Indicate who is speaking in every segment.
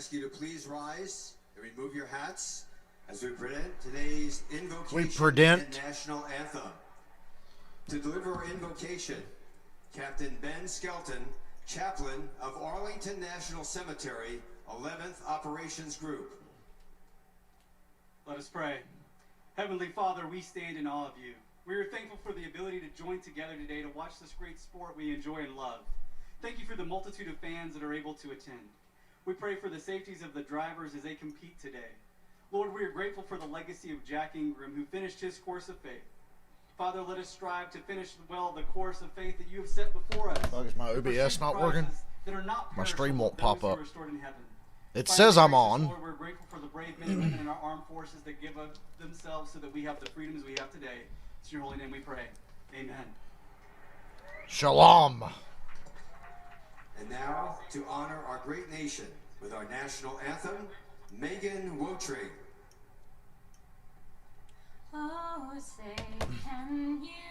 Speaker 1: ask you to please rise and remove your hats as we present today's Invocation and National Anthem. To deliver our invocation, Captain Ben Skelton, Chaplain of Arlington National Cemetery, 11th Operations Group.
Speaker 2: Let us pray. Heavenly Father, we stand in awe of you. We are thankful for the ability to join together today to watch this great sport we enjoy and love. Thank you for the multitude of fans that are able to attend. We pray for the safeties of the drivers as they compete today. Lord, we are grateful for the legacy of Jack Ingram, who finished his course of faith. Father, let us strive to finish well the course of faith that you have set before us.
Speaker 3: Is my OBS not working? My stream won't pop up. It says I'm on.
Speaker 2: Lord, we're grateful for the brave men and women in our armed forces that give up themselves so that we have the freedoms we have today. It's in your holy name we pray. Amen.
Speaker 3: Shalom.
Speaker 1: And now, to honor our great nation with our national anthem, Megan Wotring.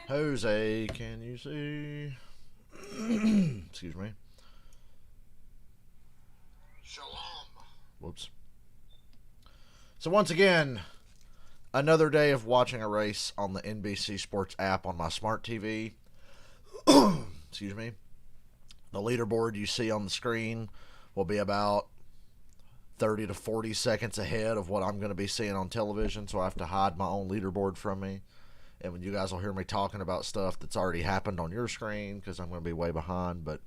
Speaker 3: Jose, can you see? Excuse me. Shalom. Whoops. So once again, another day of watching a race on the NBC Sports app on my smart TV. Excuse me. The leaderboard you see on the screen will be about 30 to 40 seconds ahead of what I'm going to be seeing on television, so I have to hide my own leaderboard from me. And when you guys will hear me talking about stuff that's already happened on your screen, because I'm going to be way behind, but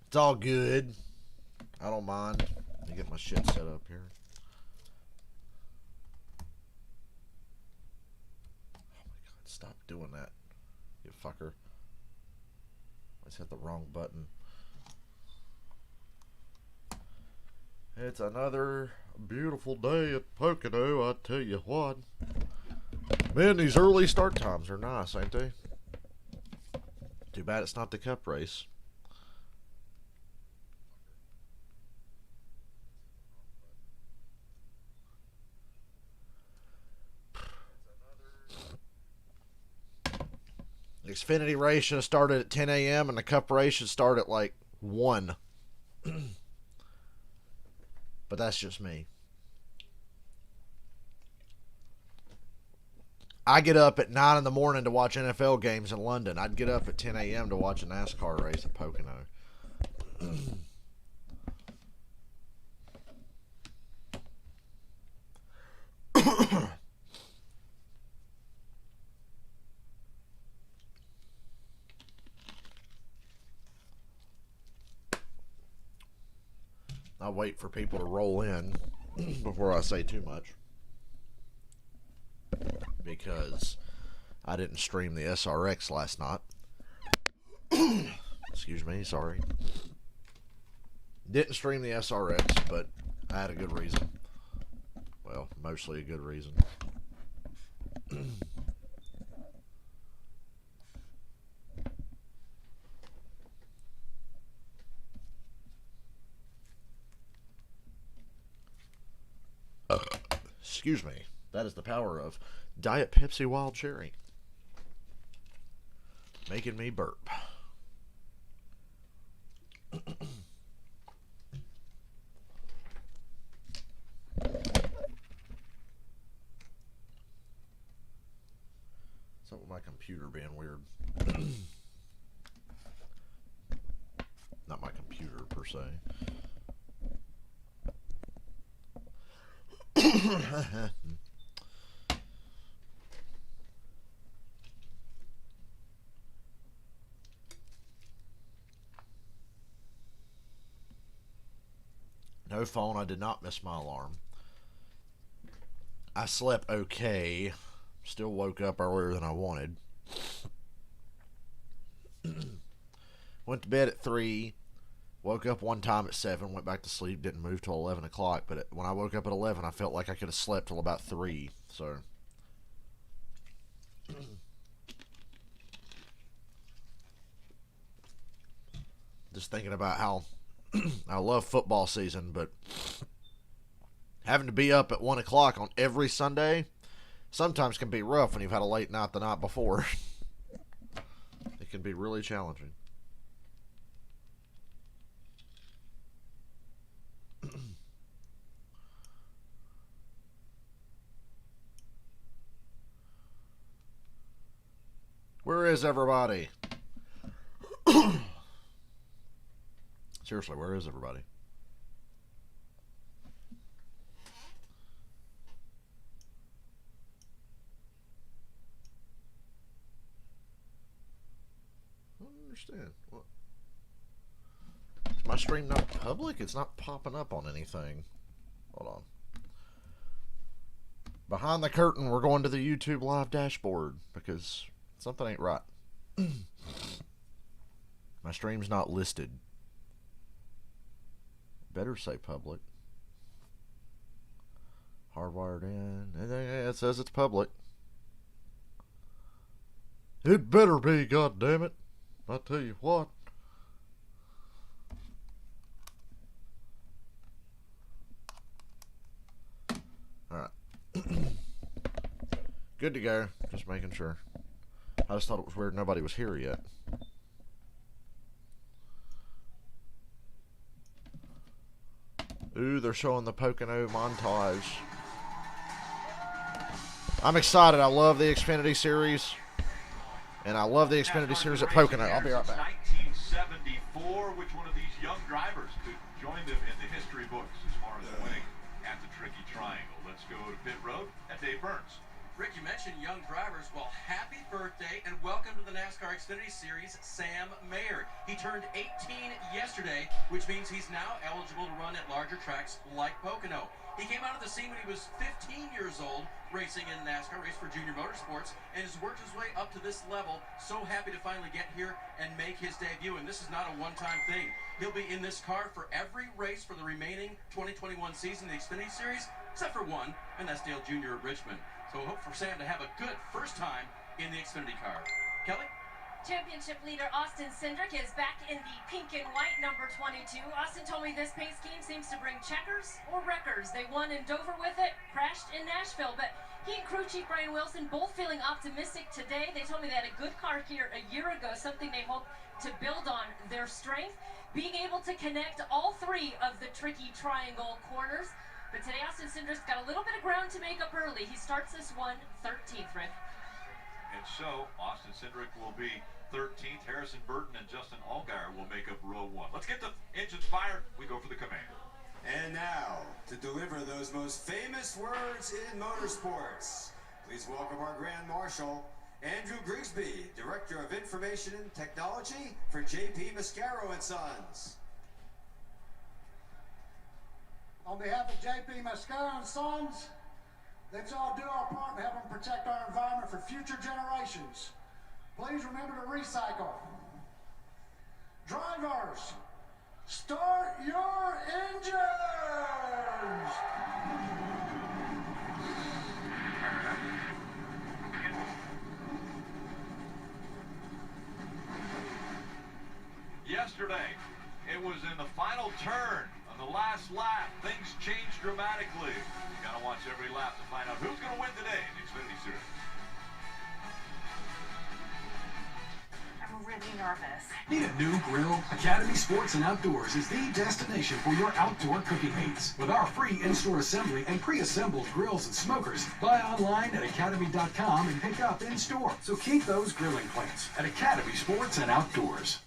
Speaker 3: it's all good. I don't mind. Let me get my shit set up here. Oh my god, stop doing that, you fucker. I just hit the wrong button. It's another beautiful day at Pocono, I tell you what. Man, these early start times are nice, ain't they? Too bad it's not the cup race. The Xfinity race should have started at 10 a.m. and the cup race should start at like 1. But that's just me. I get up at 9 in the morning to watch NFL games in London. I'd get up at 10 a.m. to watch a NASCAR race at Pocono. I'll wait for people to roll in before I say too much, because I didn't stream the SRX last night. Excuse me, sorry. Didn't stream the SRX, but I had a good reason. Well, mostly a good reason. Excuse me. That is the power of Diet Pepsi Wild Cherry. Making me burp. What's up with my computer being weird? Not my computer per se. No phone. I did not miss my alarm. I slept okay. Still woke up earlier than I wanted. Went to bed at 3. Woke up one time at 7. Went back to sleep. Didn't move till 11 o'clock. But when I woke up at 11, I felt like I could have slept till about 3. So just thinking about how I love football season, but having to be up at 1 o'clock on every Sunday sometimes can be rough when you've had a late night the night before. It can be really challenging. is everybody? Seriously, where is everybody? I don't understand. What? Is my stream not public? It's not popping up on anything. Hold on. Behind the curtain, we're going to the YouTube live dashboard because something ain't right. My stream's not listed. Better say public. Hardwired in. It says it's public. It better be, goddammit. I tell you what. Alright. Good to go. Just making sure. I just thought it was weird nobody was here yet. Ooh, they're showing the Pocono Montage. I'm excited. I love the Xfinity Series. And I love the Xfinity Series at Pocono. I'll be right back.
Speaker 4: 1974. Which one of these young drivers could join them in the history books as far as winning at the Tricky Triangle? Let's go to pit road at Dave Burns.
Speaker 5: Rick, you mentioned young drivers. Well, happy birthday and welcome to the NASCAR Xfinity Series, Sam Mayer. He turned 18 yesterday, which means he's now eligible to run at larger tracks like Pocono. He came out of the scene when he was 15 years old, racing in NASCAR, raced for Junior Motorsports, and has worked his way up to this level. So happy to finally get here and make his debut, and this is not a one-time thing. He'll be in this car for every race for the remaining 2021 season of the Xfinity Series, except for one, and that's Dale Jr. at Richmond. So hope for Sam to have a good first time in the Xfinity car. Kelly?
Speaker 6: Championship leader Austin Cindric is back in the pink and white number 22. Austin told me this pace scheme seems to bring checkers or wreckers. They won in Dover with it, crashed in Nashville, but he and crew chief Brian Wilson both feeling optimistic today. They told me they had a good car here a year ago, something they hope to build on. Their strength, being able to connect all three of the Tricky Triangle corners. But today Austin Cindric's got a little bit of ground to make up early. He starts this one 13th, Rick.
Speaker 4: And so, Austin Cindric will be 13th. Harrison Burton and Justin Allgaier will make up row one. Let's get the engines fired. We go for the command.
Speaker 1: And now, to deliver those most famous words in motorsports, please welcome our Grand Marshal, Andrew Grigsby, Director of Information and Technology for J.P. Mascaro and Sons.
Speaker 7: On behalf of J.P. Mascaro and Sons, let's all do our part in helping protect our environment for future generations. Please remember to recycle. Drivers, start your engines!
Speaker 4: Yesterday, it was in the final turn of the last lap. Things changed dramatically. You gotta watch every lap to find out who's gonna win today in the Xfinity Series.
Speaker 8: I'm really nervous.
Speaker 9: Need a new grill? Academy Sports and Outdoors is the destination for your outdoor cooking needs. With our free in-store assembly and pre-assembled grills and smokers, buy online at academy.com and pick up in-store. So keep those grilling plans at Academy Sports and Outdoors.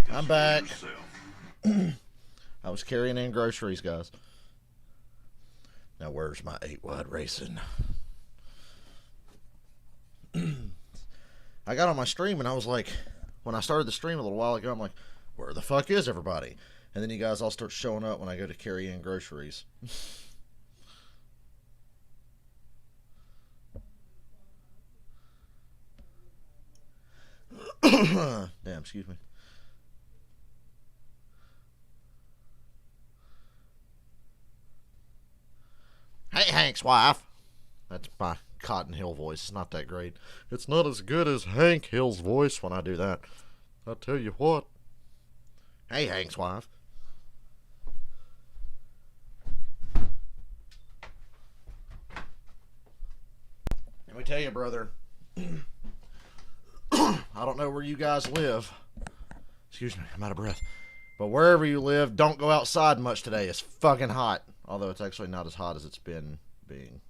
Speaker 3: I'm back. I was carrying in groceries, guys. Now where's my 8-wide racing? I got on my stream and I was like, when I started the stream a little while ago, I'm like, where the fuck is everybody? And then you guys all start showing up when I go to carry in groceries. Damn, excuse me. Hey, Hank's wife. That's my Cotton Hill voice. It's not that great. It's not as good as Hank Hill's voice when I do that. I'll tell you what. Hey, Hank's wife. Let me tell you, brother. I don't know where you guys live. Excuse me, I'm out of breath. But wherever you live, don't go outside much today. It's fucking hot. Although it's actually not as hot as it's been being.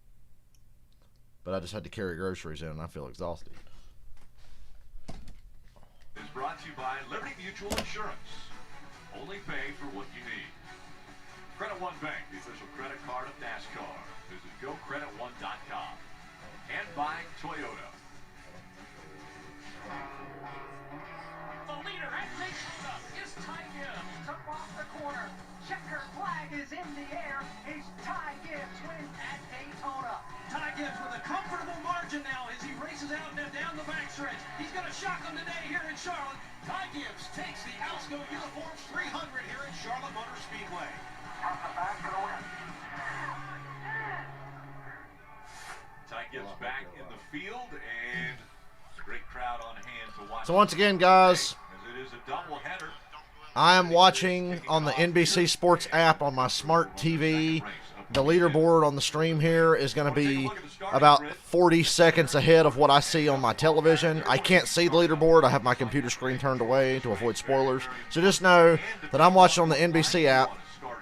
Speaker 3: But I just had to carry groceries in and I feel exhausted.
Speaker 4: Is brought to you by Liberty Mutual Insurance. Only pay for what you need. Credit One Bank, the official credit card of NASCAR. Visit gocreditone.com. And by Toyota.
Speaker 10: The leader at Daytona is Ty Gibbs. Up off the corner. Checker flag is in the air. It's Ty Gibbs wins at Daytona. Ty Gibbs with a comfortable margin now as he races out and down the backstretch. He's going to shock them today here in Charlotte. Ty Gibbs takes the Alsco Uniforms 300 here at Charlotte Motor Speedway. Out the back for the win.
Speaker 4: Ty Gibbs back in the field, and a great crowd on hand to watch.
Speaker 3: So once again, guys,
Speaker 4: as it is a doubleheader.
Speaker 3: I am watching on the NBC Sports app on my smart TV. The leaderboard on the stream here is going to be about 40 seconds ahead of what I see on my television. I can't see the leaderboard. I have my computer screen turned away to avoid spoilers. So just know that I'm watching on the NBC app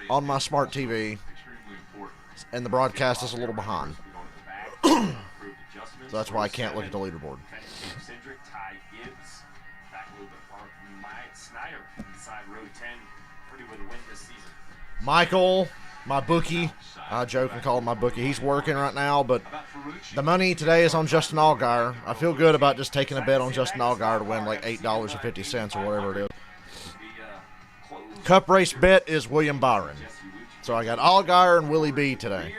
Speaker 3: on my smart TV, and the broadcast is a little behind. So that's why I can't look at the leaderboard.
Speaker 11: Ty Gibbs back a little bit far from Mike Snyder inside row 10, pretty with a win this season.
Speaker 3: Michael, my bookie, I joke and call him my bookie. He's working right now, but the money today is on Justin Allgaier. I feel good about just taking a bet on Justin Allgaier to win like $8.50 or whatever it is. Cup race bet is William Byron. So I got Allgaier and Willie B today.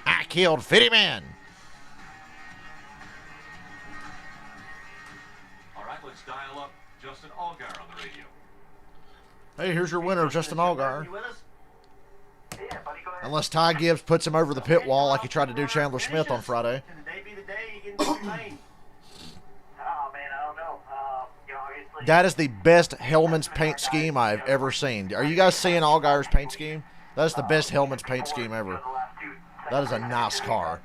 Speaker 3: I killed 50 men.
Speaker 4: All right, let's dial up Justin Allgaier on the radio.
Speaker 3: Hey, here's your winner, Justin Allgaier. Unless Ty Gibbs puts him over the pit wall like he tried to do Chandler Smith on Friday.
Speaker 11: Can today be the day you get into your lane? Oh, man, I don't know. Obviously,
Speaker 3: That is the best Hellman's paint scheme I've ever seen. Are you guys seeing Allgaier's paint scheme? That is the best Hellman's paint scheme ever. That is a nice car.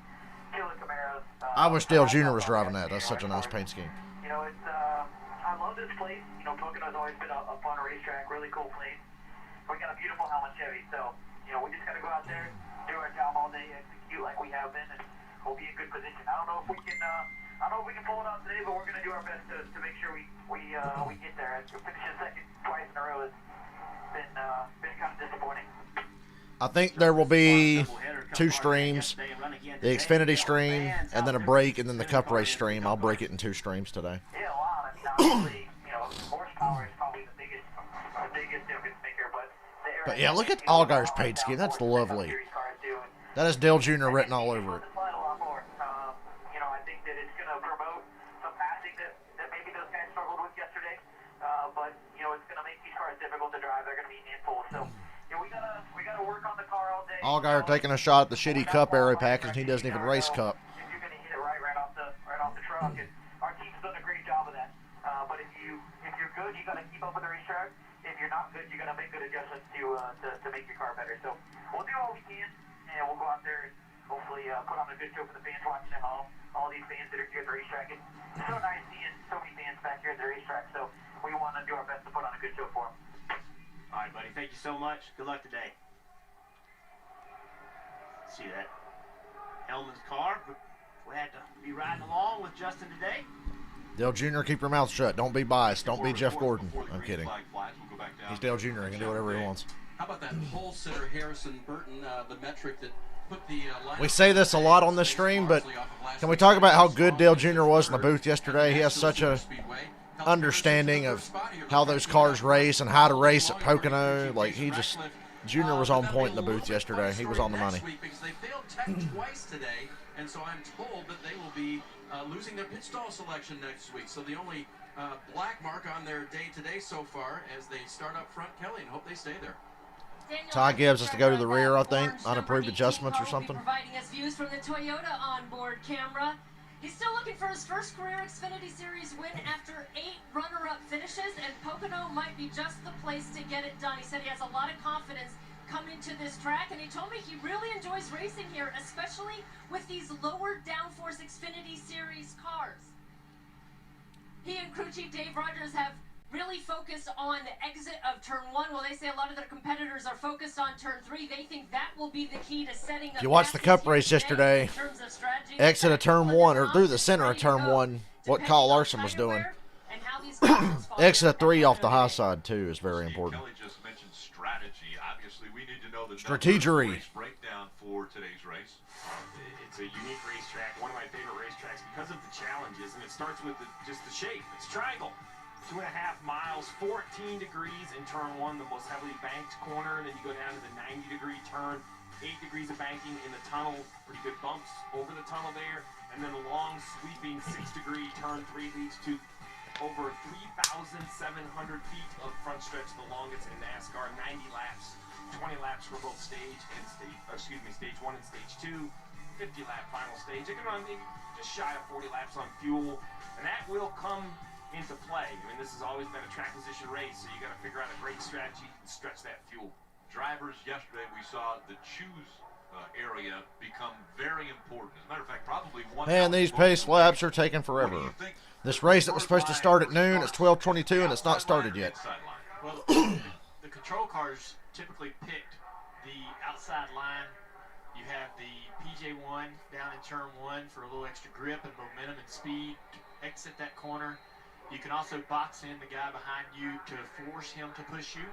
Speaker 3: I wish Dale Jr. was driving that. That's such a nice paint scheme.
Speaker 11: You know, it's, I love this place. You know, Pocono's always been a fun racetrack, really cool place. We got a beautiful Hellman Chevy, so, you know, we just got to go out there, do our job all day, execute like we have been, and we'll be in good position. I don't know if we can, pull it off today, but we're going to do our best to make sure we get there. Finishing second twice in a row has been kind of disappointing.
Speaker 3: I think there will be 2 streams, the Xfinity stream, and then a break, and then the Cup race stream. I'll break it in 2 streams today.
Speaker 11: Yeah, a lot. I mean, obviously, you know, horsepower is probably the biggest difference maker,
Speaker 3: But yeah, look at Allgaier's paint scheme. That's lovely. That is Dale Jr. written all over it.
Speaker 11: You know, I think that it's going to promote some passing that maybe those guys struggled with yesterday. But, you know, it's going to make these cars difficult to drive. They're going to be handfuls. So, you know, we gotta work on the car all day.
Speaker 3: Allgaier taking a shot at the shitty Cup aero package, and he doesn't even race Cup.
Speaker 11: If you're going to hit it right off the truck, and our team's done a great job of that. But if you're good, you got to keep up with the racetrack. If you're not good, you got to make good adjustments to make your car better. So we'll do all we can, and we'll go out there and hopefully put on a good show for the fans watching at home. All these fans that are here at the racetrack. It's so nice seeing so many fans back here at the racetrack. So we want to do our best to put on a good show for them.
Speaker 10: All right, buddy. Thank you so much. Good luck today. See that? Hellman's car. Glad to be riding along with Justin today.
Speaker 3: Dale Jr., keep your mouth shut. Don't be biased. Don't be Jeff Gordon. I'm kidding. He's Dale Jr. He can do whatever he wants.
Speaker 5: How about that pole sitter Harrison Burton, the metric that put the
Speaker 3: We say this a lot on this stream, but can we talk about how good Dale Jr. was in the booth yesterday? He has such a understanding of how those cars race and how to race at Pocono. Like, he just, Jr. was on point in the booth yesterday. He was on the money.
Speaker 5: Because they failed tech twice today, and so I'm told that they will be losing their pit stall selection next week. So the only black mark on their day today so far as they start up front, Kelly, and hope they stay there.
Speaker 3: Ty Gibbs has to go to the rear, I think. Unapproved adjustments or something.
Speaker 6: Providing us views from the Toyota onboard camera. He's still looking for his first career Xfinity Series win after 8 runner-up finishes, and Pocono might be just the place to get it done. He said he has a lot of confidence coming to this track, and he told me he really enjoys racing here, especially with these lower downforce Xfinity Series cars. He and crew chief Dave Rogers have really focused on the exit of turn 1. Well, they say a lot of their competitors are focused on turn 3. They think that will be the key to setting up.
Speaker 3: If you watched the Cup race yesterday, exit of turn 1 or through the center of turn 1, what Kyle Larson was doing. Exit of 3 off the high side too is very important.
Speaker 4: Kelly just mentioned strategy. Obviously, we need to know the
Speaker 3: Strategery.
Speaker 4: race breakdown for today's race.
Speaker 12: It's a unique racetrack, one of my favorite racetracks because of the challenges, and it starts with just the shape. It's a triangle. 2.5 miles, 14 degrees in turn 1, the most heavily banked corner, and then you go down to the 90-degree turn, 8 degrees of banking in the tunnel, pretty good bumps over the tunnel there, and then a long sweeping 6-degree turn 3 leads to over 3,700 feet of front stretch, the longest in NASCAR, 90 laps, 20 laps for both stage 1 and stage 2, 50-lap final stage. It can run maybe just shy of 40 laps on fuel, and that will come into play. I mean, this has always been a track position race, so you got to figure out a great strategy and stretch that fuel.
Speaker 4: Drivers, yesterday we saw the choose area become very important. As a matter of fact, probably one.
Speaker 3: Man, these pace laps are taking forever. This race that was supposed to start at noon, it's 12:22 and it's not started yet.
Speaker 12: Well, the control cars typically picked the outside line. You have the PJ1 down in turn 1 for a little extra grip and momentum and speed to exit that corner. You can also box in the guy behind you to force him to push you.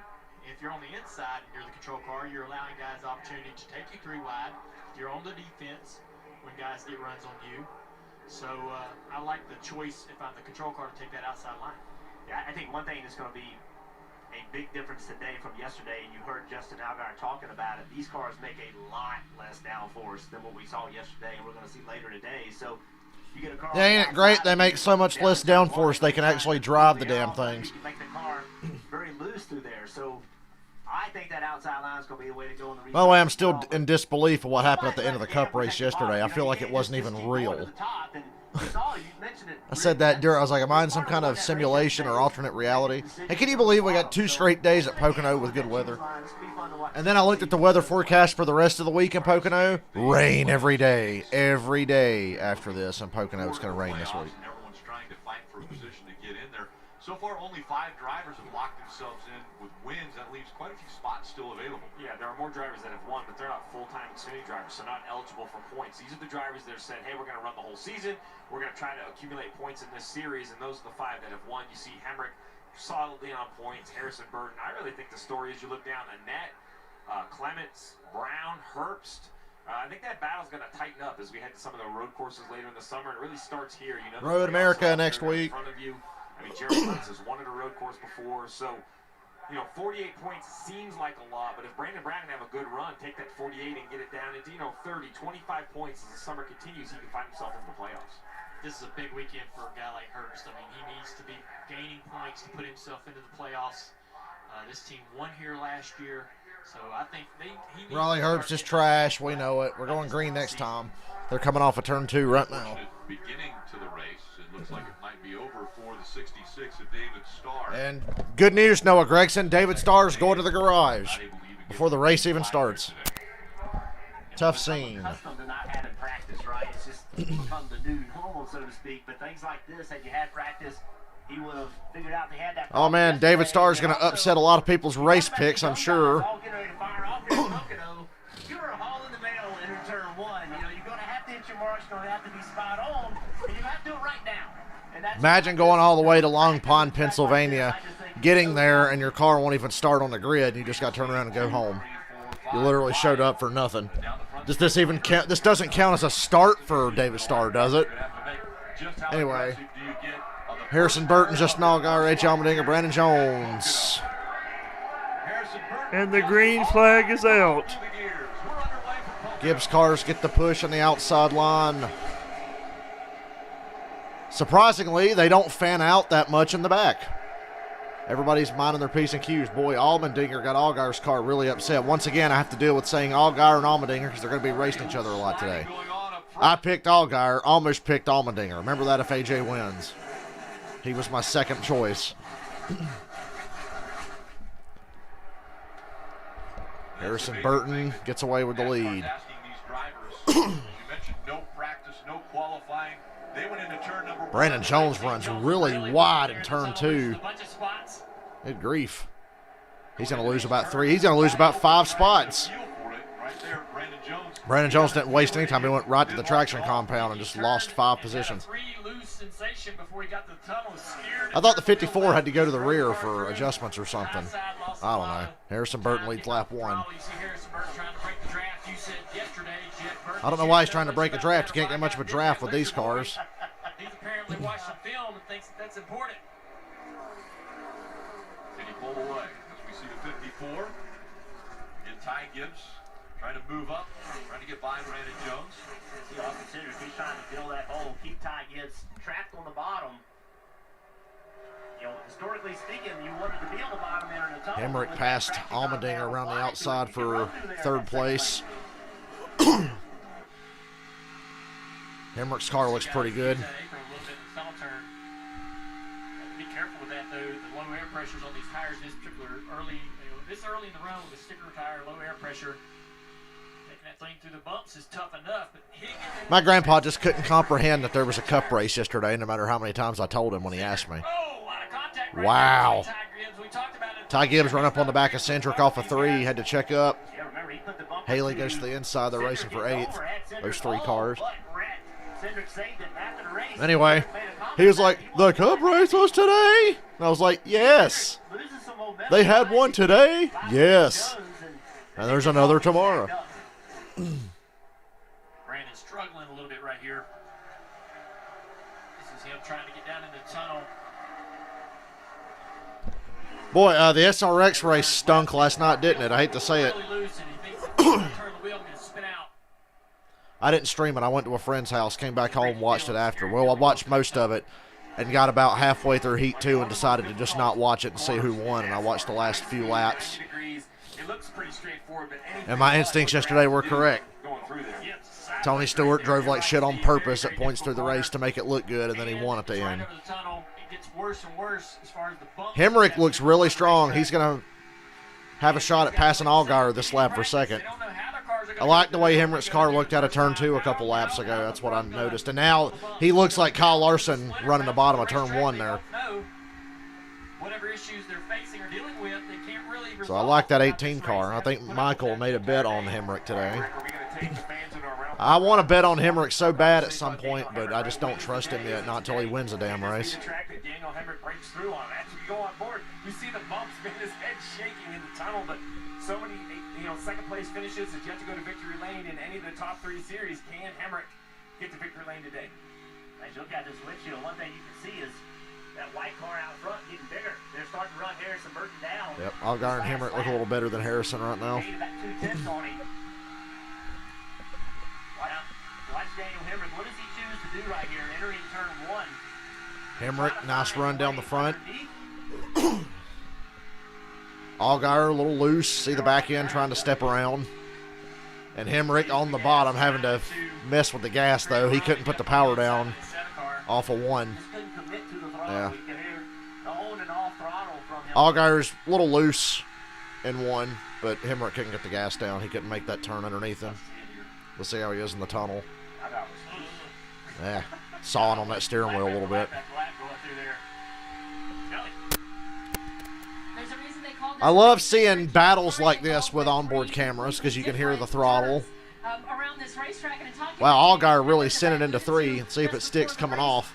Speaker 12: If you're on the inside and you're the control car, you're allowing guys the opportunity to take you 3 wide. You're on the defense when guys get runs on you. So I like the choice, if I'm the control car, to take that outside line.
Speaker 11: Yeah, I think one thing that's going to be a big difference today from yesterday, and you heard Justin Allgaier talking about it, these cars make a lot less downforce than what we saw yesterday, and we're going to see later today. So you get a car.
Speaker 3: Yeah, ain't it great? They make so much less downforce they can actually drive the damn things.
Speaker 11: You make the car very loose through there. So I think that outside line is going to be the way to go in the race.
Speaker 3: By the way, I'm still in disbelief of what happened at the end of the Cup race yesterday. I feel like it wasn't even real. I said that during, I was like, am I in some kind of simulation or alternate reality? Hey, can you believe we got 2 straight days at Pocono with good weather? And then I looked at the weather forecast for the rest of the week in Pocono. Rain every day. Every day after this in Pocono, it's going to rain this week.
Speaker 4: Everyone's trying to fight for a position to get in there. So far, only 5 drivers have locked themselves in with wins. That leaves quite a few spots still available.
Speaker 12: Yeah, there are more drivers that have won, but they're not full-time Xfinity drivers, so not eligible for points. These are the drivers that have said, hey, we're going to run the whole season. We're going to try to accumulate points in this series, and those are the 5 that have won. You see Hemrick solidly on points, Harrison Burton. I really think the story is you look down, Annette, Clements, Brown, Herbst. I think that battle's going to tighten up as we head to some of the road courses later in the summer. It really starts here. You know,
Speaker 3: Road America next week.
Speaker 12: In front of you. I mean, Jerry Lewis has won at a road course before, so, you know, 48 points seems like a lot, but if Brandon Brown can have a good run, take that 48 and get it down into, 30, 25 points as the summer continues, he can find himself in the playoffs.
Speaker 2: This is a big weekend for a guy like Herbst. I mean, he needs to be gaining points to put himself into the playoffs. This team won here last year, so I think he needs
Speaker 3: Raleigh Herbst is trash. We know it. We're going green next time. They're coming off of turn 2 right now.
Speaker 4: Beginning to the race, it looks like it might be over for the 66 of David Starr.
Speaker 3: And good news, Noah Gregson. David Starr's going to the garage before the race even starts. Tough scene.
Speaker 11: Accustomed to not having practice, right? It's just become the new normal, so to speak. But things like this, had you had practice, he would have figured out they had that.
Speaker 3: Oh man, David Starr's going to upset a lot of people's race picks, I'm sure.
Speaker 11: All getting ready to fire off here in Pocono. You're hauling the mail in turn 1. You know, you're going to have to hit your marks. You're going to have to be spot on, and you have to do it right now.
Speaker 3: Imagine going all the way to Long Pond, Pennsylvania, getting there, and your car won't even start on the grid, and you just got to turn around and go home. You literally showed up for nothing. Does this even count? This doesn't count as a start for David Starr, does it? Anyway, Harrison Burton, Justin Allgaier, H. Almendinger, Brandon Jones.
Speaker 13: And the green flag is out.
Speaker 3: Gibbs cars get the push on the outside line. Surprisingly, they don't fan out that much in the back. Everybody's minding their P's and Q's. Boy, Allmendinger got Allgaier's car really upset. Once again, I have to deal with saying Allgaier and Allmendinger because they're going to be racing each other a lot today. I picked Allgaier, almost picked Allmendinger. Remember that if AJ wins. He was my second choice. Harrison Burton gets away with the lead. Brandon Jones runs really wide in turn 2. Good grief. He's going to lose about 3. He's going to lose about 5 spots. Brandon Jones didn't waste any time. He went right to the traction compound and just lost 5 positions. I thought the 54 had to go to the rear for adjustments or something. I don't know. Harrison Burton leads lap 1. I don't know why he's trying to break a draft. You can't get much of a draft with these cars.
Speaker 5: He's apparently watched some film and thinks that's important.
Speaker 4: Can he pull away? As we see the 54. And Ty Gibbs trying to move up, trying to get by Brandon Jones.
Speaker 11: See, Austin Cindric, he's trying to fill that hole, keep Ty Gibbs trapped on the bottom. You know, historically speaking, you wanted to be on the bottom there in the tunnel.
Speaker 3: Hemrick passed Allmendinger around the outside for 3rd place. Hemrick's car looks pretty good.
Speaker 5: Be careful with that, though. The low air pressures on these tires this particular early, this early in the run with a sticker tire, low air pressure. Taking that thing through the bumps is tough enough, but
Speaker 3: my grandpa just couldn't comprehend that there was a cup race yesterday, no matter how many times I told him when he asked me. Wow. Ty Gibbs run up on the back of Cindric off of 3. Had to check up. Haley goes to the inside. They're racing for 8th. Those 3 cars. Anyway, he was like, the cup race was today? And I was like, yes. They had one today? Yes. And there's another tomorrow.
Speaker 5: Brandon's struggling a little bit right here. This is him trying to get down in the tunnel.
Speaker 3: Boy, the SRX race stunk last night, didn't it? I hate to say it. I didn't stream it. I went to a friend's house, came back home, watched it after. Well, I watched most of it and got about halfway through Heat 2 and decided to just not watch it and see who won, and I watched the last few laps. And my instincts yesterday were correct. Tony Stewart drove like shit on purpose at points through the race to make it look good, and then he won at the end. Hemrick looks really strong. He's going to have a shot at passing Allgaier this lap for second. I like the way Hemrick's car looked out of turn 2 a couple laps ago. That's what I noticed. And now he looks like Kyle Larson running the bottom of turn 1 there. So I like that 18 car. I think Michael made a bet on Hemrick today. I want to bet on Hemrick so bad at some point, but I just don't trust him yet, not until he wins a damn race.
Speaker 12: You see the bumps, man, his head shaking in the tunnel, but so many, second place finishes that you have to go to victory lane in any of the top 3 series. Can Hemrick get to victory lane today?
Speaker 11: As you look at this windshield, one thing you can see is that white car out front getting bigger. They're starting to run Harrison Burton down.
Speaker 3: Yep, Allgaier and Hemrick look a little better than Harrison right now.
Speaker 11: Watch Daniel Hemrick. What does he choose to do right here, entering turn 1?
Speaker 3: Hemrick, nice run down the front. Allgaier a little loose. See the back end trying to step around. And Hemrick on the bottom having to mess with the gas, though. He couldn't put the power down off of 1. Yeah. Allgaier's a little loose in 1, but Hemrick couldn't get the gas down. He couldn't make that turn underneath him. We'll see how he is in the tunnel. Yeah, sawing on that steering wheel a little bit. I love seeing battles like this with onboard cameras because you can hear the throttle. Wow, Allgaier really sent it into 3. Let's see if it sticks coming off.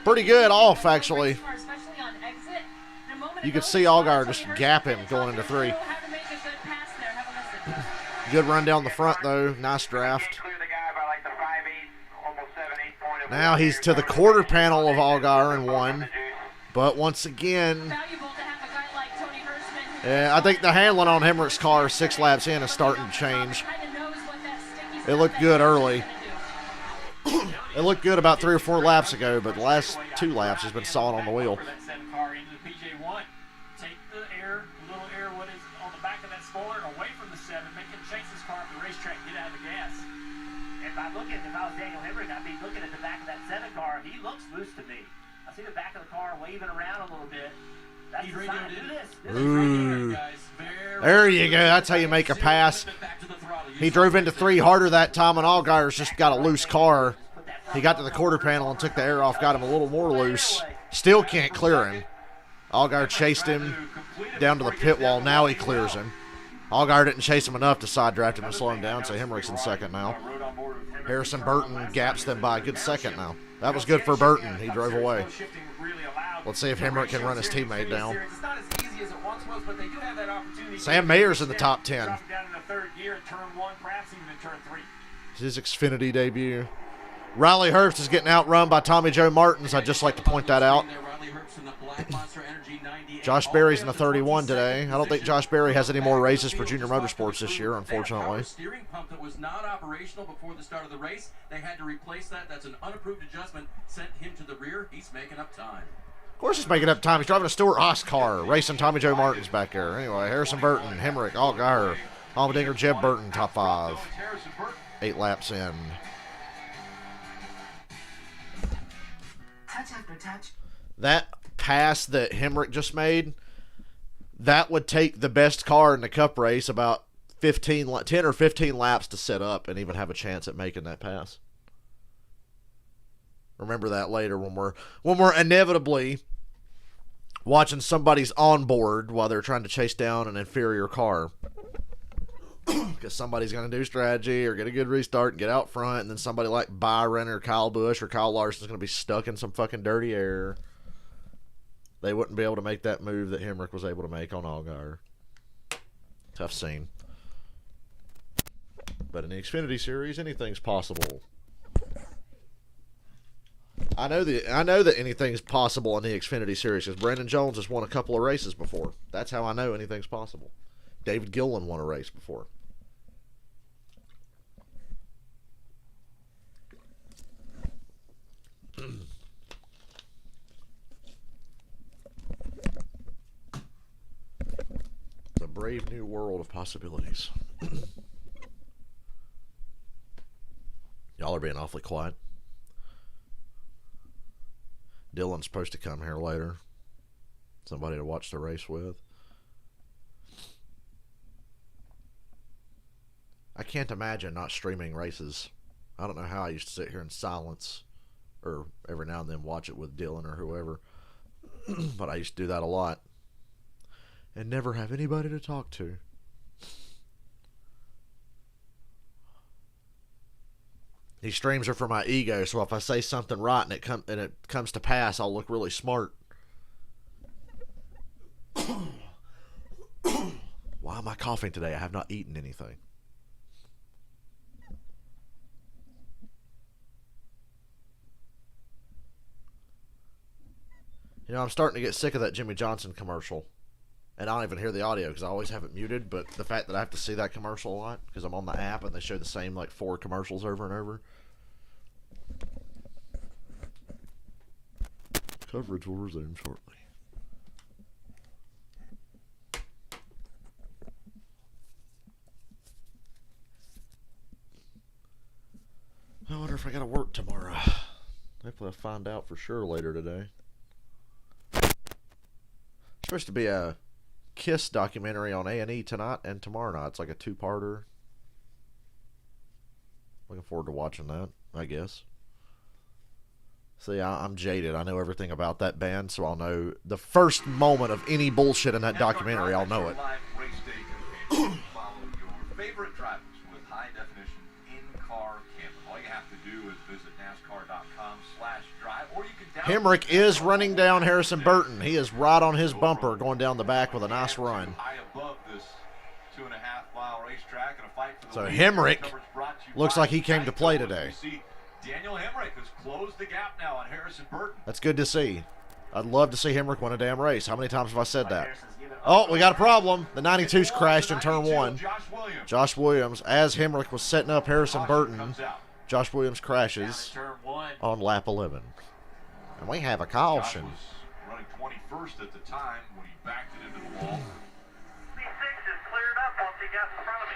Speaker 3: Pretty good off, actually. You could see Allgaier just gap him going into 3. Good run down the front, though. Nice draft. Now he's to the quarter panel of Allgaier in 1. But once again, yeah, I think the handling on Hemrick's car 6 laps in is starting to change. It looked good early. It looked good about 3 or 4 laps ago, but the last 2 laps he's been solid on the wheel.
Speaker 12: That 7 car into the PJ1. Take the air, the little air, what is on the back of that spoiler, away from the 7. Make him chase this car up the racetrack, get out of the gas.
Speaker 11: If I was Daniel Hemrick, I'd be looking at the back of that 7 car. He looks loose to me. I see the back of the car waving around a little bit. That's the sign. Do this.
Speaker 3: Ooh. There you go. That's how you make a pass. He drove into 3 harder that time, and Allgaier's just got a loose car. He got to the quarter panel and took the air off, got him a little more loose. Still can't clear him. Allgaier chased him down to the pit wall. Now he clears him. Allgaier didn't chase him enough to side draft him and slow him down, so Hemrick's in second now. Harrison Burton gaps them by a good second now. That was good for Burton. He drove away. Let's see if Hemrick can run his teammate down. Sam Mayer's in the top 10. It's his Xfinity debut. Riley Herbst is getting outrun by Tommy Joe Martins. I'd just like to point that out. Josh Berry's in the 31 today. I don't think Josh Berry has any more races for Junior Motorsports this year, unfortunately.
Speaker 5: Steering pump that was not operational before the start of the race. They had to replace that. That's an unapproved adjustment. Sent him to the rear. He's making up time.
Speaker 3: Of course he's making up time. He's driving a Stuart Haas car, racing Tommy Joe Martins back there. Anyway, Harrison Burton, Hemrick, Allgaier, Allmendinger, Jeb Burton, top 5. 8 laps in.
Speaker 8: Touch after touch.
Speaker 3: That pass that Hemrick just made, that would take the best car in the Cup race about 10 or 15 laps to set up and even have a chance at making that pass. Remember that later when we're inevitably watching somebody's onboard while they're trying to chase down an inferior car. Because somebody's going to do strategy or get a good restart and get out front, and then somebody like Byron or Kyle Busch or Kyle Larson's going to be stuck in some fucking dirty air. They wouldn't be able to make that move that Hemrick was able to make on Allgaier. Tough scene. But in the Xfinity Series, anything's possible. I know that anything's possible in the Xfinity Series because Brandon Jones has won a couple of races before. That's how I know anything's possible. David Gillen won a race before. The brave new world of possibilities. Y'all are being awfully quiet. Dylan's supposed to come here later. Somebody to watch the race with. I can't imagine not streaming races. I don't know how I used to sit here in silence or every now and then watch it with Dylan or whoever. But I used to do that a lot. And never have anybody to talk to. These streams are for my ego, so if I say something right and it comes to pass, I'll look really smart. Why am I coughing today? I have not eaten anything. You know, I'm starting to get sick of that Jimmy Johnson commercial. And I don't even hear the audio because I always have it muted. But the fact that I have to see that commercial a lot because I'm on the app and they show the same like 4 commercials over and over. Coverage will resume shortly. I wonder if I got to work tomorrow. Hopefully I'll find out for sure later today. Supposed to be a Kiss documentary on A&E tonight and tomorrow night. It's like a 2-parter. Looking forward to watching that, I guess. See, I'm jaded. I know everything about that band, so I'll know the first moment of any bullshit in that documentary. I'll know it.
Speaker 4: Follow your favorite drivers with high-definition in-car camera. All you have to do is visit NASCAR.com/drive, or you can download.
Speaker 3: Hemrick is running down Harrison Burton. He is right on his bumper, going down the back with a nice run. So Hemrick looks like he came to play today.
Speaker 4: Daniel Hemrick has closed the gap now on Harrison Burton.
Speaker 3: That's good to see. I'd love to see Hemrick win a damn race. How many times have I said that? Oh, we got a problem. The 92's crashed in turn 1. Josh Williams, as Hemrick was setting up Harrison Burton, Josh Williams crashes on lap 11. And we have a caution.
Speaker 4: Josh was running 21st at the time when he backed it into the wall.
Speaker 11: C6 is cleared up once he got in front of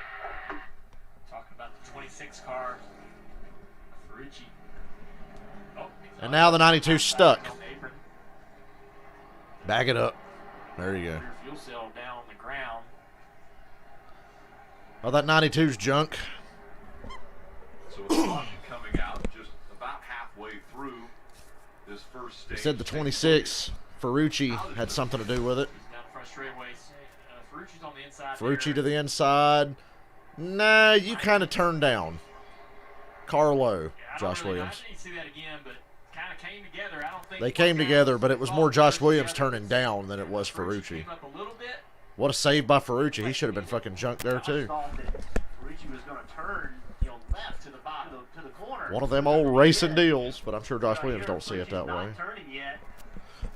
Speaker 11: me.
Speaker 12: Talking about the 26 car. Ferrucci. Oh,
Speaker 3: And now the 92's stuck. Back it up. There you go.
Speaker 12: Rear fuel cell down on the ground.
Speaker 3: Oh, that 92's junk.
Speaker 4: So with the caution coming out just about halfway through this first stage.
Speaker 3: He said the 26, Ferrucci, had something to do with it.
Speaker 12: Down the front straightaway. Ferrucci's on the inside.
Speaker 3: Ferrucci to the inside. Nah, you kind of turned down. Carlo, Josh Williams.
Speaker 12: I didn't see that again, but kind of came together. I don't think
Speaker 3: They came together, but it was more Josh Williams turning down than it was Ferrucci. What a save by Ferrucci. He should have been fucking junked there, too.
Speaker 12: Ferrucci was going to turn, left to the bottom, to the corner.
Speaker 3: One of them old racing deals, but I'm sure Josh Williams don't see it that way.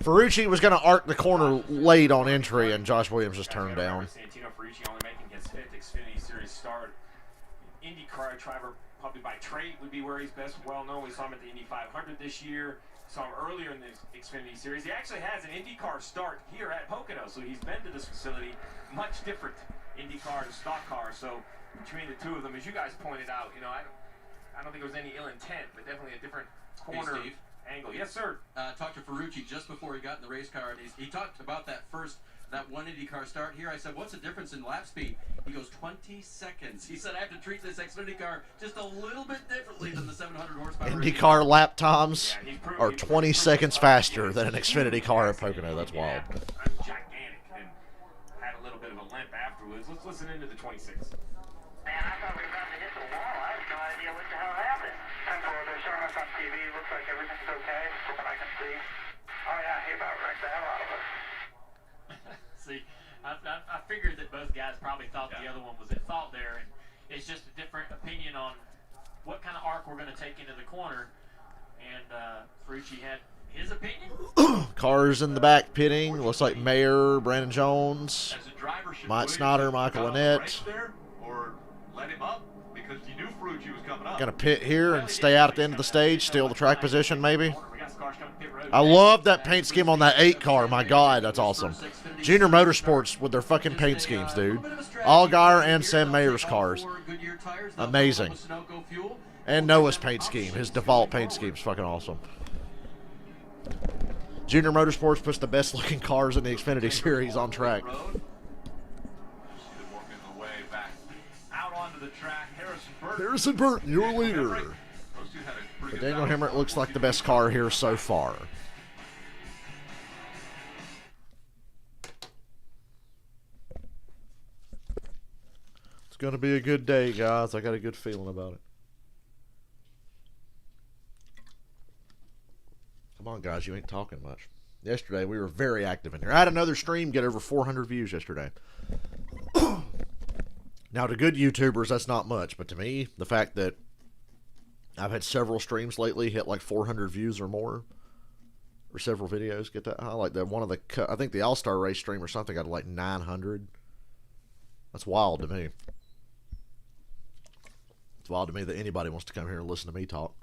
Speaker 3: Ferrucci was going to arc the corner late on entry, and Josh Williams just turned down.
Speaker 12: Santino Ferrucci only making his 5th Xfinity Series start. IndyCar driver, probably by trade, would be where he's best well known. We saw him at the Indy 500 this year. Saw him earlier in the Xfinity Series. He actually has an IndyCar start here at Pocono, so he's been to this facility. Much different IndyCar to stock car. So between the two of them, as you guys pointed out, I don't think there was any ill intent, but definitely a different corner angle. Yes, sir.
Speaker 5: Talked to Ferrucci just before he got in the race car, and he talked about that one IndyCar start here. I said, what's the difference in lap speed? He goes, 20 seconds. He said, I have to treat this Xfinity car just a little bit differently than the 700 horsepower.
Speaker 3: IndyCar lap times are 20 seconds faster than an Xfinity car at Pocono. That's wild.
Speaker 12: Gigantic, and had a little bit of a limp afterwards. Let's listen into the 26.
Speaker 11: Man, I thought we were about to hit the wall. I have no idea what the hell happened. They're showing us on TV. Looks like everything's okay from what I can see. Oh, yeah, he about wrecked the hell out of us.
Speaker 12: See, I figured that both guys probably thought the other one was at fault there, and it's just a different opinion on what kind of arc we're going to take into the corner. And Ferrucci had his opinion.
Speaker 3: Cars in the back pitting. Looks like Mayer, Brandon Jones, Mike Snyder, Michael Annette.
Speaker 4: Or let him up because you knew Ferrucci was coming up.
Speaker 3: Going to pit here and stay out at the end of the stage, steal the track position maybe. I love that paint scheme on that 8 car. My God, that's awesome. Junior Motorsports with their fucking paint schemes, dude. Allgaier and Sam Mayer's cars. Amazing. And Noah's paint scheme. His default paint scheme is fucking awesome. Junior Motorsports puts the best looking cars in the Xfinity Series on track. Harrison Burton, your leader. But Daniel Hemrick looks like the best car here so far. It's going to be a good day, guys. I got a good feeling about it. Come on, guys. You ain't talking much. Yesterday, we were very active in here. I had another stream get over 400 views yesterday. Now, to good YouTubers, that's not much. But to me, the fact that I've had several streams lately hit like 400 views or more, or several videos get that high. Like that one of the, I think the All-Star Race stream or something got like 900. That's wild to me. It's wild to me that anybody wants to come here and listen to me talk.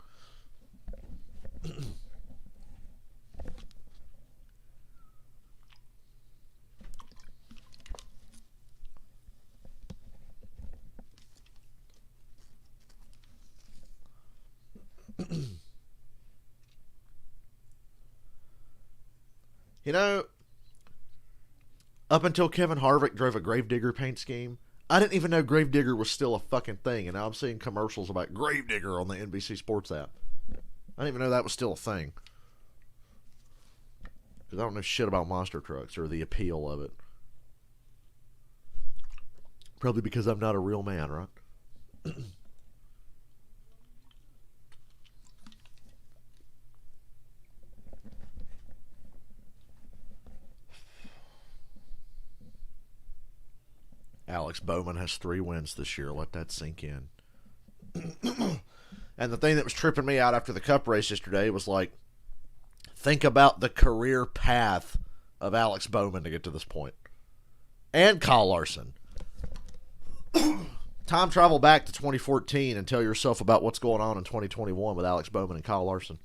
Speaker 3: You know, up until Kevin Harvick drove a Gravedigger paint scheme, I didn't even know Gravedigger was still a fucking thing, and now I'm seeing commercials about Gravedigger on the NBC Sports app. I didn't even know that was still a thing. Because I don't know shit about monster trucks or the appeal of it. Probably because I'm not a real man, right? Alex Bowman has 3 wins this year. Let that sink in. And the thing that was tripping me out after the Cup race yesterday was like, think about the career path of Alex Bowman to get to this point. And Kyle Larson. Time travel back to 2014 and tell yourself about what's going on in 2021 with Alex Bowman and Kyle Larson.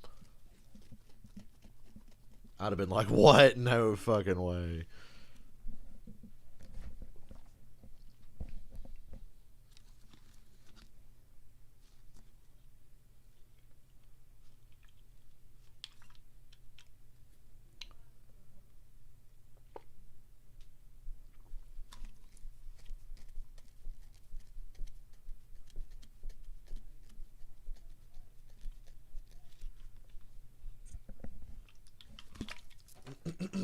Speaker 3: I'd have been like, what? No fucking way.
Speaker 4: You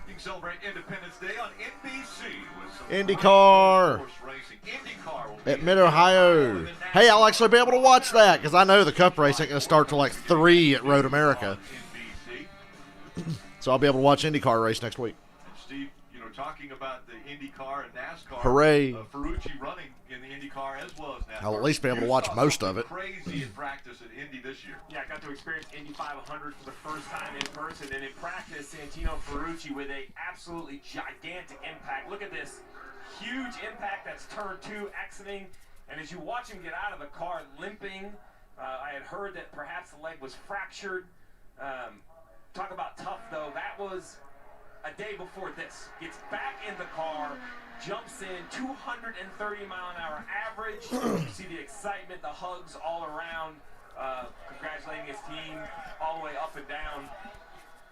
Speaker 4: can celebrate Independence Day on NBC with some
Speaker 3: IndyCar
Speaker 4: horse racing. IndyCar will be
Speaker 3: at Mid-Ohio. Hey, I'll actually be able to watch that because I know the Cup race ain't going to start till like 3 at Road America. So I'll be able to watch IndyCar race next week.
Speaker 4: And Steve, you know, talking about the IndyCar and NASCAR.
Speaker 3: Hooray.
Speaker 4: Ferrucci running in the IndyCar as well as NASCAR.
Speaker 3: I'll at least be able to watch most of it.
Speaker 4: Crazy in practice at Indy this year.
Speaker 12: Yeah, I got to experience Indy 500 for the first time in person, and in practice, Santino Ferrucci with a absolutely gigantic impact. Look at this huge impact. That's turn 2 exiting, and as you watch him get out of the car limping, I had heard that perhaps the leg was fractured. Talk about tough, though. That was a day before this. Gets back in the car, jumps in, 230-mile-an-hour average. You see the excitement, the hugs all around, congratulating his team all the way up and down.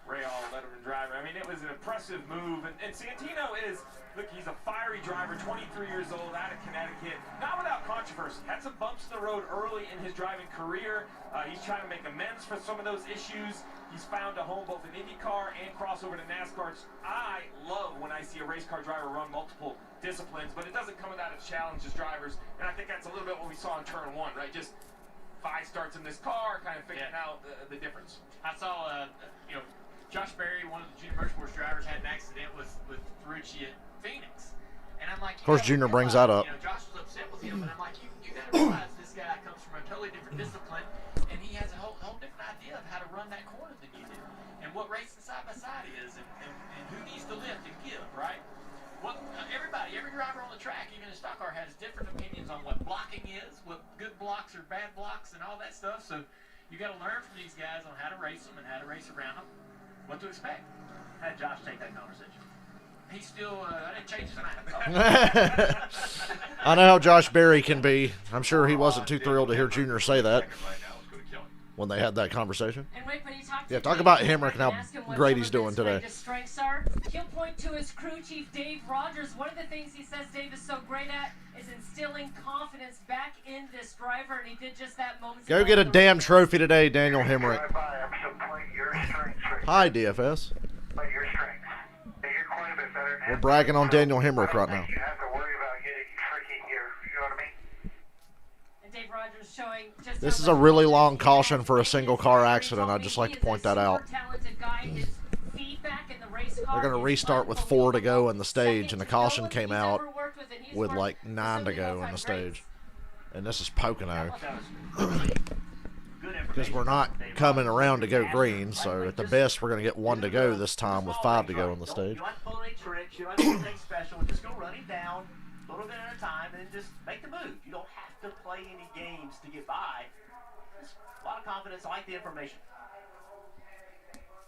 Speaker 12: Ray All, Letterman driver. I mean, it was an impressive move. And Santino is, look, he's a fiery driver, 23 years old, out of Connecticut. Not without controversy. Had some bumps in the road early in his driving career. He's trying to make amends for some of those issues. He's found a home both in IndyCar and crossover to NASCAR. I love when I see a race car driver run multiple disciplines, but it doesn't come without its challenge as drivers. And I think that's a little bit what we saw in turn 1, right? Just 5 starts in this car, kind of figuring out the difference.
Speaker 14: I saw, Josh Berry, one of the Junior Motorsports drivers, had an accident with Ferrucci at Phoenix. And I'm like,
Speaker 3: of course, Junior brings that up.
Speaker 14: Josh was upset with him, and I'm like, you got to realize this guy comes from a totally different discipline, and he has a whole different idea of how to run that corner than you do, and what racing side by side is, and who needs to lift and give, right? What every driver on the track, even in stock car, has different opinions on what blocking is, what good blocks or bad blocks, and all that stuff. So you got to learn from these guys on how to race them and how to race around them. What to expect.
Speaker 11: Had Josh take that conversation.
Speaker 14: He still, I didn't change his mind.
Speaker 3: I know how Josh Berry can be. I'm sure he wasn't too thrilled to hear Junior say that when they had that conversation.
Speaker 6: And Rick, when you talk
Speaker 3: Yeah, talk about Hemrick and how great he's doing today.
Speaker 6: Strengths are. He'll point to his crew chief, Dave Rogers. One of the things he says Dave is so great at is instilling confidence back in this driver, and he did just that moments
Speaker 3: Go
Speaker 6: ago.
Speaker 3: get a damn trophy today, Daniel Hemrick. Hi, DFS. We're bragging on Daniel Hemrick right now.
Speaker 6: And Dave Rogers showing just
Speaker 3: This is a really long caution for a single car accident. I'd just like to point that out. They're going to restart with 4 to go in the stage, and the caution came out with like 9 to go in the stage. And this is Pocono. Because we're not coming around to go green, so at the best we're going to get 1 to go this time with 5 to go on the stage.
Speaker 11: You like to pull any tricks, you like to do anything special, just go running down a little bit at a time and then just make the move. You don't have to play any games to get by. Just a lot of confidence. I like the information.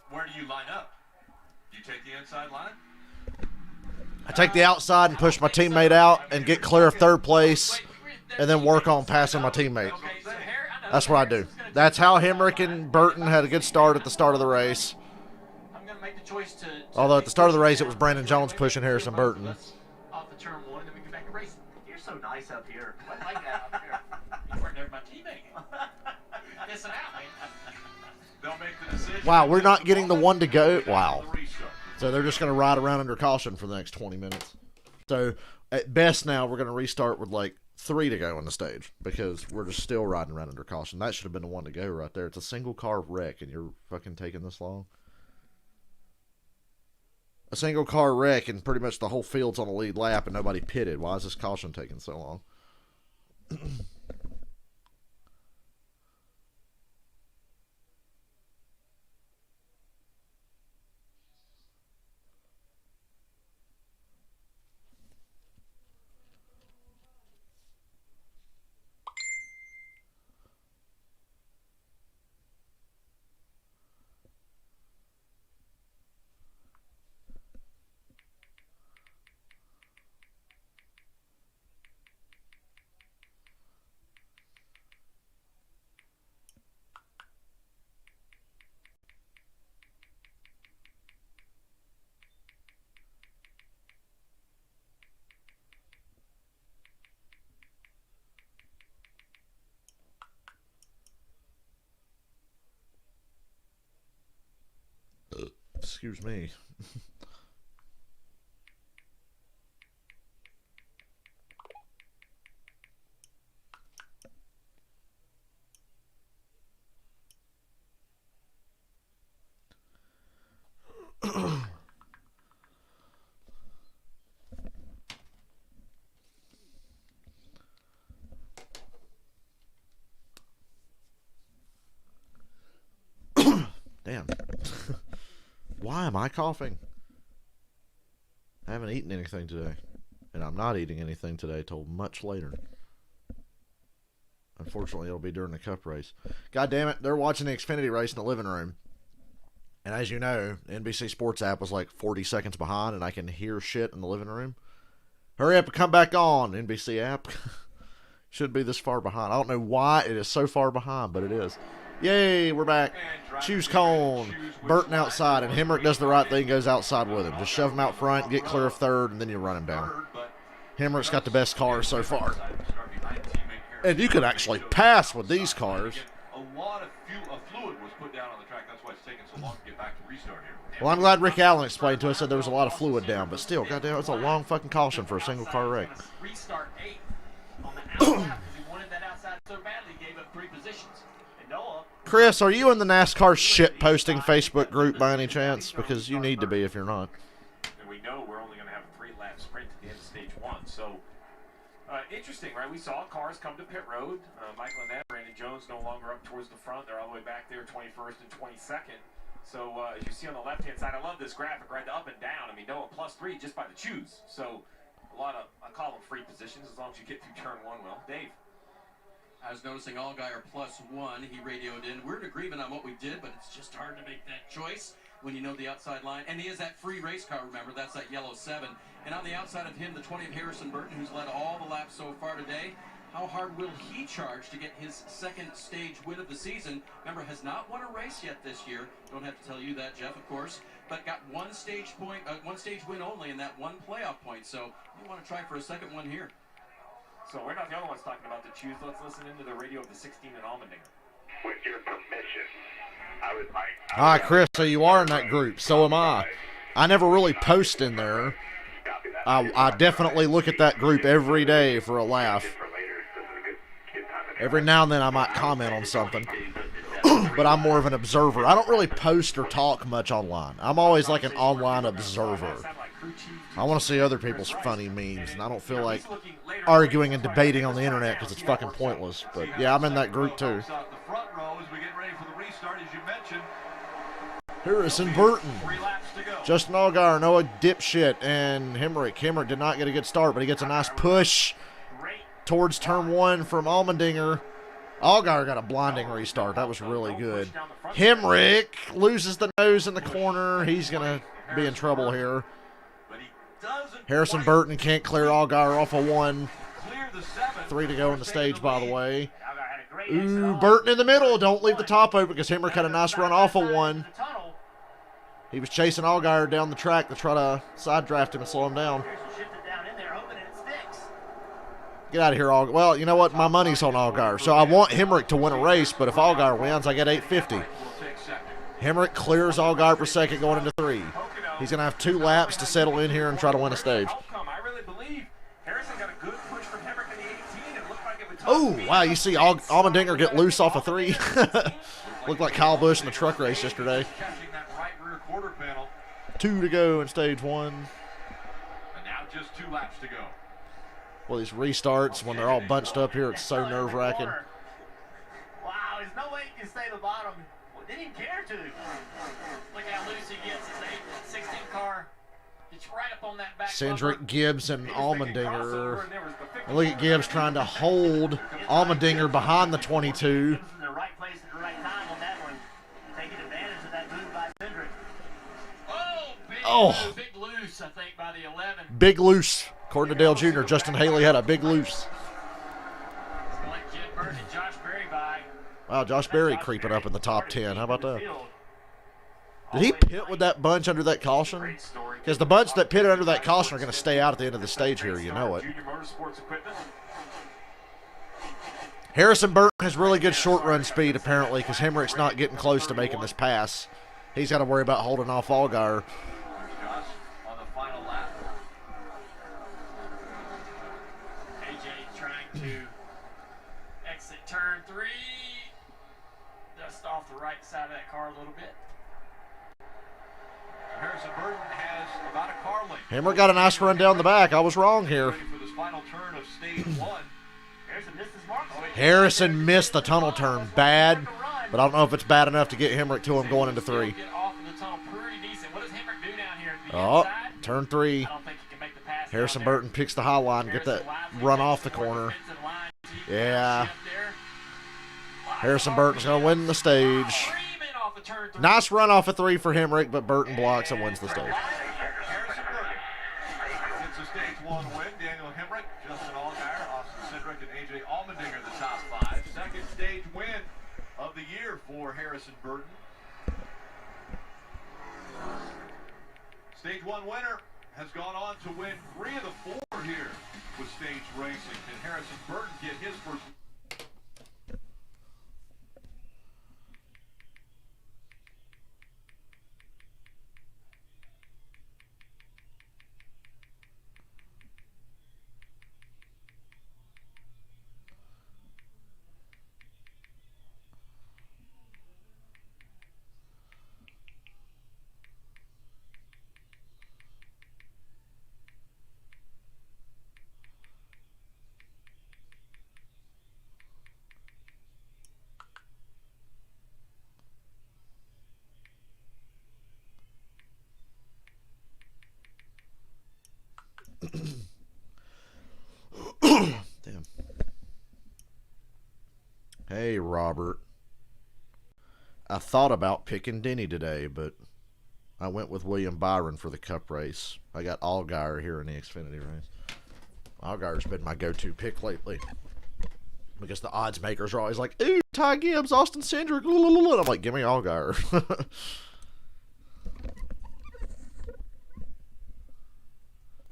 Speaker 4: Where do you line up? Do you take the inside line?
Speaker 3: I take the outside and push my teammate out and get clear of 3rd place and then work on passing my teammate. That's what I do. That's how Hemrick and Burton had a good start at the start of the race.
Speaker 14: I'm going to make the choice to
Speaker 3: Although at the start of the race, it was Brandon Jones pushing Harrison Burton.
Speaker 14: off the turn 1, and then we get back to racing.
Speaker 11: You're so nice up here. I like that up here.
Speaker 14: You weren't never my teammate. Missing out, man.
Speaker 4: They'll make the decision.
Speaker 3: Wow, we're not getting the 1 to go. Wow. So they're just going to ride around under caution for the next 20 minutes. So at best now, we're going to restart with like 3 to go on the stage because we're just still riding around under caution. That should have been the 1 to go right there. It's a single car wreck, and you're fucking taking this long. A single car wreck, and pretty much the whole field's on the lead lap, and nobody pitted. Why is this caution taking so long? Excuse me. Damn. Why am I coughing? I haven't eaten anything today. And I'm not eating anything today till much later. Unfortunately, it'll be during the cup race. God damn it, they're watching the Xfinity race in the living room. And as you know, the NBC Sports app was like 40 seconds behind, and I can hear shit in the living room. Hurry up and come back on, NBC app. Should be this far behind. I don't know why it is so far behind, but it is. Yay, we're back. Choose cone. Burton outside, and Hemrick does the right thing, goes outside with him. Just shove him out front, get clear of third, and then you run him down. Hemrick's got the best car so far. And you can actually pass with these cars.
Speaker 4: A lot of fluid was put down on the track. That's why it's taking so long to get back to restart here.
Speaker 3: Well, I'm glad Rick Allen explained to us that there was a lot of fluid down, but still, goddamn, it's a long fucking caution for a single car wreck.
Speaker 14: Restart 8 on the outside because he wanted that outside so badly, he gave up 3 positions. And Noah.
Speaker 3: Chris, are you in the NASCAR shit posting Facebook group by any chance? Because you need to be if you're not.
Speaker 4: And we know we're only going to have a 3-lap sprint at the end of stage 1. So, interesting, right? We saw cars come to pit road. Michael and Brandon Jones no longer up towards the front. They're all the way back there, 21st and 22nd. So, as you see on the left-hand side, I love this graphic, right? The up and down. I mean, Noah +3 just by the choose. So, a lot of, I call them free positions as long as you get through turn 1 well. Dave.
Speaker 5: I was noticing Allgaier +1. He radioed in. We're in agreement on what we did, but it's just hard to make that choice when you know the outside line. And he has that free race car, remember. That's that yellow 7. And on the outside of him, the 20 of Harrison Burton, who's led all the laps so far today. How hard will he charge to get his second stage win of the season? Remember, has not won a race yet this year. Don't have to tell you that, Jeff, of course. But got one stage win only, and that one playoff point. So you want to try for a second one here.
Speaker 4: So we're not the only ones talking about the choose. Let's listen into the radio of the 16 in Allmendinger.
Speaker 15: With your permission, I would like...
Speaker 3: Hi, Chris, so you are in that group. So am I. I never really post in there. I definitely look at that group every day for a laugh. Every now and then I might comment on something. But I'm more of an observer. I don't really post or talk much online. I'm always like an online observer. I want to see other people's funny memes, and I don't feel like arguing and debating on the internet because it's fucking pointless. But yeah, I'm in that group too. Harrison Burton, Justin Allgaier, Noah dipshit, and Hemrick. Hemrick did not get a good start, but he gets a nice push towards turn 1 from Allmendinger. Allgaier got a blinding restart. That was really good. Hemrick loses the nose in the corner. He's going to be in trouble here. Harrison Burton can't clear Allgaier off of 1. 3 to go in the stage, by the way. Ooh, Burton in the middle. Don't leave the top open because Hemrick had a nice run off of 1. He was chasing Allgaier down the track to try to side draft him and slow him down. Get out of here, Allgaier. Well, you know what? My money's on Allgaier. So I want Hemrick to win a race, but if Allgaier wins, I get $850. Hemrick clears Allgaier for second going into 3. He's going to have 2 laps to settle in here and try to win a stage. Oh, wow, you see Allmendinger get loose off of 3. Looked like Kyle Busch in the truck race yesterday. 2 to go in stage 1.
Speaker 4: And now just 2 laps to go.
Speaker 3: Well, these restarts, when they're all bunched up here, it's so nerve-wracking.
Speaker 14: Wow, there's no way he can stay at the bottom. Well, didn't even care to. Look how loose he gets. His 16 car. It's right up on that back.
Speaker 3: Cindric, Gibbs, and Allmendinger. And look at Gibbs trying to hold Allmendinger behind the 22.
Speaker 14: In the right place at the right time on that one. Taking advantage of that move by Cindric. Oh, big loose, I think, by the 11.
Speaker 3: Big loose. According to Dale Jr., Justin Haley had a big loose. Wow, Josh Berry creeping up in the top 10. How about that? Did he pit with that bunch under that caution? Because the bunch that pitted under that caution are going to stay out at the end of the stage here. You know it. Harrison Burton has really good short run speed, apparently, because Hemrick's not getting close to making this pass. He's got to worry about holding off Allgaier.
Speaker 4: Josh on the final lap.
Speaker 14: AJ trying to exit turn 3. Just off the right side of that car a little bit.
Speaker 4: Harrison Burton has about a car length.
Speaker 3: Hemrick got a nice run down the back. I was wrong here.
Speaker 4: Ready for this final turn of stage 1.
Speaker 14: Harrison missed his mark.
Speaker 3: Harrison missed the tunnel turn bad, but I don't know if it's bad enough to get Hemrick to him going into 3.
Speaker 14: Get off of the tunnel pretty decent. What does Hemrick do down here at the
Speaker 3: Oh,
Speaker 14: inside?
Speaker 3: turn 3.
Speaker 14: I don't think he can make the pass.
Speaker 3: Harrison Burton picks the high line, get that run off the corner. Yeah. Harrison Burton's going to win the stage. Nice run off of 3 for Hemrick, but Burton blocks and wins the stage.
Speaker 4: Harrison Burton gets a stage 1 win. Daniel Hemrick, Justin Allgaier, Austin Cindric, and AJ Allmendinger the top 5. Second stage win of the year for Harrison Burton. Stage 1 winner has gone on to win 3 of the 4 here with stage racing. Can Harrison Burton get his first?
Speaker 3: Damn. Hey, Robert. I thought about picking Denny today, but I went with William Byron for the Cup race. I got Allgaier here in the Xfinity race. Allgaier's been my go-to pick lately because the odds makers are always like, ooh, Ty Gibbs, Austin Cindric. I'm like, give me Allgaier.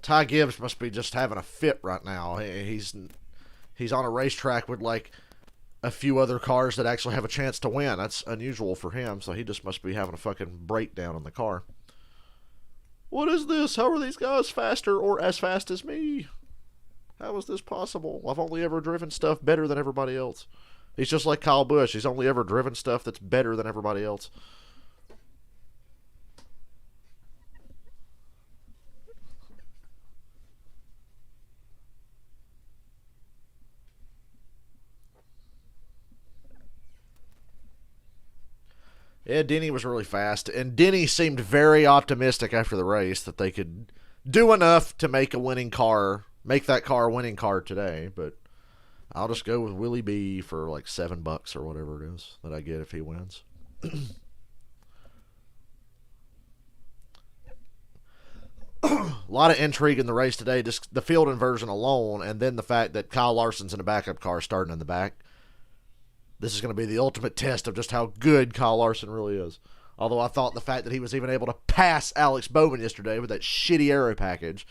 Speaker 3: Ty Gibbs must be just having a fit right now. He's on a racetrack with like a few other cars that actually have a chance to win. That's unusual for him, so he just must be having a fucking breakdown in the car. What is this? How are these guys faster or as fast as me? How is this possible? I've only ever driven stuff better than everybody else. He's just like Kyle Busch. He's only ever driven stuff that's better than everybody else. Yeah, Denny was really fast, and Denny seemed very optimistic after the race that they could do enough to make a winning car, make that car a winning car today, but I'll just go with Willie B for like $7 or whatever it is that I get if he wins. A lot of intrigue in the race today, just the field inversion alone, and then the fact that Kyle Larson's in a backup car starting in the back. This is going to be the ultimate test of just how good Kyle Larson really is. Although I thought the fact that he was even able to pass Alex Bowman yesterday with that shitty aero package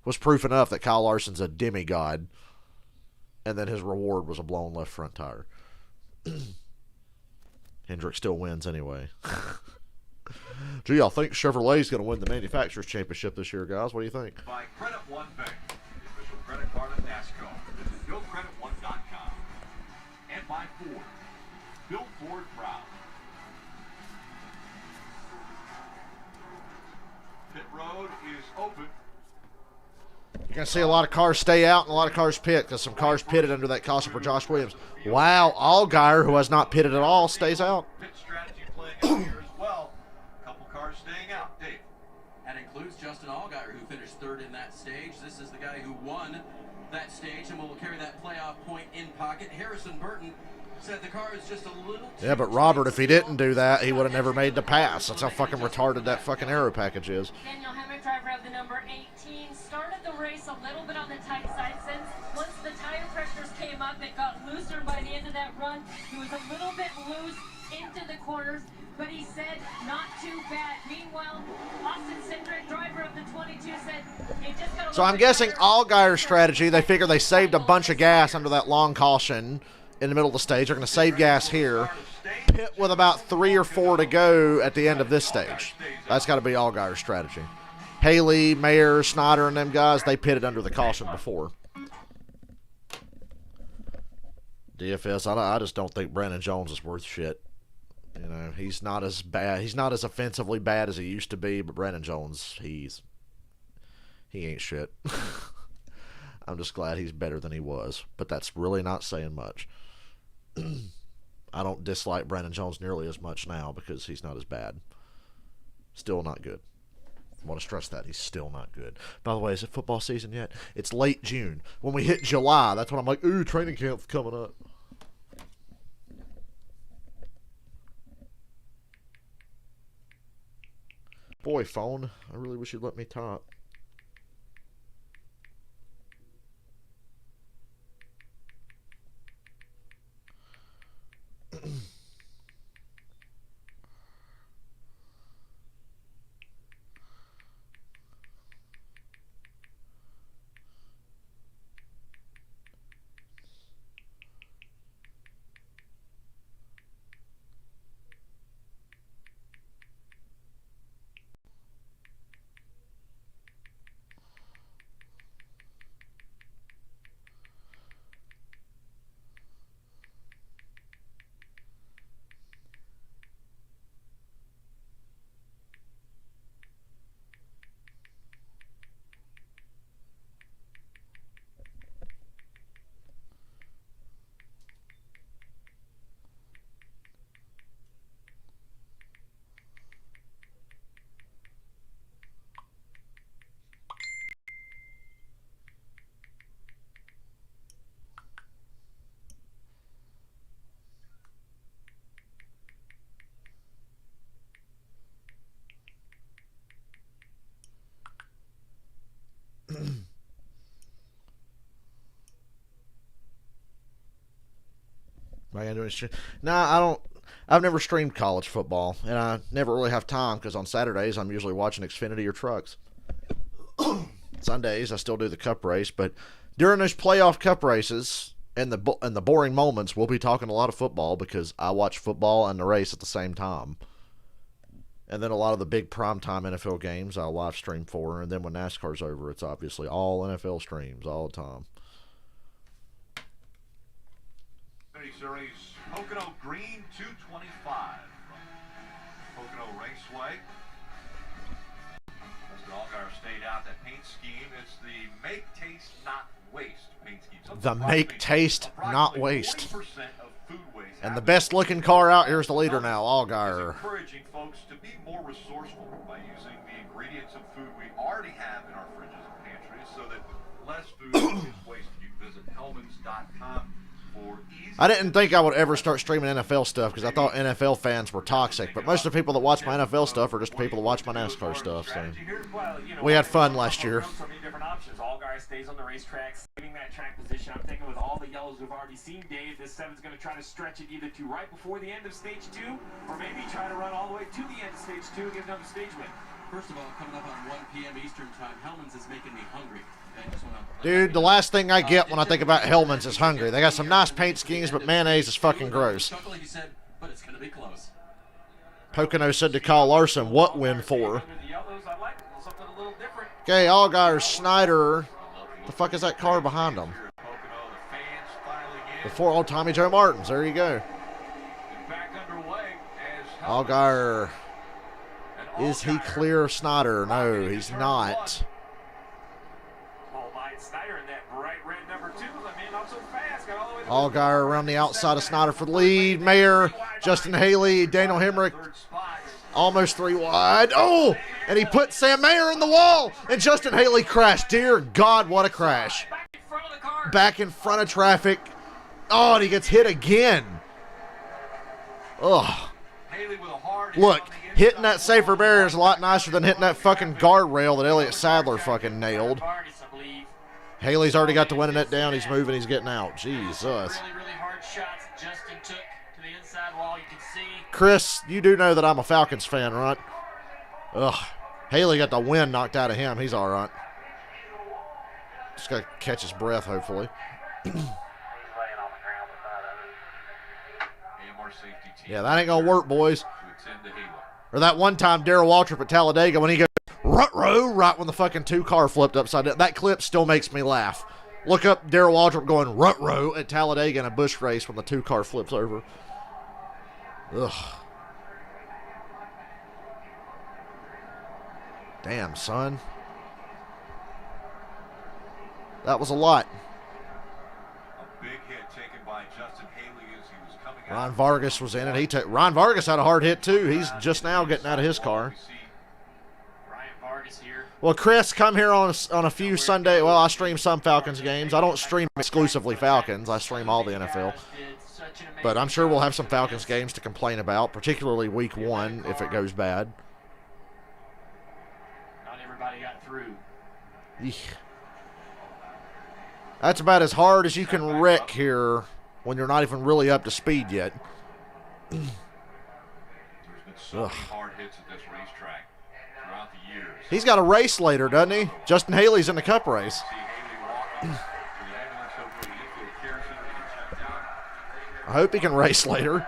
Speaker 3: was proof enough that Kyle Larson's a demigod. And then his reward was a blown left front tire. Hendrick still wins anyway. Gee, I think Chevrolet's going to win the Manufacturers Championship this year, guys. What do you think?
Speaker 4: By Credit One Bank, the official credit card of NASCAR. Visit GoCreditOne.com. And by Ford. Build Ford proud. Pit road is open.
Speaker 3: You're going to see a lot of cars stay out and a lot of cars pit because some cars pitted under that caution for Josh Williams. Wow, Allgaier, who has not pitted at all, stays out.
Speaker 4: Pit strategy playing out here as well. A couple cars staying out. Dave.
Speaker 5: That includes Justin Allgaier, who finished third in that stage. This is the guy who won that stage and will carry that playoff point in pocket. Harrison Burton said the car is just a little...
Speaker 3: Yeah, but Robert, if he didn't do that, he would have never made the pass. That's how fucking retarded that fucking aero package is.
Speaker 6: Daniel Hemrick, driver of the number 18, started the race a little bit on the tight side since once the tire pressures came up, it got looser by the end of that run. He was a little bit loose into the corners, but he said not too bad. Meanwhile, Austin Cindric, driver of the 22, said it just got a
Speaker 3: So I'm guessing Allgaier's strategy, they figure they saved a bunch of gas under that long caution in the middle of the stage. They're going to save gas here. pit with about 3 or 4 to go at the end of this stage. That's got to be Allgaier's strategy. Haley, Mayer, Snyder, and them guys, they pitted under the caution before. DFS, I just don't think Brandon Jones is worth shit. You know, he's not as bad. He's not as offensively bad as he used to be, but Brandon Jones, he ain't shit. I'm just glad he's better than he was, but that's really not saying much. I don't dislike Brandon Jones nearly as much now because he's not as bad. Still not good. I want to stress that. He's still not good. By the way, is it football season yet? It's late June. When we hit July, that's when I'm like, ooh, training camp's coming up. Boy, phone, I really wish you'd let me talk. Am I gonna do any stream? Nah, I don't. I've never streamed college football, and I never really have time because on Saturdays I'm usually watching Xfinity or trucks. Sundays I still do the cup race, but during those playoff cup races and the boring moments, we'll be talking a lot of football because I watch football and the race at the same time. And then a lot of the big primetime NFL games I'll live stream for, and then when NASCAR's over, it's obviously all NFL streams all the time.
Speaker 4: Series Pocono Green 225 from Pocono Raceway. Mr. Allgaier stayed out that paint scheme. It's the Make Taste Not Waste paint scheme.
Speaker 3: The Make Taste Not Waste.
Speaker 4: Of food waste
Speaker 3: and the best looking car out here is the leader now, Allgaier.
Speaker 4: Encouraging folks to be more resourceful by using the ingredients of food we already have in our fridges and pantries so that less food is wasted. You can visit Hellmans.com.
Speaker 3: I didn't think I would ever start streaming NFL stuff because I thought NFL fans were toxic, but most of the people that watch my NFL stuff are just the people that watch my NASCAR stuff. So we had fun last year.
Speaker 12: So many different options. Allgaier stays on the racetrack, saving that track position. I'm thinking with all the yellows we've already seen, Dave, this 7's going to try to stretch it either to right before the end of stage 2, or maybe try to run all the way to the end of stage 2 and get another stage win.
Speaker 5: First of all, coming up on 1 p.m. Eastern time, Hellmans is making me hungry.
Speaker 3: Dude, the last thing I get when I think about Hellmans is hungry. They got some nice paint schemes, but mayonnaise is fucking gross. Pocono said to Kyle Larson, what win for? Okay, Allgaier, Snyder. The fuck is that car behind them? Before old Tommy Joe Martins. There you go. Allgaier. Is he clear of Snyder? No, he's not. Allgaier around the outside of Snyder for the lead. Mayer, Justin Haley, Daniel Hemrick. Almost 3 wide. Oh, and he put Sam Mayer in the wall, and Justin Haley crashed. Dear God, what a crash. Back in front of traffic. Oh, and he gets hit again. Ugh. Look, hitting that safer barrier is a lot nicer than hitting that fucking guardrail that Elliott Sadler fucking nailed. Haley's already got the winning net down. He's moving. He's getting out. Jesus.
Speaker 14: Really hard shots Justin took to the inside wall. You can see.
Speaker 3: Chris, you do know that I'm a Falcons fan, right? Ugh. Haley got the wind knocked out of him. He's all right. Just got to catch his breath, hopefully.
Speaker 4: car safety team.
Speaker 3: Yeah, that ain't going to work, boys.
Speaker 4: To attend to Halo.
Speaker 3: Or that one time Darrell Waltrip at Talladega when he goes, rut-row, right when the fucking 2-car flipped upside down. That clip still makes me laugh. Look up Darrell Waltrip going rut-row at Talladega in a bush race when the 2-car flips over. Ugh. Damn, son. That was a lot.
Speaker 4: A big hit taken by Justin Haley as he was coming out.
Speaker 3: Ryan Vargas was in it. Ryan Vargas had a hard hit, too. He's just now getting out of his car.
Speaker 14: Ryan Vargas here.
Speaker 3: Well, Chris, come here on a few Sunday. Well, I stream some Falcons games. I don't stream exclusively Falcons. I stream all the NFL. But I'm sure we'll have some Falcons games to complain about, particularly Week 1 if it goes bad.
Speaker 14: Not everybody got through.
Speaker 3: Eek. That's about as hard as you can wreck here when you're not even really up to speed yet.
Speaker 4: There's been so many hard hits at this racetrack throughout the years.
Speaker 3: He's got a race later, doesn't he? Justin Haley's in the Cup race. I hope he can race later.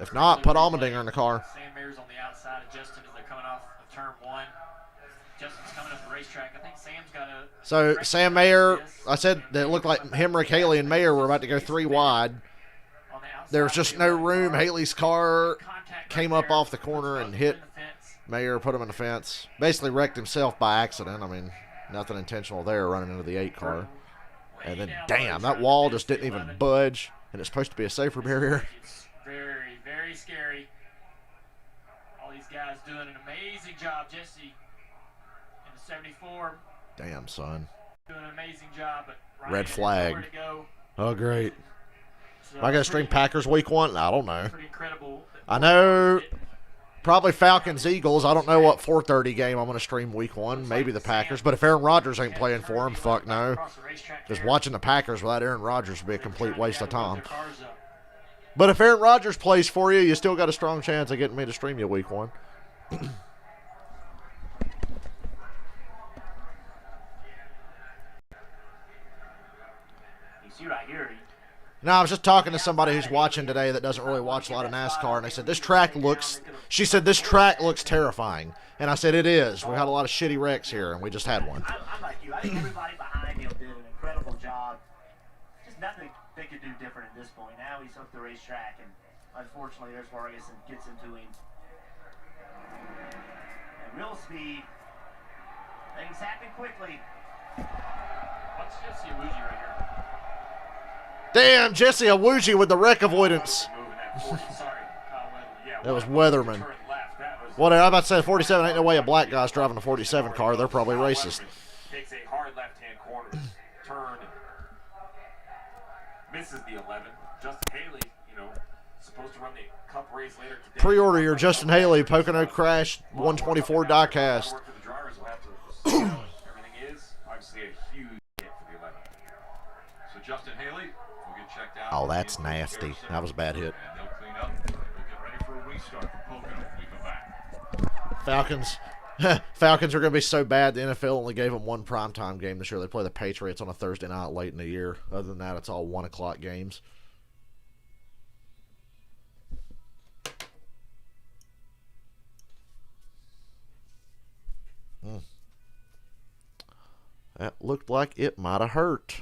Speaker 3: If not, put Allmendinger in the car.
Speaker 14: Sam Mayer's on the outside of Justin as they're coming off of turn 1. Justin's coming up the racetrack. I think Sam's got a...
Speaker 3: So, Sam Mayer, I said that it looked like Hemrick, Haley, and Mayer were about to go 3 wide. There was just no room. Haley's car came up off the corner and hit Mayer, put him in the fence. Basically wrecked himself by accident. I mean, nothing intentional there, running into the 8 car. And then, damn, that wall just didn't even budge. And it's supposed to be a safer barrier.
Speaker 14: It's very, very scary. All these guys doing an amazing job. Jesse in the 74.
Speaker 3: Damn, son.
Speaker 14: Doing an amazing job. But Ryan
Speaker 3: Red flag.
Speaker 14: nowhere to go.
Speaker 3: Oh, great.
Speaker 14: So
Speaker 3: Am I going to stream Packers Week 1? I don't know.
Speaker 14: Pretty incredible.
Speaker 3: I know probably Falcons Eagles. I don't know what 4:30 game I'm going to stream Week 1. Maybe the Packers. But if Aaron Rodgers ain't playing for him, fuck no. Just watching the Packers without Aaron Rodgers would be a complete waste of time. But if Aaron Rodgers plays for you, you still got a strong chance of getting me to stream you Week 1.
Speaker 14: You see right here.
Speaker 3: No, I was just talking to somebody who's watching today that doesn't really watch a lot of NASCAR, and they said, this track looks terrifying. And I said, it is. We had a lot of shitty wrecks here, and we just had one.
Speaker 16: I'm like you. I think everybody behind him did an incredible job. Just nothing they could do different at this point. Now he's up the racetrack, and unfortunately, there's Vargas and gets into him. And real speed. Things happen quickly.
Speaker 14: Watch Jesse Awuji right here.
Speaker 3: Damn, Jesse Awuji with the wreck avoidance. That was Weatherman. What I'm about to say, 47, ain't no way a black guy's driving a 47 car. They're probably racist.
Speaker 12: Takes a hard left-hand corner, turn, misses the 11. Justin Haley, supposed to run the Cup race later today.
Speaker 3: Pre-order your Justin Haley Pocono Crash 124 diecast.
Speaker 12: Everything is obviously a huge hit for the 11.
Speaker 4: So Justin Haley will get checked out.
Speaker 3: Oh, that's nasty. That was a bad hit.
Speaker 4: And they'll clean up. We'll get ready for a restart for Pocono when we come back.
Speaker 3: Falcons are going to be so bad, the NFL only gave them one primetime game this year. They play the Patriots on a Thursday night late in the year. Other than that, it's all 1 o'clock games. That looked like it might have hurt.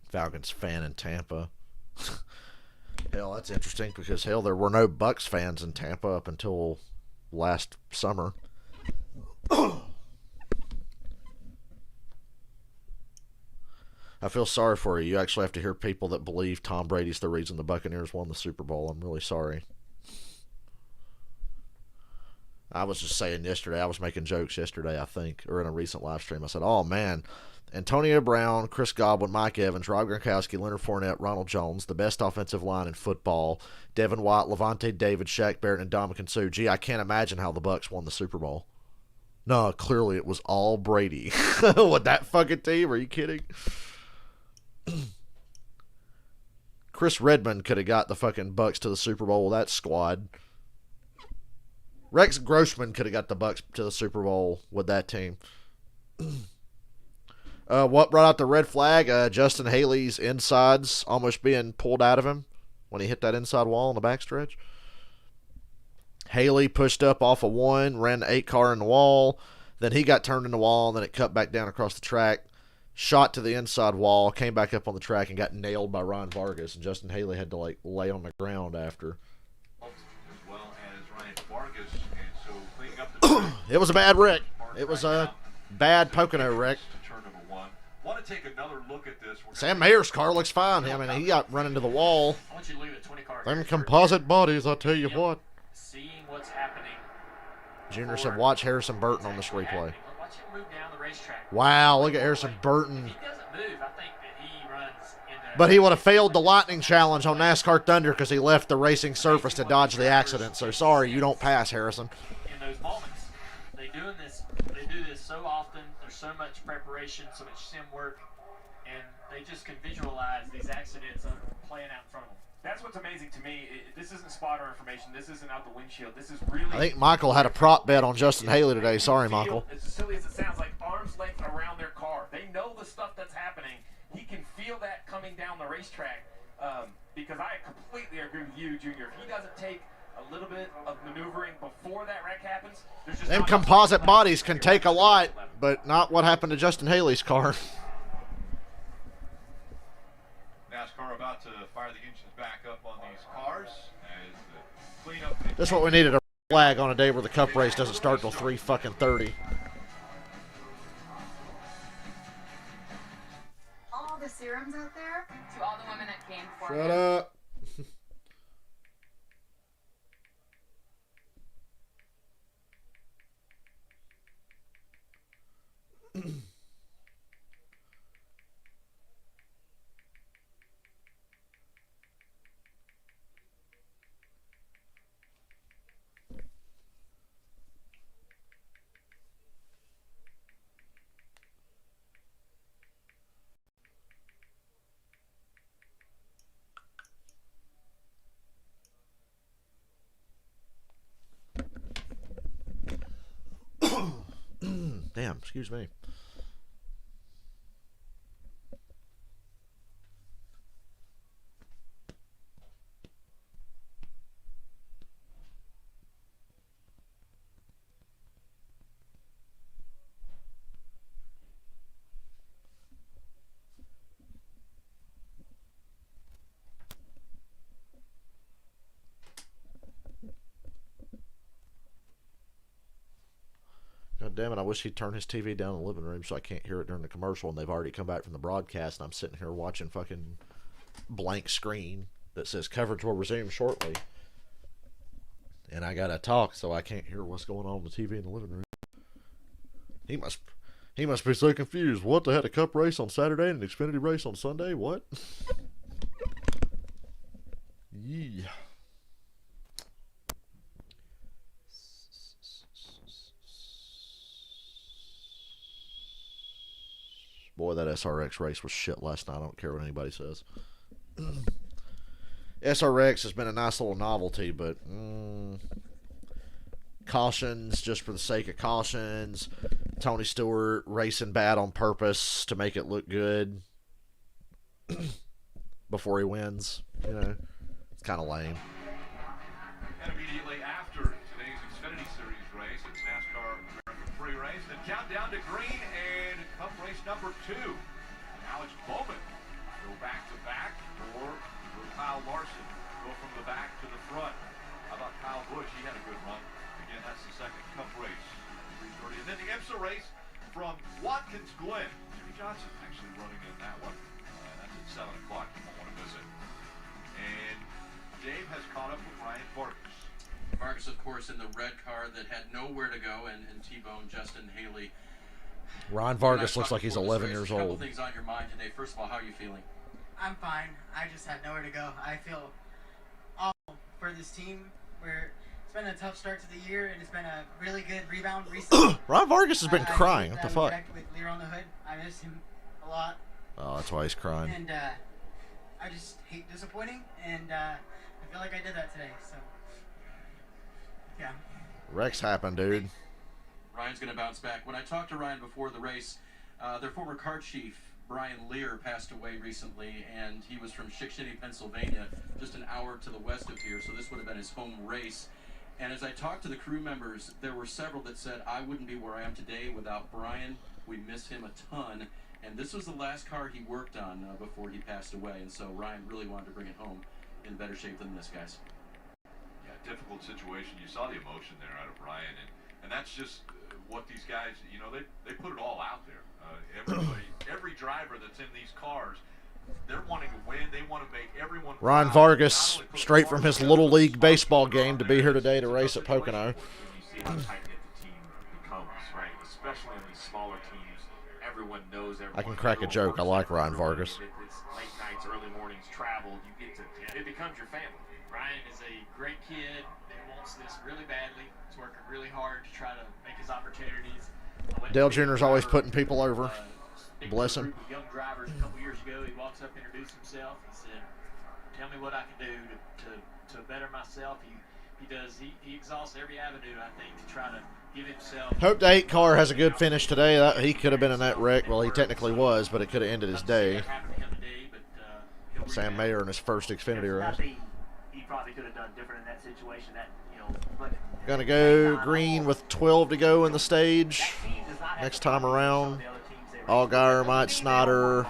Speaker 3: Falcons fan in Tampa. Hell, that's interesting because, hell, there were no Bucks fans in Tampa up until last summer. I feel sorry for you. You actually have to hear people that believe Tom Brady's the reason the Buccaneers won the Super Bowl. I'm really sorry. I was just saying yesterday, I was making jokes yesterday, I think, or in a recent live stream. I said, oh, man, Antonio Brown, Chris Godwin, Mike Evans, Rob Gronkowski, Leonard Fournette, Ronald Jones, the best offensive line in football, Devin White, Levante David, Shaq Barrett, and Ndamukong Suh. Gee, I can't imagine how the Bucs won the Super Bowl. No, clearly it was all Brady. With that fucking team, are you kidding? Chris Redmond could have got the fucking Bucs to the Super Bowl with that squad. Rex Grossman could have got the Bucs to the Super Bowl with that team. What brought out the red flag? Justin Haley's insides almost being pulled out of him when he hit that inside wall in the backstretch. Haley pushed up off of 1, ran the 8 car in the wall. Then he got turned in the wall, and then it cut back down across the track. Shot to the inside wall, came back up on the track, and got nailed by Ryan Vargas. And Justin Haley had to lay on the ground after.
Speaker 4: As well as Ryan Vargas, and so cleaning up the
Speaker 3: It was a bad wreck. It was a bad Pocono wreck.
Speaker 4: turn number 1. Want to take another look at this.
Speaker 3: Sam Mayer's car looks fine. I mean, he got run into the wall.
Speaker 14: I want you to look at the 20 car.
Speaker 3: Them composite bodies, I'll tell you what.
Speaker 14: Seeing what's happening.
Speaker 3: Junior said, watch Harrison Burton on this replay.
Speaker 14: Watch him move down the racetrack.
Speaker 3: Wow, look at Harrison Burton.
Speaker 14: He doesn't move. I think that he runs in the...
Speaker 3: But he would have failed the lightning challenge on NASCAR Thunder because he left the racing surface to dodge the accident. So sorry, you don't pass, Harrison.
Speaker 14: In those moments, they do this so often. There's so much preparation, so much sim work, and they just can visualize these accidents playing out in front of them.
Speaker 12: That's what's amazing to me. This isn't spotter information. This isn't out the windshield. This is really...
Speaker 3: I think Michael had a prop bet on Justin Haley today. Sorry, Michael.
Speaker 12: As silly as it sounds, like arm's length around their car. They know the stuff that's happening. He can feel that coming down the racetrack. Because I completely agree with you, Junior. If he doesn't take a little bit of maneuvering before that wreck happens, there's just...
Speaker 3: Them composite bodies can take a lot, but not what happened to Justin Haley's car.
Speaker 4: NASCAR about to fire the engines back up on these cars as the cleanup.
Speaker 3: That's what we needed, a flag on a day where the Cup race doesn't start till 3:30.
Speaker 8: All the serums out there to all the women that came before.
Speaker 3: Shut up. Damn, excuse me. God damn it, I wish he'd turn his TV down in the living room so I can't hear it during the commercial, and they've already come back from the broadcast, and I'm sitting here watching fucking blank screen that says coverage will resume shortly. And I gotta talk, so I can't hear what's going on with the TV in the living room. He must be so confused. What, they had a cup race on Saturday and an Xfinity race on Sunday? What? Yeah. Boy, that SRX race was shit last night. I don't care what anybody says. SRX has been a nice little novelty, but cautions just for the sake of cautions. Tony Stewart racing bad on purpose to make it look good before he wins. You know, it's kind of lame.
Speaker 4: And immediately after today's Xfinity Series race, it's NASCAR American Free Race. The countdown to green and Cup race number 2. Now it's Bowman. Go back to back, or will Kyle Larson go from the back to the front? How about Kyle Busch? He had a good run. Again, that's the second Cup race. 3:30. And then the IMSA race from Watkins Glen. Jimmy Johnson actually running in that one. That's at 7 o'clock. You won't want to miss it. And Dave has caught up with Ryan Vargas.
Speaker 5: Vargas, of course, in the red car that had nowhere to go and T-Bone Justin Haley.
Speaker 3: Ryan Vargas looks like he's 11 years
Speaker 5: A couple
Speaker 3: old.
Speaker 5: things on your mind today. First of all, how are you feeling?
Speaker 17: I'm fine. I just had nowhere to go. I feel awful for this team. It's been a tough start to the year, and it's been a really good rebound recently.
Speaker 3: Ryan Vargas has been crying. What the fuck?
Speaker 17: With Lear on the hood. I miss him a lot.
Speaker 3: Oh, that's why he's crying.
Speaker 17: And I just hate disappointing, and I feel like I did that today. So, yeah.
Speaker 3: Wrecks happen, dude.
Speaker 5: Ryan's going to bounce back. When I talked to Ryan before the race, their former car chief, Brian Lear, passed away recently, and he was from Xfinity, Pennsylvania, just an hour to the west of here, so this would have been his home race. And as I talked to the crew members, there were several that said, I wouldn't be where I am today without Brian. We miss him a ton. And this was the last car he worked on before he passed away, and so Ryan really wanted to bring it home in better shape than this, guys.
Speaker 4: Yeah, difficult situation. You saw the emotion there out of Brian, and that's just what these guys, you know, they put it all out there. Every driver that's in these cars, they're wanting to win. They want to make everyone.
Speaker 3: Ryan Vargas, straight from his Little League baseball game to be here today to race at Pocono.
Speaker 12: You see how tight-knit the team becomes, right? Especially in these smaller teams. Everyone knows everyone.
Speaker 3: I can crack a joke. I like Ryan Vargas.
Speaker 12: It's late nights, early mornings, travel. You get to, it becomes your family.
Speaker 14: Ryan is a great kid that wants this really badly. He's working really hard to try to make his opportunities.
Speaker 3: Dale Jr.'s always putting people over. Bless him.
Speaker 14: Young drivers a couple years ago, he walks up, introduced himself. He said, "Tell me what I can do to better myself." He exhausts every avenue, I think, to try to give himself.
Speaker 3: Hope the 8 car has a good finish today. He could have been in that wreck. Well, he technically was, but it could have ended his day. Sam Mayer in his first Xfinity race.
Speaker 16: He probably could have done different in that situation.
Speaker 3: Gonna go green with 12 to go in the stage. Next time around, Allgaier, Mike Snyder,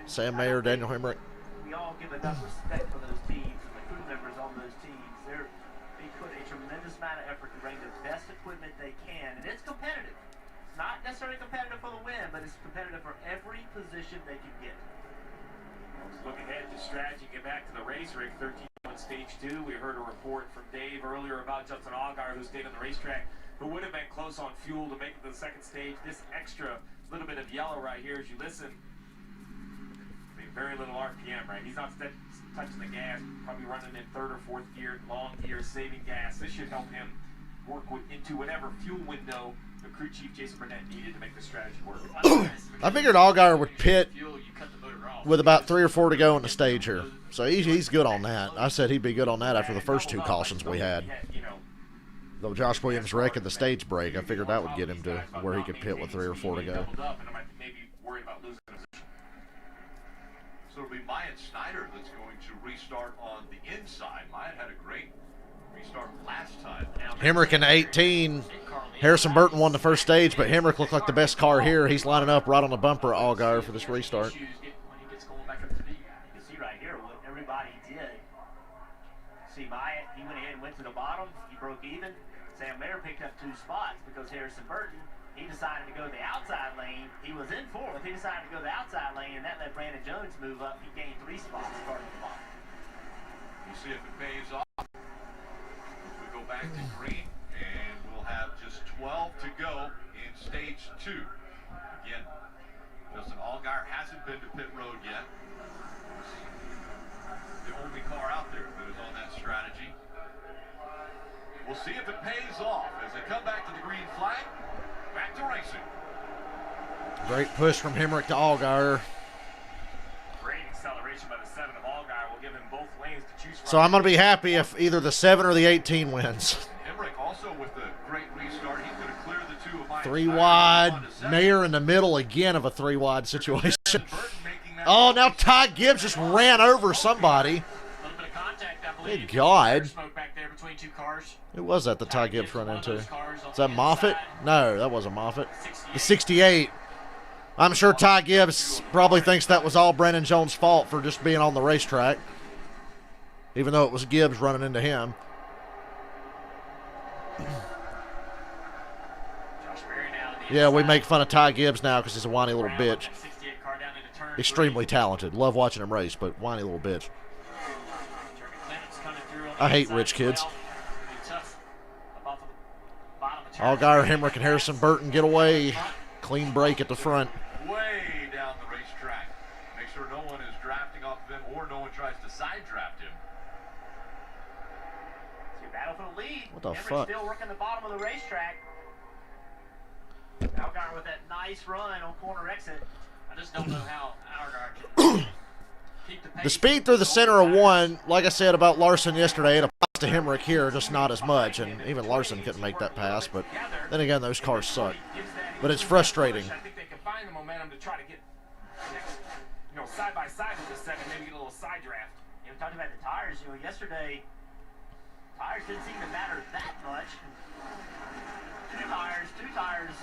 Speaker 3: Sam Mayer, Daniel Hemrick.
Speaker 16: We all give enough respect for those teams and the crew members on those teams. They put a tremendous amount of effort to bring the best equipment they can, and it's competitive. It's not necessarily competitive for the win, but it's competitive for every position they can get.
Speaker 12: Let's look ahead to strategy. Get back to the race rig. 13 on stage 2. We heard a report from Dave earlier about Justin Allgaier, who stayed on the racetrack, who would have been close on fuel to make it to the second stage. This extra little bit of yellow right here, as you listen, I mean, very little RPM, right? He's not touching the gas, probably running in 3rd or 4th gear, long gear, saving gas. This should help him work into whatever fuel window the crew chief Jason Burnett needed to make the strategy work.
Speaker 3: I figured Allgaier would pit with about 3 or 4 to go in the stage here. So he's good on that. I said he'd be good on that after the first 2 cautions we had. Though Josh Williams wrecked the stage break, I figured that would get him to where he could pit with 3 or 4 to go.
Speaker 4: So it'll be Myatt Snyder that's going to restart on the inside. Myatt had a great restart last time.
Speaker 3: Hemrick in 18. Harrison Burton won the first stage, but Hemrick looked like the best car here. He's lining up right on the bumper at Allgaier for this restart.
Speaker 16: You can see right here what everybody did. See Myatt, he went ahead and went to the bottom. He broke even. Sam Mayer picked up 2 spots because Harrison Burton, he decided to go the outside lane. He was in 4th. He decided to go the outside lane, and that let Brandon Jones move up. He gained 3 spots starting at the bottom.
Speaker 4: We'll see if it pays off. We go back to green, and we'll have just 12 to go in stage 2. Again, Justin Allgaier hasn't been to pit road yet. The only car out there that is on that strategy. We'll see if it pays off as they come back to the green flag. Back to racing.
Speaker 3: Great push from Hemrick to Allgaier.
Speaker 12: Great acceleration by the 7 of Allgaier will give him both lanes to choose from.
Speaker 3: So I'm going to be happy if either the 7 or the 18 wins.
Speaker 4: Hemrick also with the great restart. He's going to clear the 2 of Myatt
Speaker 3: 3
Speaker 4: Snyder.
Speaker 3: wide. Mayer in the middle again of a 3 wide situation. Oh, now Ty Gibbs just ran over somebody. Good God. Who was that the Ty Gibbs run into? Is that Moffitt? No, that wasn't Moffitt. The 68. I'm sure Ty Gibbs probably thinks that was all Brandon Jones' fault for just being on the racetrack, even though it was Gibbs running into him. Yeah, we make fun of Ty Gibbs now because he's a whiny little bitch. Extremely talented. Love watching him race, but whiny little bitch. I hate rich kids. Allgaier, Hemrick, and Harrison Burton get away. Clean break at the front.
Speaker 4: Way down the racetrack. Make sure no one is drafting off of him or no one tries to side draft him.
Speaker 16: It's your battle for the lead.
Speaker 3: What the
Speaker 16: Hemrick
Speaker 3: fuck?
Speaker 16: still working the bottom of the racetrack. Allgaier with that nice run on corner exit.
Speaker 14: I just don't know how Allgaier can keep the pace.
Speaker 3: The speed through the center of one, like I said about Larson yesterday, it applies to Hemrick here, just not as much. And even Larson couldn't make that pass. But then again, those cars suck. But it's frustrating.
Speaker 12: I think they can find the momentum to try to get next, side by side with the 7, maybe get a little side draft.
Speaker 16: We talked about the tires. Yesterday, tires didn't seem to matter that much. Two tires.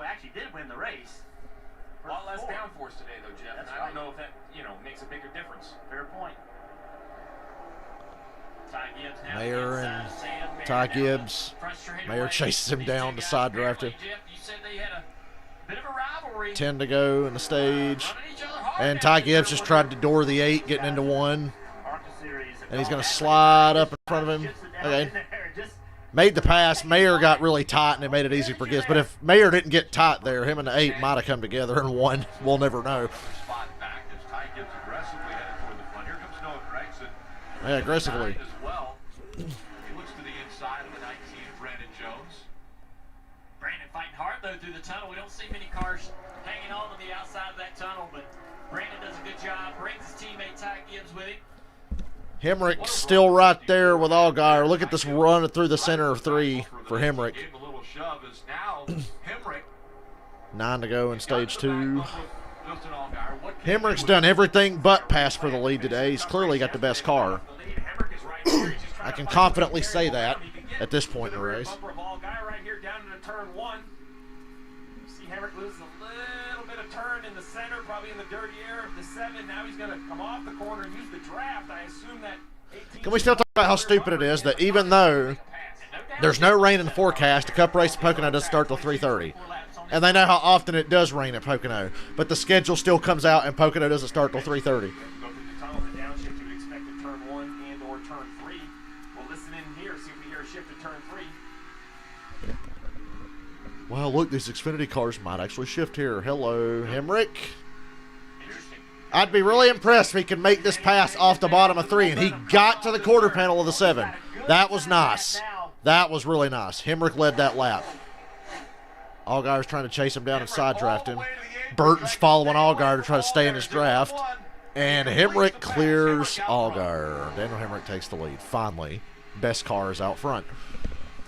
Speaker 16: Actually did win the race.
Speaker 12: A lot less downforce today, though, Jeff.
Speaker 16: That's
Speaker 12: and I don't know if that, makes a bigger difference.
Speaker 16: Fair point. Ty Gibbs now
Speaker 3: Mayer
Speaker 16: inside
Speaker 3: and
Speaker 16: Sam Mayer
Speaker 3: Ty
Speaker 16: now
Speaker 3: Gibbs.
Speaker 16: frustrated
Speaker 3: Mayer
Speaker 16: way.
Speaker 3: chases him
Speaker 16: These
Speaker 3: down
Speaker 16: two
Speaker 3: to
Speaker 16: guys
Speaker 3: side
Speaker 16: apparently,
Speaker 3: draft him.
Speaker 16: Jeff, you said they had a bit of a rivalry.
Speaker 3: 10 to go in the stage. And Ty Gibbs just tried to door the 8, getting into 1. And he's going to slide up in front of him. Okay. Made the pass. Mayer got really tight, and it made it easy for Gibbs. But if Mayer didn't get tight there, him and the 8 might have come together and won. We'll never know.
Speaker 4: Spot back as Ty Gibbs aggressively headed toward the front. Here comes Noah Gregson.
Speaker 3: Yeah, aggressively.
Speaker 4: As well. He looks to the inside of the 19, Brandon Jones.
Speaker 14: Brandon fighting hard though through the tunnel. We don't see many cars hanging on the outside of that tunnel, but Brandon does a good job. Brings his teammate Ty Gibbs with him.
Speaker 3: Hemrick still right there with Allgaier. Look at this run through the center of 3 for Hemrick. 9 to go in stage 2. Hemrick's done everything but pass for the lead today. He's clearly got the best car. I can confidently say that at this point in the race.
Speaker 12: Right here down into turn 1. See Hemrick loses a little bit of turn in the center, probably in the dirty air of the 7. Now he's going to come off the corner and use the draft. I assume that 18.
Speaker 3: Can we still talk about how stupid it is that even though there's no rain in the forecast, the Cup race at Pocono doesn't start till 3:30. And they know how often it does rain at Pocono. But the schedule still comes out and Pocono doesn't start till 3:30.
Speaker 12: Go through the tunnel, the downshift you would expect at turn 1 and or turn 3. We'll listen in here, see if we hear a shift at turn 3.
Speaker 3: Wow, look, these Xfinity cars might actually shift here. Hello, Hemrick. I'd be really impressed if he could make this pass off the bottom of 3, and he got to the quarter panel of the 7. That was nice. That was really nice. Hemrick led that lap. Allgaier's trying to chase him down and side draft him. Burton's following Allgaier to try to stay in his draft. And Hemrick clears Allgaier. Daniel Hemrick takes the lead. Finally, best car is out front.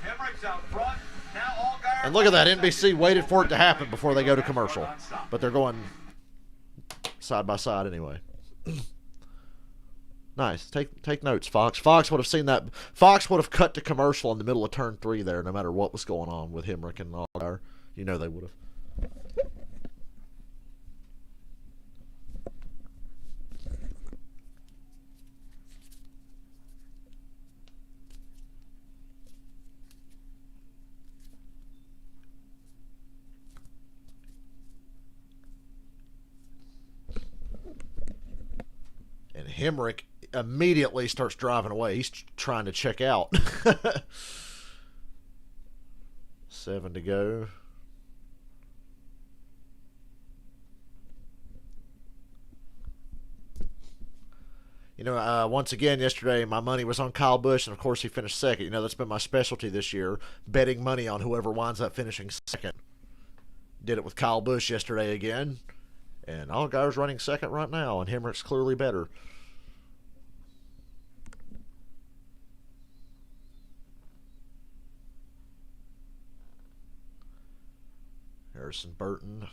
Speaker 4: Hemrick's out front. Now Allgaier.
Speaker 3: And look at that. NBC waited for it to happen before they go to commercial. But they're going side by side anyway. Nice. Take notes, Fox. Fox would have seen that. Fox would have cut to commercial in the middle of turn 3 there, no matter what was going on with Hemrick and Allgaier. You know they would have. And Hemrick immediately starts driving away. He's trying to check out. 7 to go. You know, once again yesterday, my money was on Kyle Busch, and of course he finished second. You know, that's been my specialty this year, betting money on whoever winds up finishing second. Did it with Kyle Busch yesterday again, and Allgaier's running second right now, and Hemrick's clearly better. Harrison Burton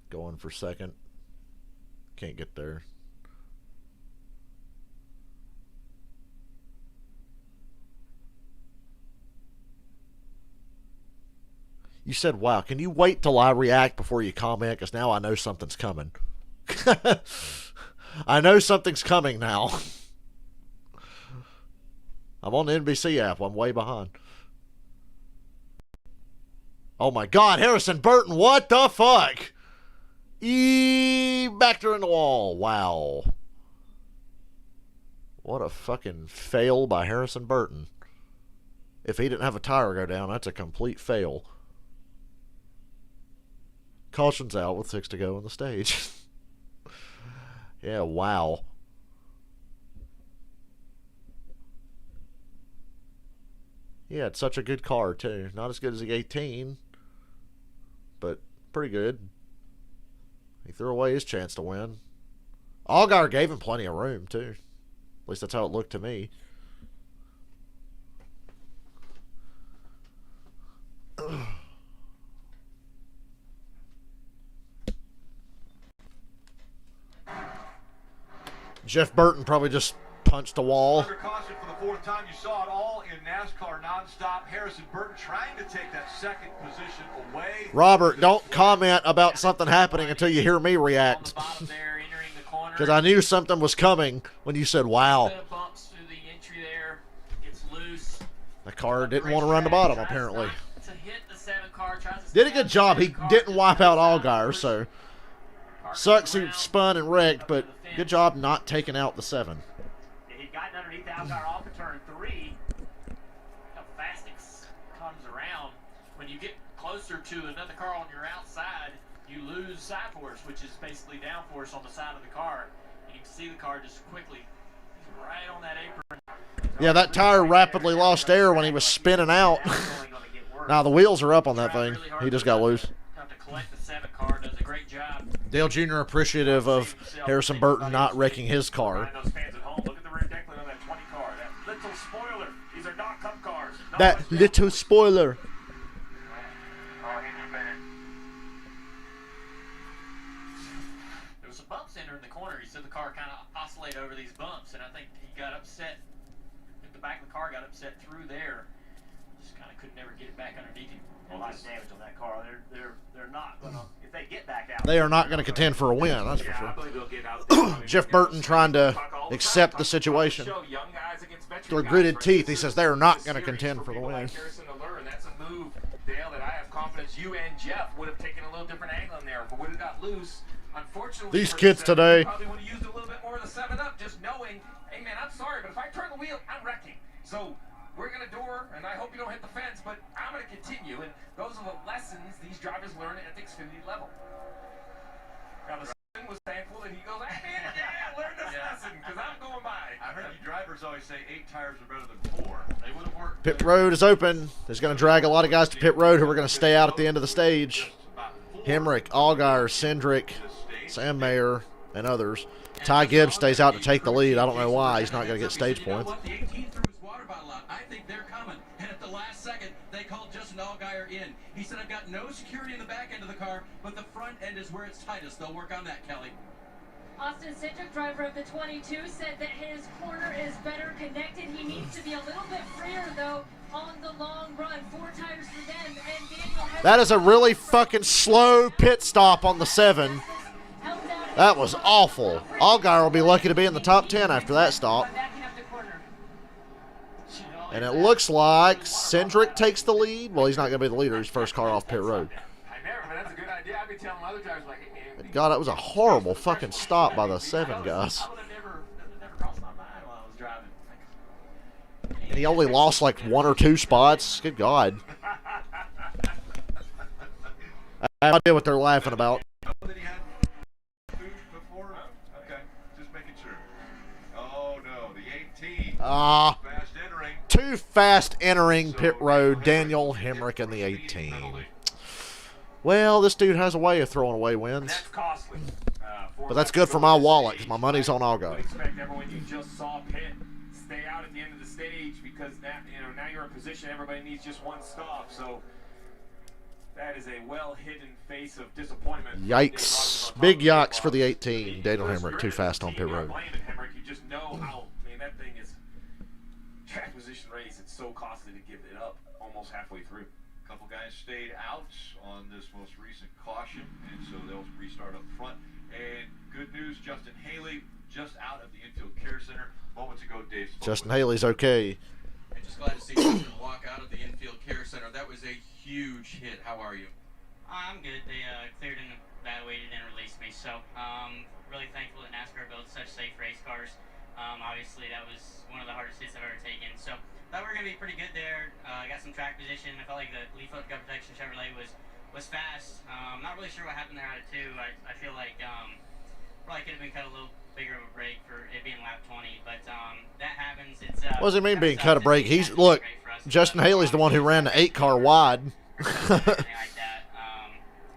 Speaker 3: going for second. Can't get there. You said, wow, can you wait till I react before you comment? Because now I know something's coming. I know something's coming now. I'm on the NBC app. I'm way behind. Oh, my God. Harrison Burton, what the fuck? Backed her in the wall. Wow. What a fucking fail by Harrison Burton. If he didn't have a tire go down, that's a complete fail. Caution's out with 6 to go on the stage. Yeah, wow. He had such a good car, too. Not as good as the 18, but pretty good. He threw away his chance to win. Allgaier gave him plenty of room, too. At least that's how it looked to me. Jeff Burton probably just punched a wall.
Speaker 4: Under caution for the 4th time. You saw it all in NASCAR nonstop. Harrison Burton trying to take that second position away.
Speaker 3: Robert, don't comment about something happening until you hear me react. Because I knew something was coming when you said, wow. The car didn't want to run the bottom, apparently. Did a good job. He didn't wipe out Allgaier, so sucks he spun and wrecked, but good job not taking out the 7.
Speaker 16: He'd gotten underneath Allgaier off of turn 3. How fast it comes around. When you get closer to another car on your outside, you lose side force, which is basically downforce on the side of the car. And you can see the car just quickly right on that apron.
Speaker 3: Yeah, that tire rapidly lost air when he was spinning out. Now the wheels are up on that thing. He just got loose. Dale Jr. appreciative of Harrison Burton not wrecking his car. That little spoiler.
Speaker 14: There was some bumps entering the corner. He said the car kind of oscillated over these bumps, and I think he got upset. I think the back of the car got upset through there. Just kind of could never get it back underneath him.
Speaker 16: A lot of damage on that car. They're not gonna, if they get back out.
Speaker 3: They are not going to contend for a win, that's for sure. Jeff Burton trying to accept the situation. Through gritted teeth, he says they're not going to contend for the win.
Speaker 12: That's a move, Dale, that I have confidence you and Jeff would have taken a little different angle in there, but would have got loose. Unfortunately,
Speaker 3: These kids today.
Speaker 12: Probably would have used a little bit more of the 7-Up, just knowing, hey man, I'm sorry, but if I turn the wheel, I'm wrecking. So we're going to door, and I hope you don't hit the fence, but I'm going to continue. And those are the lessons these drivers learn at the Xfinity level. Now, the son was thankful that he goes, hey, man, yeah, learn this lesson, because I'm going by.
Speaker 4: I heard you drivers always say 8 tires are better than 4. They would have worked.
Speaker 3: Pit road is open. There's going to drag a lot of guys to pit road who are going to stay out at the end of the stage. Hemrick, Allgaier, Cindric, Sam Mayer, and others. Ty Gibbs stays out to take the lead. I don't know why. He's not going to get stage points.
Speaker 5: I think they're coming. And at the last second, they called Justin Allgaier in. He said, I've got no security in the back end of the car, but the front end is where it's tightest. They'll work on that, Kelly.
Speaker 6: Austin Cindric, driver of the 22, said that his corner is better connected. He needs to be a little bit freer, though, on the long run. 4 tires for them. And Daniel
Speaker 3: that is a really fucking slow pit stop on the 7. That was awful. Allgaier will be lucky to be in the top 10 after that stop. And it looks like Cindric takes the lead. Well, he's not going to be the leader. He's first car off pit road.
Speaker 12: I never, but that's a good idea. I'd be telling other drivers, like, hey, man.
Speaker 3: God, that was a horrible fucking stop by the 7 guys. And he only lost like 1 or 2 spots. Good God. I have no idea what they're laughing about. Too fast entering pit road. Daniel Hemrick in the 18. Well, this dude has a way of throwing away wins.
Speaker 12: That's costly.
Speaker 3: But that's good for my wallet because my money's on Allgaier.
Speaker 12: Expect everyone you just saw pit stay out at the end of the stage because that, now you're in position. Everybody needs just one stop. So that is a well-hidden face of disappointment.
Speaker 3: Yikes! Big yikes for the 18. Daniel Hemrick too fast on pit road.
Speaker 12: You just know how. I mean, that thing is track position race. It's so costly to give it up almost halfway through.
Speaker 4: A couple guys stayed out on this most recent caution, and so they'll restart up front. And good news, Justin Haley just out of the infield care center moments ago. Dave spoke
Speaker 3: Justin Haley's okay.
Speaker 5: I'm just glad to see Justin walk out of the infield care center. That was a huge hit. How are you?
Speaker 18: I'm good. They cleared and evaluated and released me. So really thankful that NASCAR builds such safe race cars. Obviously, that was one of the hardest hits I've ever taken. So thought we were going to be pretty good there. Got some track position. I felt like the leaf hook gut protection Chevrolet was fast. Not really sure what happened there out of 2. I feel like probably could have been cut a little bigger of a break for it being lap 20, but that happens. It's
Speaker 3: what does he mean being cut a break? Look, Justin Haley's the one who ran the 8-car wide.
Speaker 18: like that.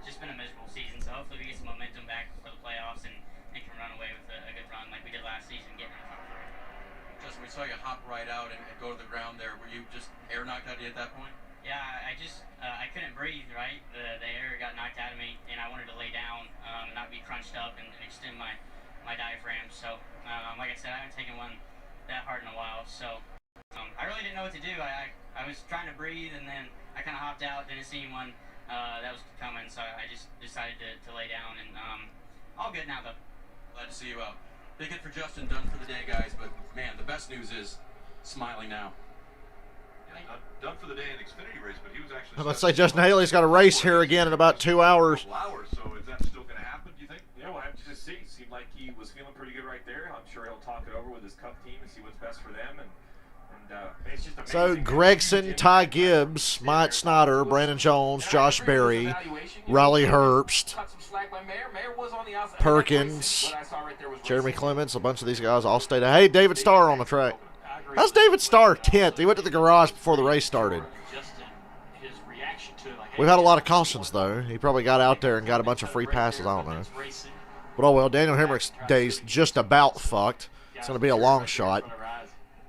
Speaker 18: Just been a miserable season, so hopefully we get some momentum back for the playoffs and can run away with a good run like we did last season, getting in the top 3.
Speaker 5: Justin, we saw you hop right out and go to the ground there. Were you just air knocked out of you at that point?
Speaker 18: Yeah, I couldn't breathe, right? The air got knocked out of me, and I wanted to lay down, not be crunched up and extend my diaphragm. So, like I said, I haven't taken one that hard in a while. So, I really didn't know what to do. I was trying to breathe, and then I kind of hopped out, didn't see one that was coming, so I just decided to lay down, and all good now, though.
Speaker 5: Glad to see you out. Big hit for Justin, done for the day, guys, but, man, the best news is smiling now.
Speaker 4: Yeah, done for the day in Xfinity race, but he was actually...
Speaker 3: Let's say Justin Haley's got a race here again in about 2 hours.
Speaker 4: So is that still going to happen, do you think?
Speaker 12: Yeah, we'll have to just see. Seemed like he was feeling pretty good right there. I'm sure he'll talk it over with his Cup team and see what's best for them. And it's just amazing.
Speaker 3: So Gregson, Ty Gibbs, Mike Snyder, Brandon Jones, Josh Berry, Riley Herbst, Perkins, Jeremy Clements, a bunch of these guys all stayed. Hey, David Starr on the track. How's David Starr 10th? He went to the garage before the race started. We've had a lot of cautions, though. He probably got out there and got a bunch of free passes. I don't know. But oh well, Daniel Hemrick's day's just about fucked. It's going to be a long shot.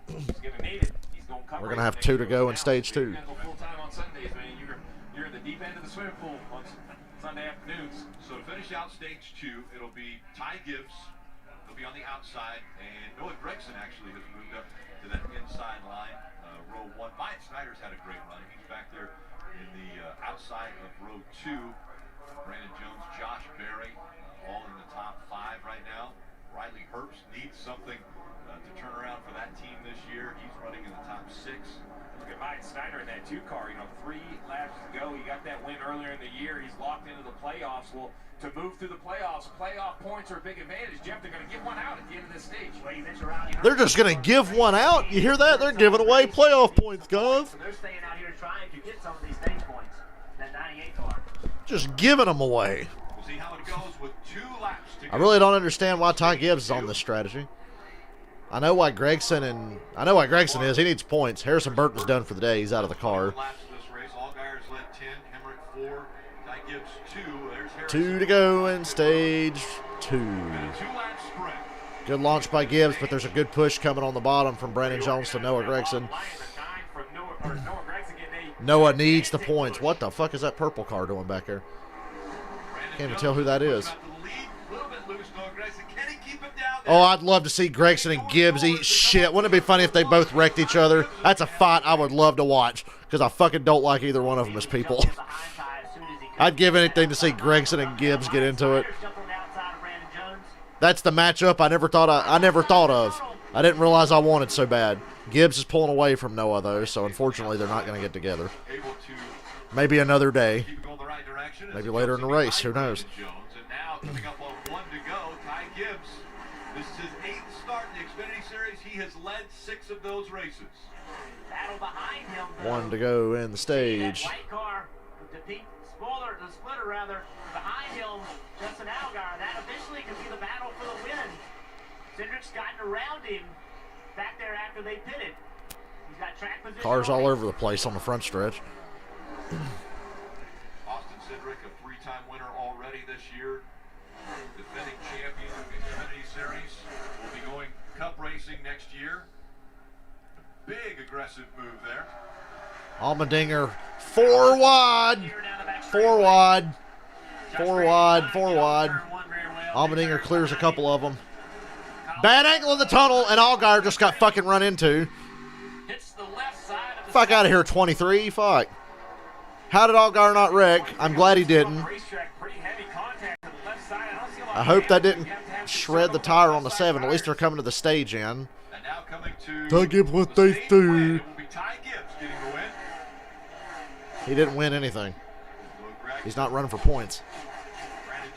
Speaker 3: We're going to have 2 to go in stage 2.
Speaker 4: You're in the deep end of the swimming pool on Sunday afternoons. So to finish out stage 2, it'll be Ty Gibbs. He'll be on the outside, and Noah Gregson actually has moved up to that inside line, row 1. Mike Snyder's had a great run. He's back there in the outside of row 2. Brandon Jones, Josh Berry, all in the top 5 right now. Riley Herbst needs something to turn around for that team this year. He's running in the top 6.
Speaker 12: Look at Mike Snyder in that 2 car. 3 laps to go. He got that win earlier in the year. He's locked into the playoffs. Well, to move through the playoffs, playoff points are a big advantage. Jeff, they're going to give one out at the end of this stage.
Speaker 3: They're just going to give one out. You hear that? They're giving away playoff points, Gov.
Speaker 16: They're staying out here trying to get some of these stage points. That 98 car.
Speaker 3: Just giving them away.
Speaker 4: We'll see how it goes with 2 laps to go.
Speaker 3: I really don't understand why Ty Gibbs is on this strategy. I know why Gregson is. He needs points. Harrison Burton's done for the day. He's out of the car. 2 to go in stage 2. Good launch by Gibbs, but there's a good push coming on the bottom from Brandon Jones to Noah Gregson. Noah needs the points. What the fuck is that purple car doing back there? Can't even tell who that is. Oh, I'd love to see Gregson and Gibbs eat shit. Wouldn't it be funny if they both wrecked each other? That's a fight I would love to watch because I fucking don't like either one of them as people. I'd give anything to see Gregson and Gibbs get into it. That's the matchup I never thought of. I didn't realize I wanted so bad. Gibbs is pulling away from Noah, though, so unfortunately they're not going to get together. Maybe another day. Maybe later in the race. Who knows?
Speaker 4: Coming up on 1 to go, Ty Gibbs. This is his 8th start in the Xfinity Series. He has led 6 of those races.
Speaker 16: Battle behind him.
Speaker 3: 1 to go in the stage.
Speaker 16: That white car with the pink the splitter rather, behind him, Justin Allgaier. That eventually could be the battle for the win. Cindric's gotten around him back there after they pitted. He's got track position.
Speaker 3: Cars all over the place on the front stretch.
Speaker 4: Austin Cindric, a 3-time winner already this year. Defending champion of the Xfinity Series, will be going Cup racing next year. Big aggressive move there.
Speaker 3: Allmendinger, 4 wide. 4 wide. 4 wide. 4 wide. Allmendinger clears a couple of them. Bad angle in the tunnel, and Allgaier just got fucking run into. Fuck out of here, 23. Fuck. How did Allgaier not wreck? I'm glad he didn't. I hope that didn't shred the tire on the 7. At least they're coming to the stage in. Ty Gibbs with stage 2. He didn't win anything. He's not running for points.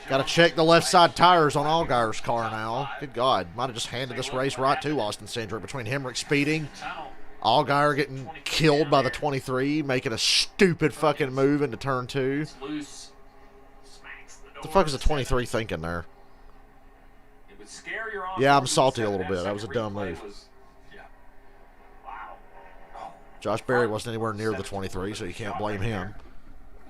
Speaker 3: Got to check the left side tires on Allgaier's car now. Good God. Might have just handed this race right to Austin Cindric between Hemrick speeding Allgaier getting killed by the 23, making a stupid fucking move into turn 2.
Speaker 12: It's loose. Smacks the door.
Speaker 3: The fuck is the 23 thinking there?
Speaker 12: It would scare your
Speaker 3: Yeah, I'm salty a little bit. That was a dumb move.
Speaker 12: Wow.
Speaker 3: Josh Berry wasn't anywhere near the 23, so you can't blame him.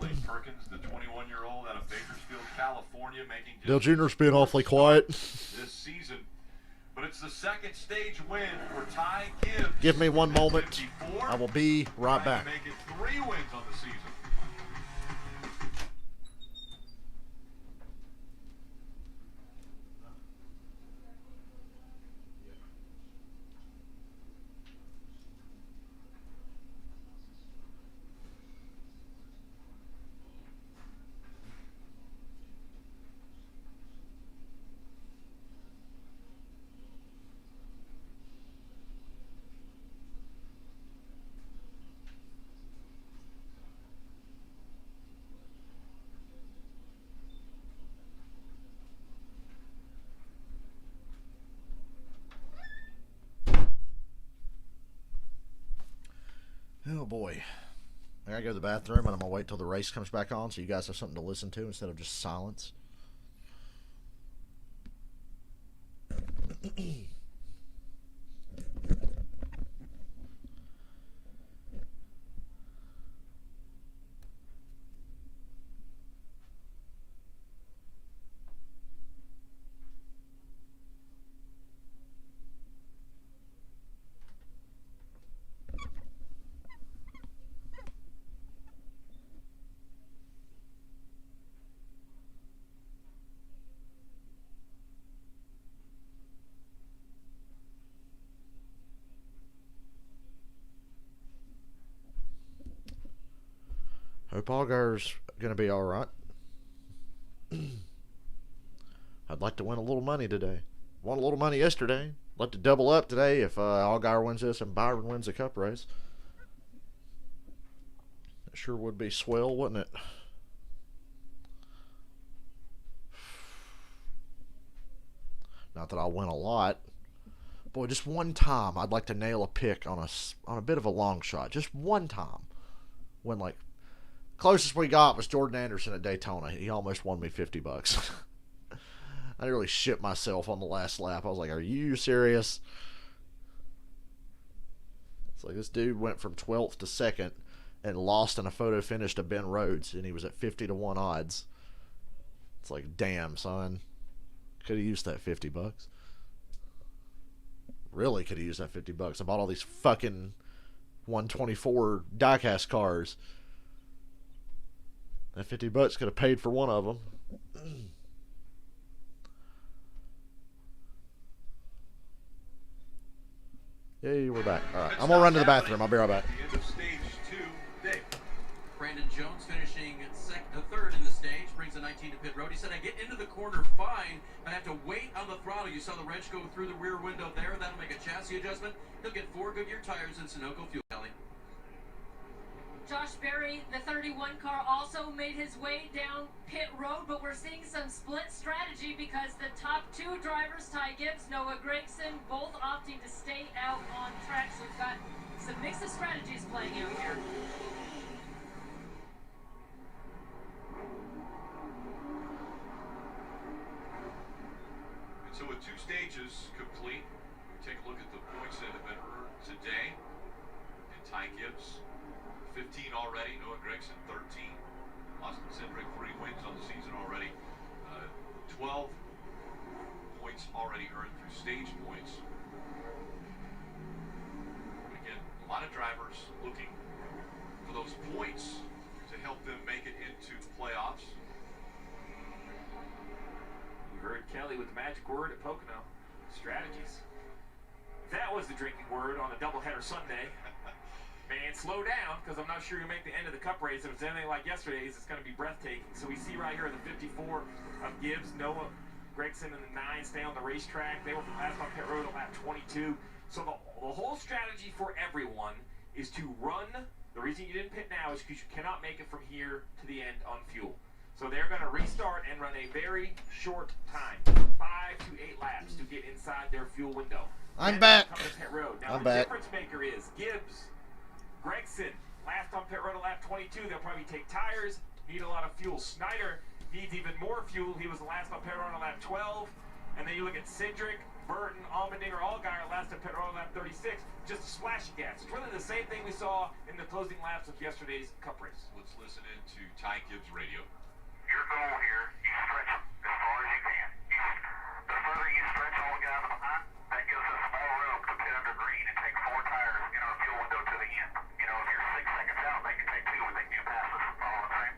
Speaker 4: Blake Perkins, the 21-year-old out of Bakersfield, California, making
Speaker 3: Dale Jr.'s being awfully quiet.
Speaker 4: This season. But it's the second stage win for Ty Gibbs.
Speaker 3: Give me one moment. I will be right back.
Speaker 4: Make it 3 wins on the season.
Speaker 3: Oh boy. I gotta go to the bathroom and I'm gonna wait till the race comes back on so you guys have something to listen to instead of just silence. Hope Allgaier's going to be all right. I'd like to win a little money today. Won a little money yesterday. Like to double up today if Allgaier wins this and Byron wins the cup race. It sure would be swell, wouldn't it? Not that I'll win a lot. Boy, just one time I'd like to nail a pick on a bit of a long shot. Just one time. When like closest we got was Jordan Anderson at Daytona. He almost won me $50. I nearly shit myself on the last lap. I was like, are you serious? It's like this dude went from 12th to 2nd and lost in a photo finish to Ben Rhodes, and he was at 50-1 odds. It's like, damn, son. Could have used that $50. Really could have used that $50. I bought all these fucking 124 diecast cars. That $50 could have paid for one of them. Yay, we're back. All right, I'm going to run to the bathroom. I'll be right back.
Speaker 4: End of stage 2, Dave.
Speaker 5: Brandon Jones finishing third in the stage, brings the 19 to pit road. He said, I get into the corner fine, but I have to wait on the throttle. You saw the wrench go through the rear window there. That'll make a chassis adjustment. He'll get 4 Goodyear tires and Sunoco fuel, Kelly.
Speaker 6: Josh Berry, the 31 car, also made his way down pit road, but we're seeing some split strategy because the top 2 drivers, Ty Gibbs, Noah Gragson, both opting to stay out on track. So we've got some mix of strategies playing out here.
Speaker 4: And so with 2 stages complete, take a look at the points that have been earned today. And Ty Gibbs, 15 already. Noah Gragson, 13. Austin Cindric, 3 wins on the season already. 12 points already earned through stage points. Again, a lot of drivers looking for those points to help them make it into the playoffs.
Speaker 12: You heard Kelly with the magic word at Pocono. Strategies. If that was the drinking word on a doubleheader Sunday, man, slow down, because I'm not sure you'll make the end of the cup race. If it's anything like yesterday's, it's going to be breathtaking. So we see right here the 54 of Gibbs, Noah Gragson, and the 9 stay on the racetrack. They were last on pit road on lap 22. So the whole strategy for everyone is to run. The reason you didn't pit now is because you cannot make it from here to the end on fuel. So they're going to restart and run a very short time, 5 to 8 laps to get inside their fuel window.
Speaker 3: I'm back.
Speaker 12: Now,
Speaker 3: I'm
Speaker 12: the
Speaker 3: back.
Speaker 12: difference maker is Gibbs, Gregson, last on pit road at lap 22. They'll probably take tires, need a lot of fuel. Snyder needs even more fuel. He was the last on pit road on lap 12. And then you look at Cindric, Burton, Allmendinger, Allgaier last on pit road on lap 36. Just a splash of gas. It's really the same thing we saw in the closing laps of yesterday's Cup race.
Speaker 4: Let's listen in to Ty Gibbs' radio.
Speaker 15: Your goal here, you stretch as far as you can. The further you stretch all the guys behind, that gives us more room to pit under green and take 4 tires in our fuel window to the end. You know, if you're 6 seconds out, they can take 2 and they can pass us. All the same.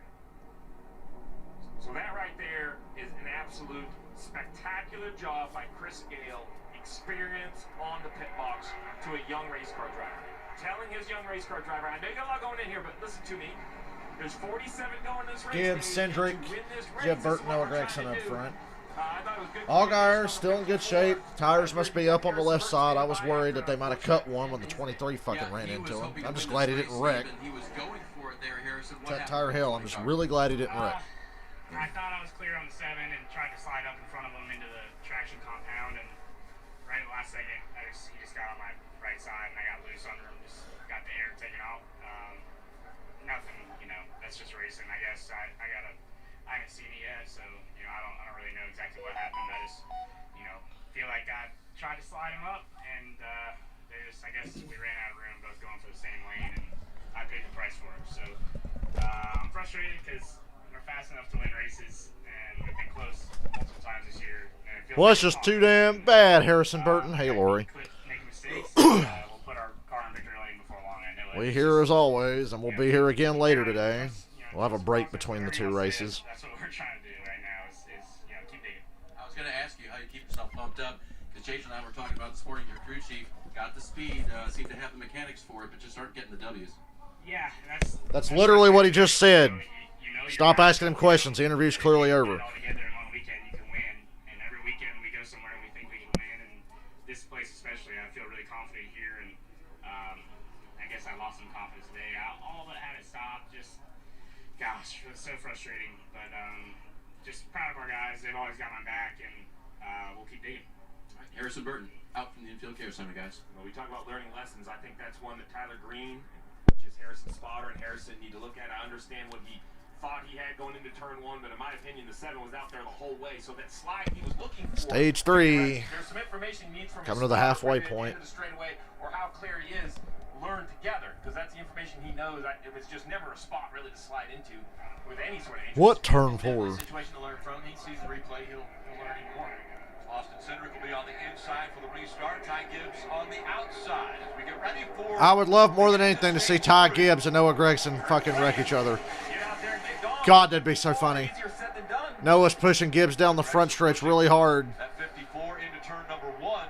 Speaker 12: So that right there is an absolute spectacular job by Chris Gale, experience on the pit box to a young race car driver. Telling his young race car driver, I know you got a lot going in here, but listen to me. There's 47 going this race.
Speaker 3: Gibbs, Cindric, Jeff Burton, Noah Gregson up front. Allgaier still in good shape. Tires must be up on the left side. I was worried that they might have cut one when the 23 fucking ran into him. I'm just glad he didn't wreck. That tire hell, I'm just really glad he didn't wreck.
Speaker 19: I thought I was clear on the 7 and tried to slide up in front of him into the traction compound, and right at the last second, he just got on my right side and I got loose under him, just got the air taken out. Nothing, you know, that's just racing, I guess. I haven't seen it yet, so, you know, I don't really know exactly what happened. I just, you know, feel like I tried to slide him up, and I guess we ran out of room, both going for the same lane, and I paid the price for it. So I'm frustrated because we're fast enough to win races, and we've been close multiple times this year.
Speaker 3: Well, it's just too damn bad, Harrison Burton. Hey, Lori.
Speaker 19: Making mistakes. We'll put our car in victory lane before long. I know it.
Speaker 3: We here as always, and we'll be here again later today. We'll have a break between the 2 races.
Speaker 19: That's what we're trying to do right now is you know, keep digging.
Speaker 5: I was going to ask you how you keep yourself pumped up, because Jason and I were talking about this morning. Your crew chief got the speed, seemed to have the mechanics for it, but just aren't getting the W's.
Speaker 19: Yeah,
Speaker 3: that's literally what he just said. Stop asking him questions. The interview's clearly over.
Speaker 19: All together in one weekend, you can win. And every weekend we go somewhere and we think we can win. And this place especially, I feel really confident here. And I guess I lost some confidence today. All but had it stopped. Just, gosh, it was so frustrating. But just proud of our guys. They've always got my back, and we'll keep digging.
Speaker 5: All right, Harrison Burton, out from the infield care center, guys.
Speaker 12: Well, we talk about learning lessons. I think that's one that Tyler Green, which is Harrison's spotter, and Harrison need to look at. I understand what he thought he had going into turn 1, but in my opinion, the 7 was out there the whole way. So that slide he was looking for.
Speaker 3: Stage 3.
Speaker 12: There's some information he needs from
Speaker 3: coming to the halfway point.
Speaker 12: The straightaway, or how clear he is. Learn together, because that's the information he knows. It was just never a spot really to slide into with any sort of interest.
Speaker 3: What turn 4?
Speaker 5: Situation to learn from. He sees the replay. He'll learn even more.
Speaker 4: Austin Cindric will be on the inside for the restart. Ty Gibbs on the outside as we get ready for.
Speaker 3: I would love more than anything to see Ty Gibbs and Noah Gregson fucking wreck each other. God, that'd be so funny. Noah's pushing Gibbs down the front stretch really hard.
Speaker 4: That 54 into turn number 1.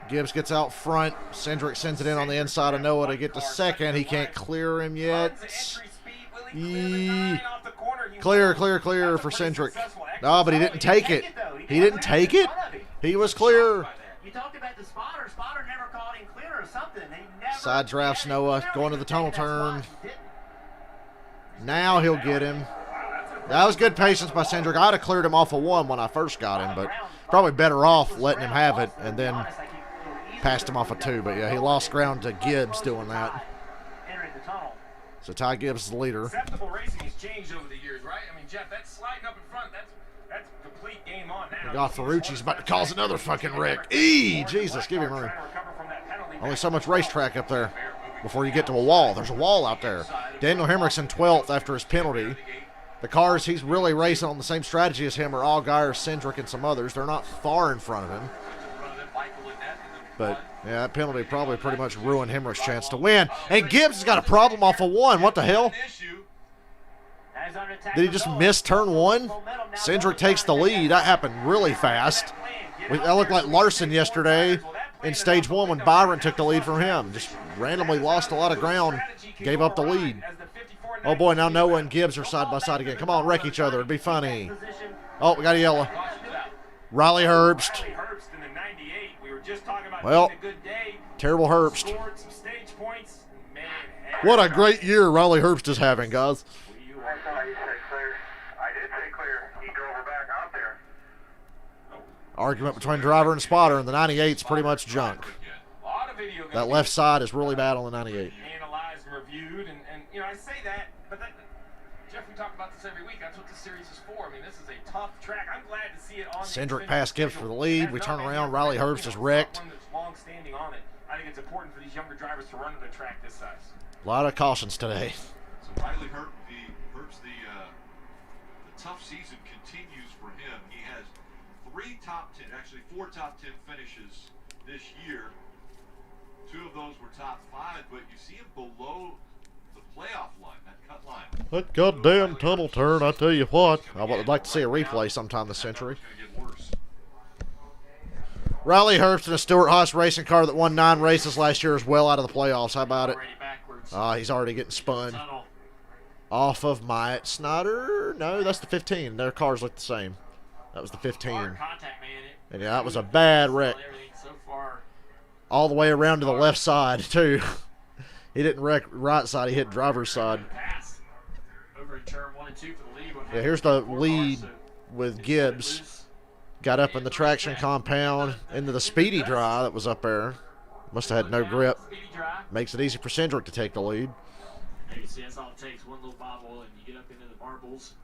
Speaker 3: Gibbs gets out front. Cindric sends it in on the inside of Noah to get to second. He can't clear him yet. Clear for Cindric. No, but he didn't take it. He didn't take it? He was clear.
Speaker 16: You talked about the spotter. Spotter never called him clear or something.
Speaker 3: Side drafts Noah going to the tunnel turn. Now he'll get him. That was good patience by Cindric. I'd have cleared him off of 1 when I first got him, but probably better off letting him have it and then passed him off of 2. But yeah, he lost ground to Gibbs doing that. So Ty Gibbs is the leader.
Speaker 12: Acceptable racing has changed over the years, right? I mean, Jeff, that's sliding up in front. That's complete game on now.
Speaker 3: God, Ferrucci's about to cause another fucking wreck. Jesus, give him room. Only so much racetrack up there before you get to a wall. There's a wall out there. Daniel Hemrick's in 12th after his penalty. The cars he's really racing on the same strategy as him are Allgaier, Cindric, and some others. They're not far in front of him. But, yeah, that penalty probably pretty much ruined Hemrick's chance to win. And Gibbs has got a problem off of 1. What the hell? Did he just miss turn 1? Cindric takes the lead. That happened really fast. That looked like Larson yesterday in stage 1 when Byron took the lead from him. Just randomly lost a lot of ground, gave up the lead. Oh boy, now Noah and Gibbs are side by side again. Come on, wreck each other. It'd be funny. Oh, we got a yellow. Riley Herbst. Well, terrible Herbst. What a great year Riley Herbst is having, guys. Argument between driver and spotter, and the 98's pretty much junk. That left side is really bad on the 98.
Speaker 12: Analyzed and reviewed, and I say that, but Jeff, we talk about this every week. That's what this series is for. I mean, this is a tough track. I'm glad to see it on.
Speaker 3: Cindric pass Gibbs for the lead. We turn around. Riley Herbst is wrecked.
Speaker 12: One that's long standing on it. I think it's important for these younger drivers to run at a track this size.
Speaker 3: A lot of cautions today.
Speaker 4: So Riley Herbst, the tough season continues for him. He has 4 top 10 finishes this year. 2 of those were top 5, but you see him below the playoff line, that cut line.
Speaker 3: That goddamn tunnel turn, I tell you what. I would like to see a replay sometime this century. Riley Herbst in a Stewart-Haas racing car that won 9 races last year is well out of the playoffs. How about it? He's already getting spun. Off of Myatt Snyder. No, that's the 15. Their cars look the same. That was the 15. And yeah, that was a bad wreck. All the way around to the left side, too. He didn't wreck right side. He hit driver's side. Yeah, here's the lead with Gibbs. Got up in the traction compound into the speedy dry that was up there. Must have had no grip. Makes it easy for Cindric to take the lead.
Speaker 14: You see, that's all it takes. One little bobble, and you get up into the marbles.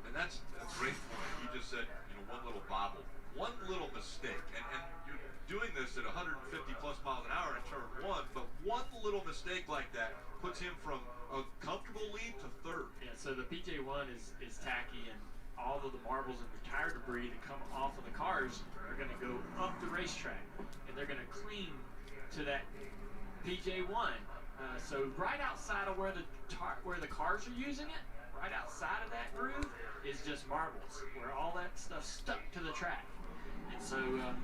Speaker 4: And that's a great point. You just said, one little bobble. One little mistake. And you're doing this at 150 plus miles an hour in turn 1, but one little mistake like that puts him from a comfortable lead to 3rd.
Speaker 14: Yeah, so the PJ1 is tacky, and all of the marbles and the tire debris that come off of the cars are going to go up the racetrack, and they're going to cling to that PJ1. So right outside of where the cars are using it, right outside of that groove is just marbles, where all that stuff stuck to the track. And so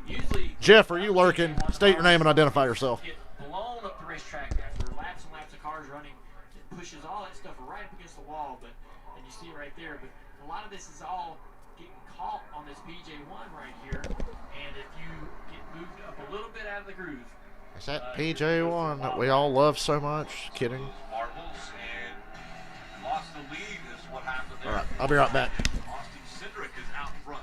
Speaker 14: usually,
Speaker 3: Jeff, are you lurking? State your name and identify yourself.
Speaker 14: Get blown up the racetrack after laps and laps of cars running. It pushes all that stuff right up against the wall, and you see it right there. But a lot of this is all getting caught on this PJ1 right here, and if you get moved up a little bit out of the groove.
Speaker 3: Is that PJ1 that we all love so much? Kidding.
Speaker 4: Marbles and lost the lead is what happened there.
Speaker 3: All right, I'll be right back.
Speaker 4: Austin Cindric is out front.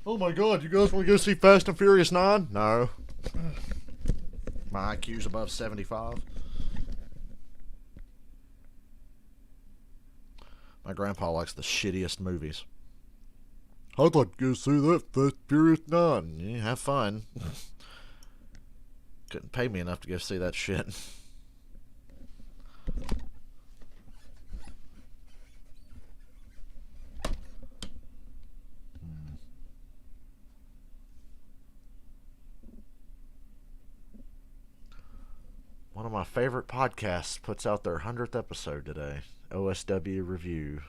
Speaker 3: Oh my god, you guys want to go see Fast and Furious 9? No. My IQ's above 75. My grandpa likes the shittiest movies. I'd like to go see that Fast and Furious 9. Yeah, have fun. Couldn't pay me enough to go see that shit. One of my favorite podcasts puts out their 100th episode today. OSW Review.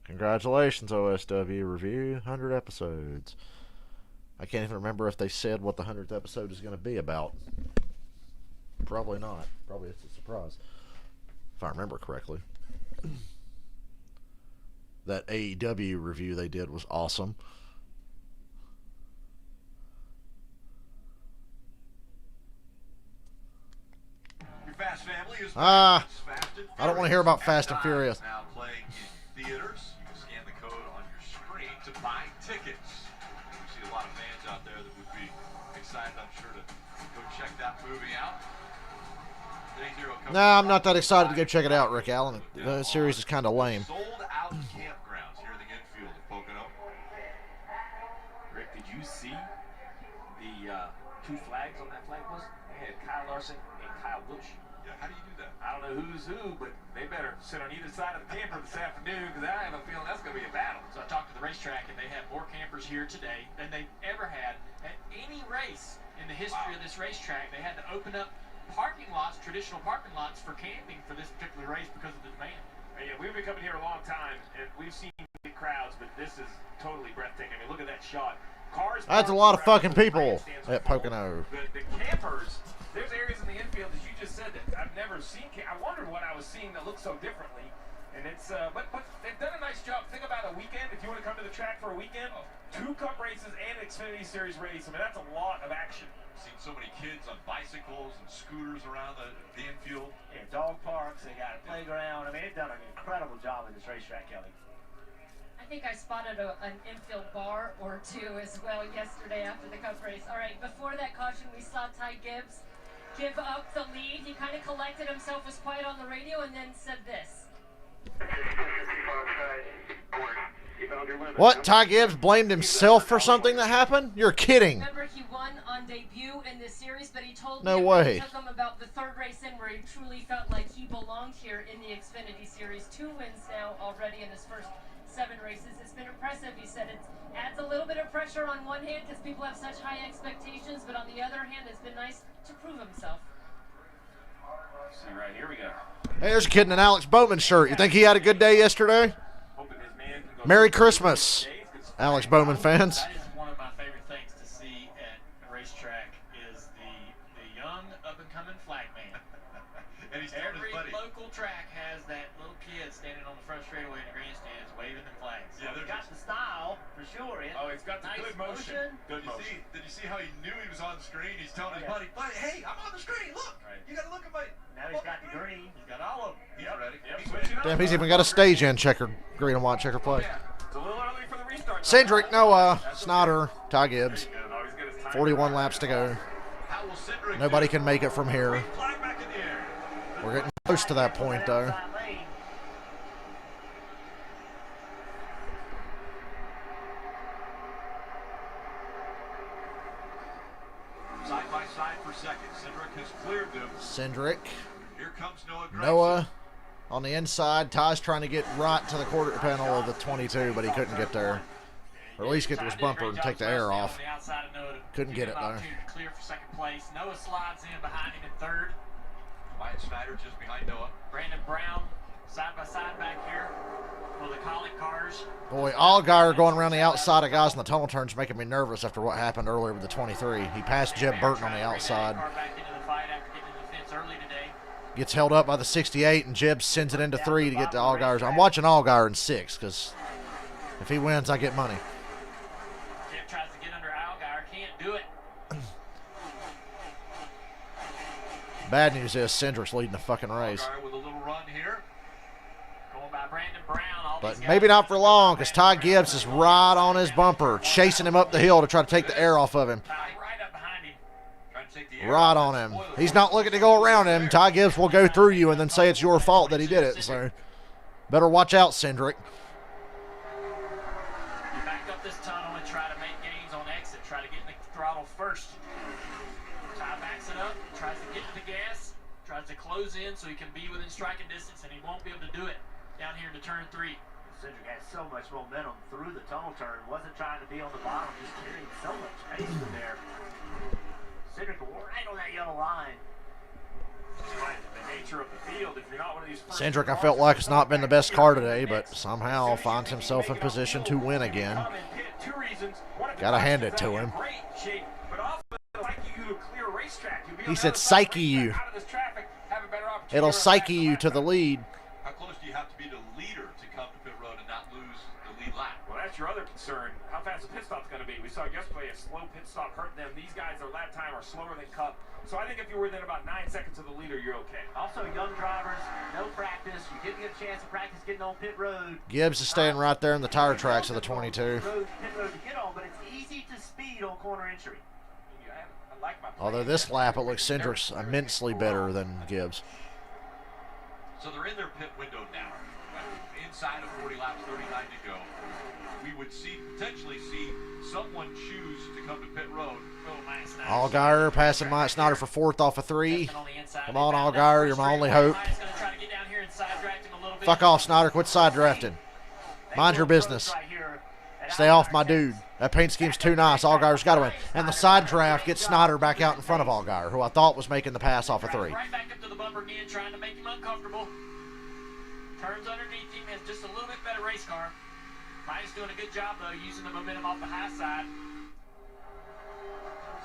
Speaker 3: Congratulations, OSW Review. 100 episodes. I can't even remember if they said what the 100th episode is going to be about. Probably not. Probably it's a surprise. If I remember correctly. That AEW review they did was awesome.
Speaker 4: Fast Family is
Speaker 3: I don't want to hear about Fast and Furious.
Speaker 4: Now playing in theaters. You can scan the code on your screen to buy tickets. We see a lot of fans out there that would be excited, I'm sure, to go check that movie out.
Speaker 3: Nah, I'm not that excited to go check it out, Rick Allen. The series is kind of lame.
Speaker 4: Sold out campgrounds here in the infield at Pocono.
Speaker 12: Rick, did you see the 2 flags on that flag post? They had Kyle Larson and Kyle Busch.
Speaker 4: Yeah, how do you do that?
Speaker 12: I don't know who's who, but they better sit on either side of the camper this afternoon, because I have a feeling that's going to be a battle. So I talked to the racetrack, and they have more campers here today than they've ever had at any race in the history of this racetrack. They had to open up parking lots, traditional parking lots for camping for this particular race because of the demand. Yeah, we've been coming here a long time, and we've seen big crowds, but this is totally breathtaking. I mean, look at that shot. Cars.
Speaker 3: That's a lot of fucking people at Pocono.
Speaker 12: The campers, there's areas in the infield, as you just said, that I've never seen. I wondered what I was seeing that looked so differently. And it's, but they've done a nice job. Think about a weekend. If you want to come to the track for a weekend, 2 Cup races and an Xfinity Series race. I mean, that's a lot of action.
Speaker 4: Seen so many kids on bicycles and scooters around the infield.
Speaker 16: Yeah, dog parks, they got a playground. I mean, they've done an incredible job at this racetrack, Kelly.
Speaker 6: I think I spotted an infield bar or 2 as well yesterday after the Cup race. All right, before that caution, we saw Ty Gibbs give up the lead. He kind of collected himself, was quiet on the radio, and then said this.
Speaker 3: What? Ty Gibbs blamed himself for something that happened? You're kidding.
Speaker 6: Remember, he won on debut in this series, but he told
Speaker 3: No
Speaker 6: me
Speaker 3: way.
Speaker 6: it took him about the 3rd race in where he truly felt like he belonged here in the Xfinity Series. 2 wins now already in his first 7 races. It's been impressive. He said it adds a little bit of pressure on one hand because people have such high expectations, but on the other hand, it's been nice to prove himself.
Speaker 12: See right here we go.
Speaker 3: Hey, there's a kid in an Alex Bowman shirt. You think he had a good day yesterday? Merry Christmas, Alex Bowman fans.
Speaker 14: That is one of my favorite things to see at a racetrack is the young up-and-coming flag man.
Speaker 4: And he's
Speaker 14: Every local track has that little kid standing on the front straightaway in the grandstands waving them flags.
Speaker 16: Yeah, they've got the style, for sure.
Speaker 4: It's got the
Speaker 16: nice
Speaker 4: good motion.
Speaker 16: Good
Speaker 4: motion. Did you see how he knew he was on the screen? He's telling his buddy, hey, I'm on the screen. Look, you got to look at my.
Speaker 16: Now he's got the green. He's got all of them.
Speaker 4: He's ready.
Speaker 3: Damn, he's even got a stage in checker, green and white checker play.
Speaker 12: It's a little early for the restart.
Speaker 3: Cindric, Noah, Snyder, Ty Gibbs. 41 laps to go. Nobody can make it from here. We're getting close to that point, though.
Speaker 4: Side by side for second. Cindric has cleared them.
Speaker 3: Cindric.
Speaker 4: Here comes
Speaker 3: Noah on the inside. Ty's trying to get right to the quarter panel of the 22, but he couldn't get there. Or at least get to his bumper and take the air off. Couldn't get it, though.
Speaker 14: Clear for second place. Noah slides in behind him in 3rd.
Speaker 4: Wyatt Snyder just behind Noah.
Speaker 14: Brandon Brown side by side back here for the Colic cars.
Speaker 3: Boy, Allgaier going around the outside of guys in the tunnel turns making me nervous after what happened earlier with the 23. He passed Jeb Burton on the outside. Gets held up by the 68, and Jeb sends it into 3 to get to Allgaier's. I'm watching Allgaier in 6 because if he wins, I get money.
Speaker 14: Jeb tries to get under Allgaier, can't do it.
Speaker 3: Bad news is Cindric's leading the fucking race.
Speaker 4: With a little run here.
Speaker 14: Going by Brandon Brown.
Speaker 3: But maybe not for long because Ty Gibbs is right on his bumper, chasing him up the hill to try to take the air off of him. Right on him. He's not looking to go around him. Ty Gibbs will go through you and then say it's your fault that he did it. So better watch out, Cindric.
Speaker 14: You back up this tunnel and try to make gains on exit. Try to get in the throttle first. Ty backs it up, tries to get to the gas, tries to close in so he can be within striking distance, and he won't be able to do it down here into turn 3.
Speaker 16: Cindric had so much momentum through the tunnel turn. Wasn't trying to be on the bottom, just carrying so much pace from there. Cindric right on that yellow line.
Speaker 12: The nature of the field, if you're not one of these
Speaker 3: Cindric, I felt like, has not been the best car today, but somehow finds himself in position to win again. Gotta hand it to him. He said psyche you. It'll psyche you to the lead.
Speaker 4: How close do you have to be to the leader to come to pit road and not lose the lead lap?
Speaker 12: Well, that's your other concern. How fast the pit stop's going to be. We saw yesterday a slow pit stop hurt them. These guys, their lap time are slower than Cup. So I think if you're within about 9 seconds of the leader, you're okay.
Speaker 16: Also, young drivers, no practice. You didn't get a chance to practice getting on pit road.
Speaker 3: Gibbs is staying right there in the tire tracks of the 22.
Speaker 16: Pit road to get on, but it's easy to speed on corner entry.
Speaker 3: Although this lap, it looks Cindric's immensely better than Gibbs.
Speaker 4: So they're in their pit window now. Inside of 40 laps, 39 to go. We would potentially see someone choose to come to pit road.
Speaker 3: Allgaier passing Mike Snyder for 4th off of 3. Come on, Allgaier, you're my only hope. Fuck off, Snyder. Quit side drafting. Mind your business. Stay off my dude. That paint scheme's too nice. Allgaier's got to win. And the side draft gets Snyder back out in front of Allgaier, who I thought was making the pass off of 3.
Speaker 14: Right back up to the bumper again, trying to make him uncomfortable. turns underneath him, has just a little bit better race car. Myatt's doing a good job, though, using the momentum off the high side.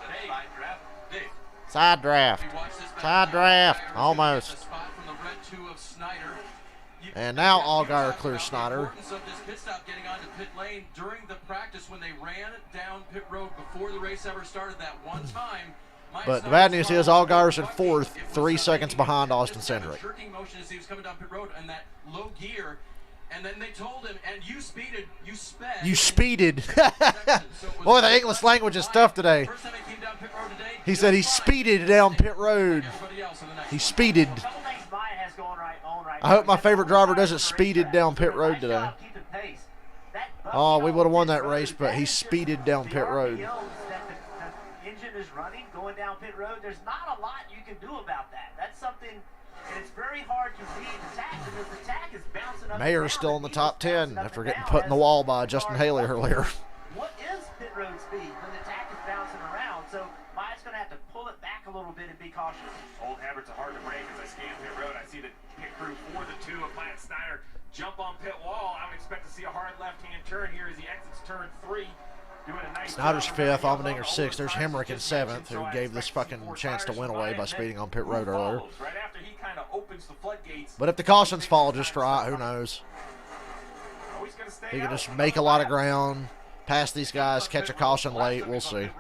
Speaker 4: Hey. Side draft. Dave.
Speaker 3: Side draft. Side draft. Almost. And now Allgaier clears Snyder.
Speaker 5: Of this pit stop getting onto pit lane during the practice when they ran down pit road before the race ever started that one time.
Speaker 3: But the bad news is Allgaier's in fourth, 3 seconds behind Austin Cindric.
Speaker 5: Jerking motion as he was coming down pit road and that low gear, and then they told him, and you speeded, you sped.
Speaker 3: You speeded. Boy, the English language is tough today. He said he speeded down pit road. He speeded. I hope my favorite driver doesn't speeded down pit road today. Oh, we would have won that race, but he speeded down pit road.
Speaker 16: Engine is running, going down pit road. There's not a lot you can do about that. That's something, and it's very hard to read the tack because the tack is bouncing up.
Speaker 3: Mayer's still in the top 10 after getting put in the wall by Justin Haley earlier.
Speaker 16: What is pit road speed when the tack is bouncing around? So Myatt's going to have to pull it back a little bit and be cautious.
Speaker 12: Old habits are hard to break. As I scan pit road, I see the pit crew for the 2 of Myatt Snyder jump on pit wall. I would expect to see a hard left-hand turn here as he exits turn 3.
Speaker 3: Snyder's 5th, Allmendinger 6th. There's Hemrick in 7th, who gave this fucking chance to win away by speeding on pit road earlier. But if the cautions fall just right, who knows? He can just make a lot of ground, pass these guys, catch a caution late. We'll see.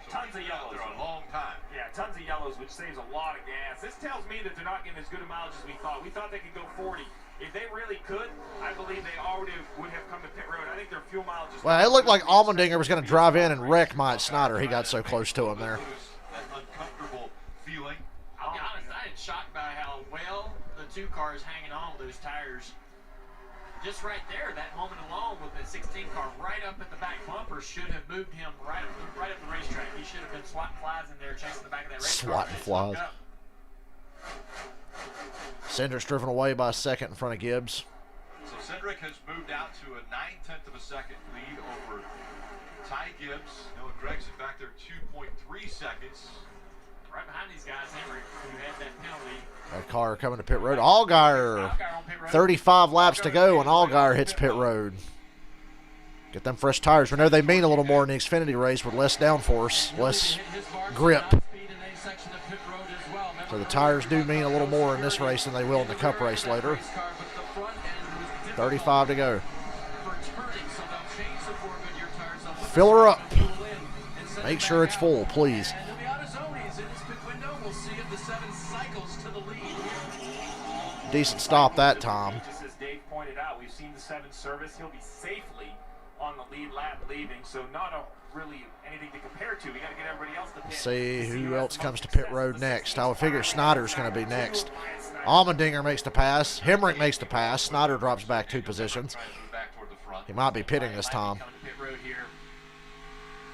Speaker 12: Tons of yellows. A long time. Yeah, tons of yellows, which saves a lot of gas. This tells me that they're not getting as good a mileage as we thought. We thought they could go 40. If they really could, I believe they already would have come to pit road. I think their fuel mileage is...
Speaker 3: Well, it looked like Allmendinger was going to drive in and wreck Myatt Snyder. He got so close to him there.
Speaker 4: That uncomfortable feeling.
Speaker 14: I'll be honest, I am shocked by how well the 2 cars hanging on with those tires. Just right there, that moment alone with the 16 car right up at the back bumper should have moved him right up the racetrack. He should have been swatting flies in there, chasing the back of that race car.
Speaker 3: Swatting flies. Cindric's driven away by a second in front of Gibbs.
Speaker 4: So Cindric has moved out to a 9/10 of a second lead over Ty Gibbs. Noah Gregson back there 2.3 seconds.
Speaker 14: Right behind these guys, Henry, who had that penalty.
Speaker 3: That car coming to pit road. Allgaier, 35 laps to go, and Allgaier hits pit road. Get them fresh tires. We know they mean a little more in the Xfinity race with less downforce, less grip. So the tires do mean a little more in this race than they will in the Cup race later. 35 to go. Fill her up. Make sure it's full, please. Decent stop that time.
Speaker 12: Just as Dave pointed out, we've seen the 7 service. He'll be safely on the lead lap leaving, so not really anything to compare to. We got to get everybody else to pit.
Speaker 3: See who else comes to pit road next. I would figure Snyder's going to be next. Allmendinger makes the pass. Hemrick makes the pass. Snyder drops back 2 positions. He might be pitting this time.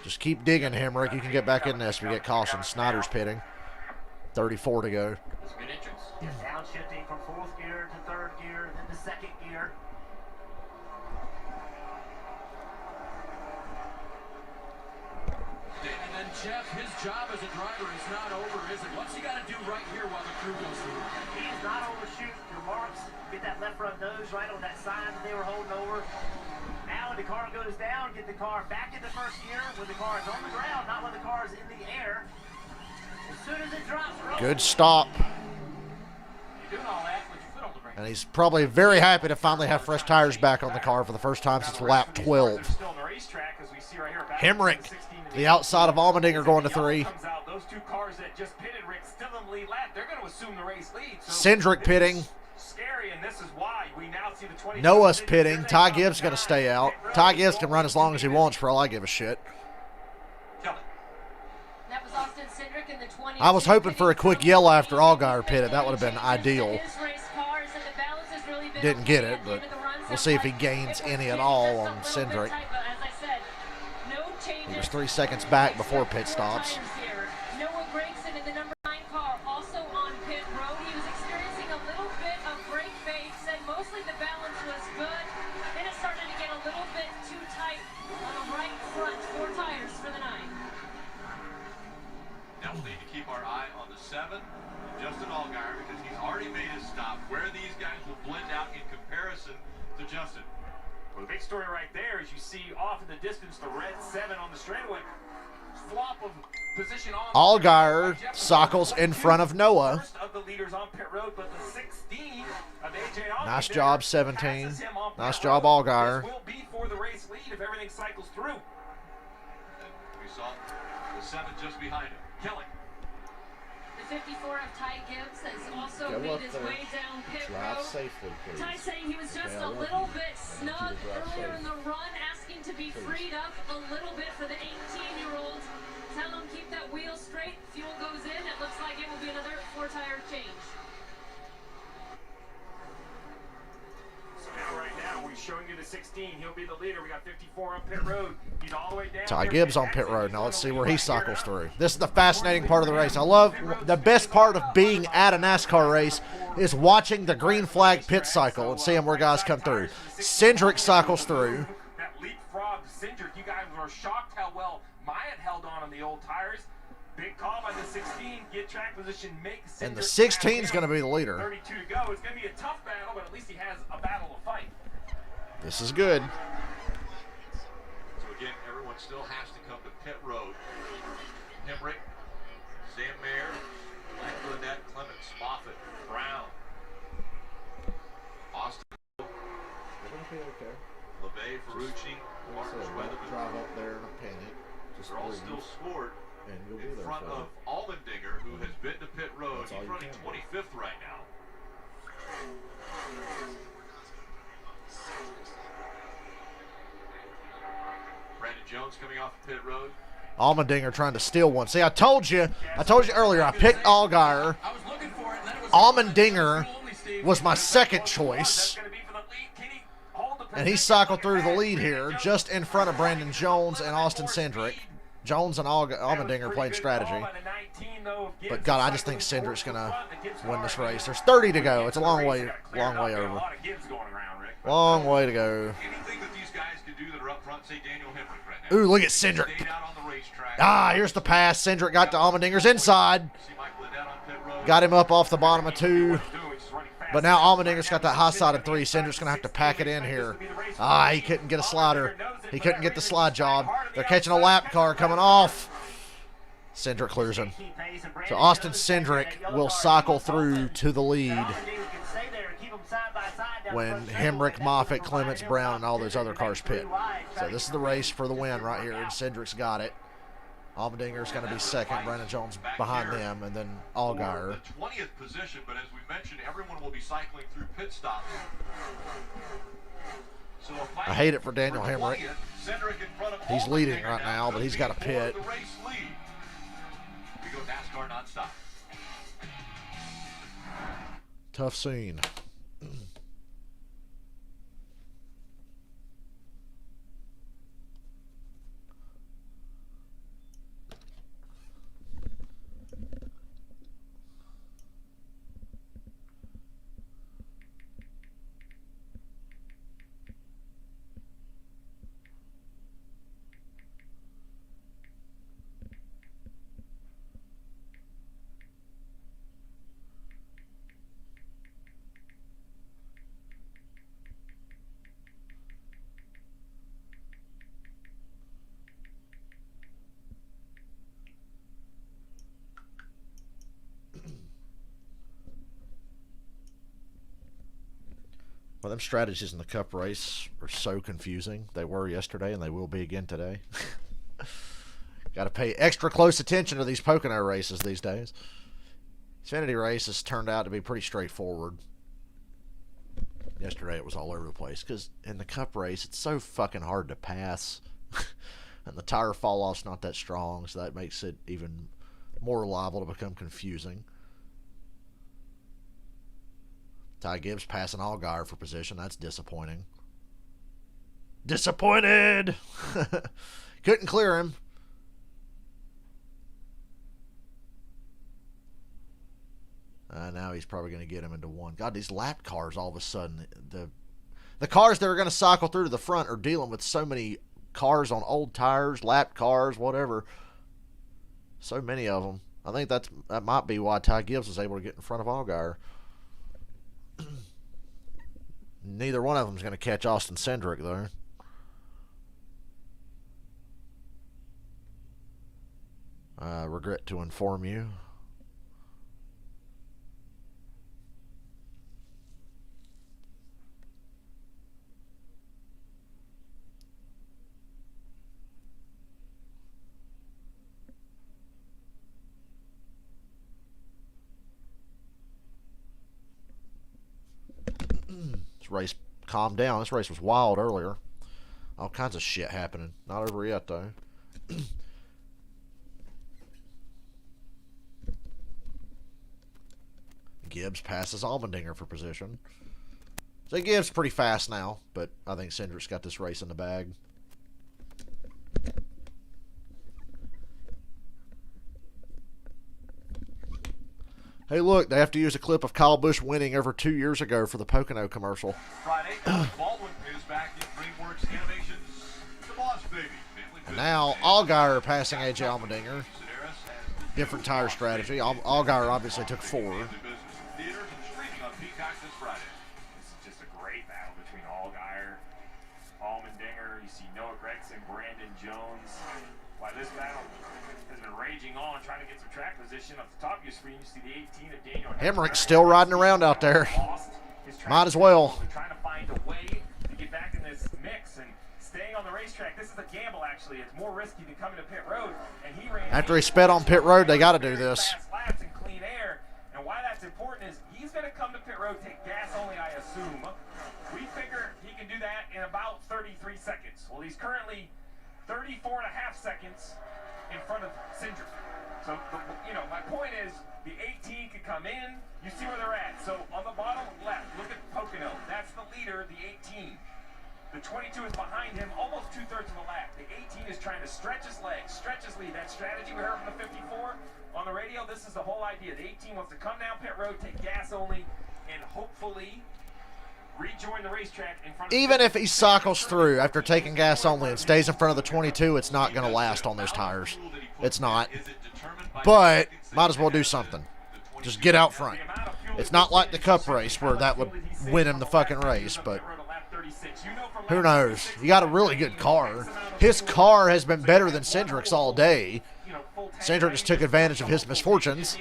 Speaker 3: Just keep digging, Hemrick. You can get back in this. We get caution. Snyder's pitting. 34 to go.
Speaker 16: Just downshifting from 4th gear to 3rd gear, then to 2nd gear.
Speaker 5: And then Jeff, his job as a driver is not over, is it? What's he got to do right here while the crew goes through?
Speaker 16: He's not overshoot the marks. Get that left front nose right on that sign that they were holding over. Now when the car goes down, get the car back into 1st gear when the car is on the ground, not when the car is in the air. As soon as it drops,
Speaker 3: good stop. And he's probably very happy to finally have fresh tires back on the car for the first time since lap 12. Hemrick, the outside of Allmendinger going to 3.
Speaker 12: Those 2 cars that just pitted, Rick, still in the lead lap. They're going to assume the race lead.
Speaker 3: Cindric pitting.
Speaker 12: Scary, and this is why we now see the 20.
Speaker 3: Noah's pitting. Ty Gibbs going to stay out. Ty Gibbs can run as long as he wants for all I give a shit.
Speaker 6: That was Austin Cindric in the 20.
Speaker 3: I was hoping for a quick yell after Allgaier pitted. That would have been ideal. Didn't get it, but we'll see if he gains any at all on Cindric. He was 3 seconds back before pit stops.
Speaker 6: Noah Gregson in the number 9 car also on pit road. He was experiencing a little bit of brake fade. Said mostly the balance was good. Then it started to get a little bit too tight on the right front 4 tires for the 9.
Speaker 4: Now we'll need to keep our eye on the 7, Justin Allgaier, because he's already made his stop. Where these guys
Speaker 12: Austin.
Speaker 16: Well, the big story right there is you see off in the distance the red 7 on the straightaway. Flop of position on
Speaker 3: Allgaier cycles in front of Noah.
Speaker 16: First of the leaders on pit road, but the 16 of AJ Allgaier
Speaker 3: Nice job, 17. Nice job, Allgaier.
Speaker 16: This will be for the race lead if everything cycles through.
Speaker 4: We saw the 7 just behind him. Kelly.
Speaker 6: The 54 of Ty Gibbs has also made his way down pit road.
Speaker 3: Safely,
Speaker 6: Ty saying he was just a little bit snug earlier in the run, asking to be freed up a little bit for the 18-year-olds. Tell him keep that wheel straight. Fuel goes in. It looks like it will be another 4-tire change.
Speaker 16: So now right now we're showing you the 16. He'll be the leader. We got 54 on pit road. He's all the way down.
Speaker 3: Ty Gibbs on pit road. Now let's see where he cycles through. This is the fascinating part of the race. I love the best part of being at a NASCAR race is watching the green flag pit cycle and seeing where guys come through. Cindric cycles through.
Speaker 16: That leapfrog Cindric, you guys were shocked how well Myatt held on the old tires. Big call by the 16. Get track position, make Cindric.
Speaker 3: And the 16 is going to be the leader.
Speaker 16: 32 to go. It's going to be a tough battle, but at least he has a battle to fight.
Speaker 3: This is good.
Speaker 4: So again, everyone still has to come to pit road. Hemrick, Sam Mayer, Burnett, Clements, Moffitt, Brown, Austin,
Speaker 3: Okay.
Speaker 4: LeVay, Ferrucci, Marcus Weatherman.
Speaker 3: Drive up there in a panic. Just
Speaker 4: They're all
Speaker 3: breathe.
Speaker 4: still scored
Speaker 3: And you'll be
Speaker 4: in
Speaker 3: there
Speaker 4: front
Speaker 3: for
Speaker 4: of Allmendinger, who has been to pit road.
Speaker 3: That's all
Speaker 4: He's
Speaker 3: you
Speaker 4: running
Speaker 3: can do.
Speaker 4: 25th right now. Brandon Jones coming off pit road.
Speaker 3: Allmendinger trying to steal one. See, I told you earlier, I picked Allgaier. Allmendinger was my second choice. And he cycled through the lead here, just in front of Brandon Jones and Austin Cindric. Jones and Allmendinger playing strategy. But God, I just think Cindric's gonna win this race. There's 30 to go. It's a long way over. Long way to go.
Speaker 4: Anything that these guys can do that are up front, say Daniel Hemrick right now.
Speaker 3: Ooh, look at Cindric.
Speaker 4: Stayed out on the racetrack.
Speaker 3: Ah, here's the pass. Cindric got to Allmendinger's inside. Got him up off the bottom of 2. But now Allmendinger's got that high side of 3. Cindric's going to have to pack it in here. Ah, he couldn't get a slider. He couldn't get the slide job. They're catching a lap car coming off. Cindric clears him. So Austin Cindric will cycle through to the lead when Hemrick, Moffitt, Clements, Brown, and all those other cars pit. So this is the race for the win right here, and Cindric's got it. Allmendinger's going to be second, Brandon Jones behind them, and then Allgaier.
Speaker 4: The 20th position, but as we mentioned, everyone will be cycling through pit stops. So
Speaker 3: I hate it for Daniel Hemrick. He's leading right now, but he's got a pit.
Speaker 4: We go NASCAR nonstop.
Speaker 3: Tough scene. Well, them strategies in the Cup race are so confusing. They were yesterday, and they will be again today. Got to pay extra close attention to these Pocono races these days. Xfinity races turned out to be pretty straightforward. Yesterday it was all over the place because in the Cup race it's so fucking hard to pass. And the tire fall off's not that strong, so that makes it even more liable to become confusing. Ty Gibbs passing Allgaier for position. That's disappointing. Disappointed! Couldn't clear him. Now he's probably going to get him into one. God, these lap cars all of a sudden. The cars that are going to cycle through to the front are dealing with so many cars on old tires, lap cars, whatever. So many of them. I think that might be why Ty Gibbs was able to get in front of Allgaier. Neither one of them is going to catch Austin Cindric, though. I regret to inform you. This race calmed down. This race was wild earlier. All kinds of shit happening. Not over yet, though. Gibbs passes Allmendinger for position. So Gibbs pretty fast now, but I think Cindric's got this race in the bag. Hey, look, they have to use a clip of Kyle Busch winning over 2 years ago for the Pocono commercial.
Speaker 4: Friday, Baldwin is back in DreamWorks Animation's The Boss Baby.
Speaker 3: And now Allgaier passing AJ Allmendinger. Different tire strategy. Allgaier obviously took 4.
Speaker 4: Theaters and streaming on Peacock this Friday.
Speaker 12: This is just a great battle between Allgaier, Allmendinger. You see Noah Gregson, Brandon Jones. Why this battle has been raging on, trying to get some track position. Up the top of your screen, you see the 18 of Daniel
Speaker 3: Hemrick's still riding around out there. Might as well.
Speaker 12: They're trying to find a way to get back in this mix and staying on the racetrack. This is a gamble, actually. It's more risky than coming to pit road. And he ran
Speaker 3: After he sped on pit road, they got to do this.
Speaker 12: fast laps and clean air. And why that's important is he's going to come to pit road, take gas only, I assume. We figure he can do that in about 33 seconds. Well, he's currently 34 and a half seconds in front of Cindric. So, my point is the 18 could come in. You see where they're at. So on the bottom left, look at Pocono. That's the leader, the 18. The 22 is behind him, almost 2/3 of a lap. The 18 is trying to stretch his legs, stretch his lead. That strategy we heard from the 54 on the radio, this is the whole idea. The 18 wants to come down pit road, take gas only, and hopefully rejoin the racetrack in front of
Speaker 3: Even if he cycles through after taking gas only and stays in front of the 22, it's not going to last on those tires. It's not. But might as well do something. Just get out front. It's not like the Cup race where that would win him the fucking race, but who knows? You got a really good car. His car has been better than Cindric's all day. Cindric just took advantage of his misfortunes.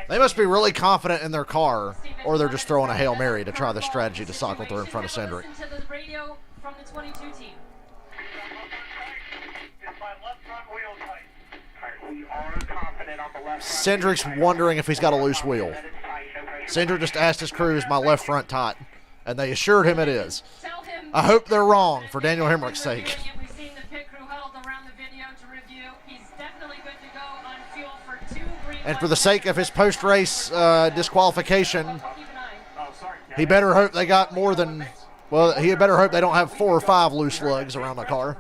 Speaker 3: They must be really confident in their car, or they're just throwing a Hail Mary to try the strategy to cycle through in front of Cindric. Cindric's wondering if he's got a loose wheel. Cindric just asked his crew, is my left front tight? And they assured him it is. I hope they're wrong for Daniel Hemrick's sake. And for the sake of his post-race disqualification, he better hope they got more than, well, he better hope they don't have 4 or 5 loose lugs around the car.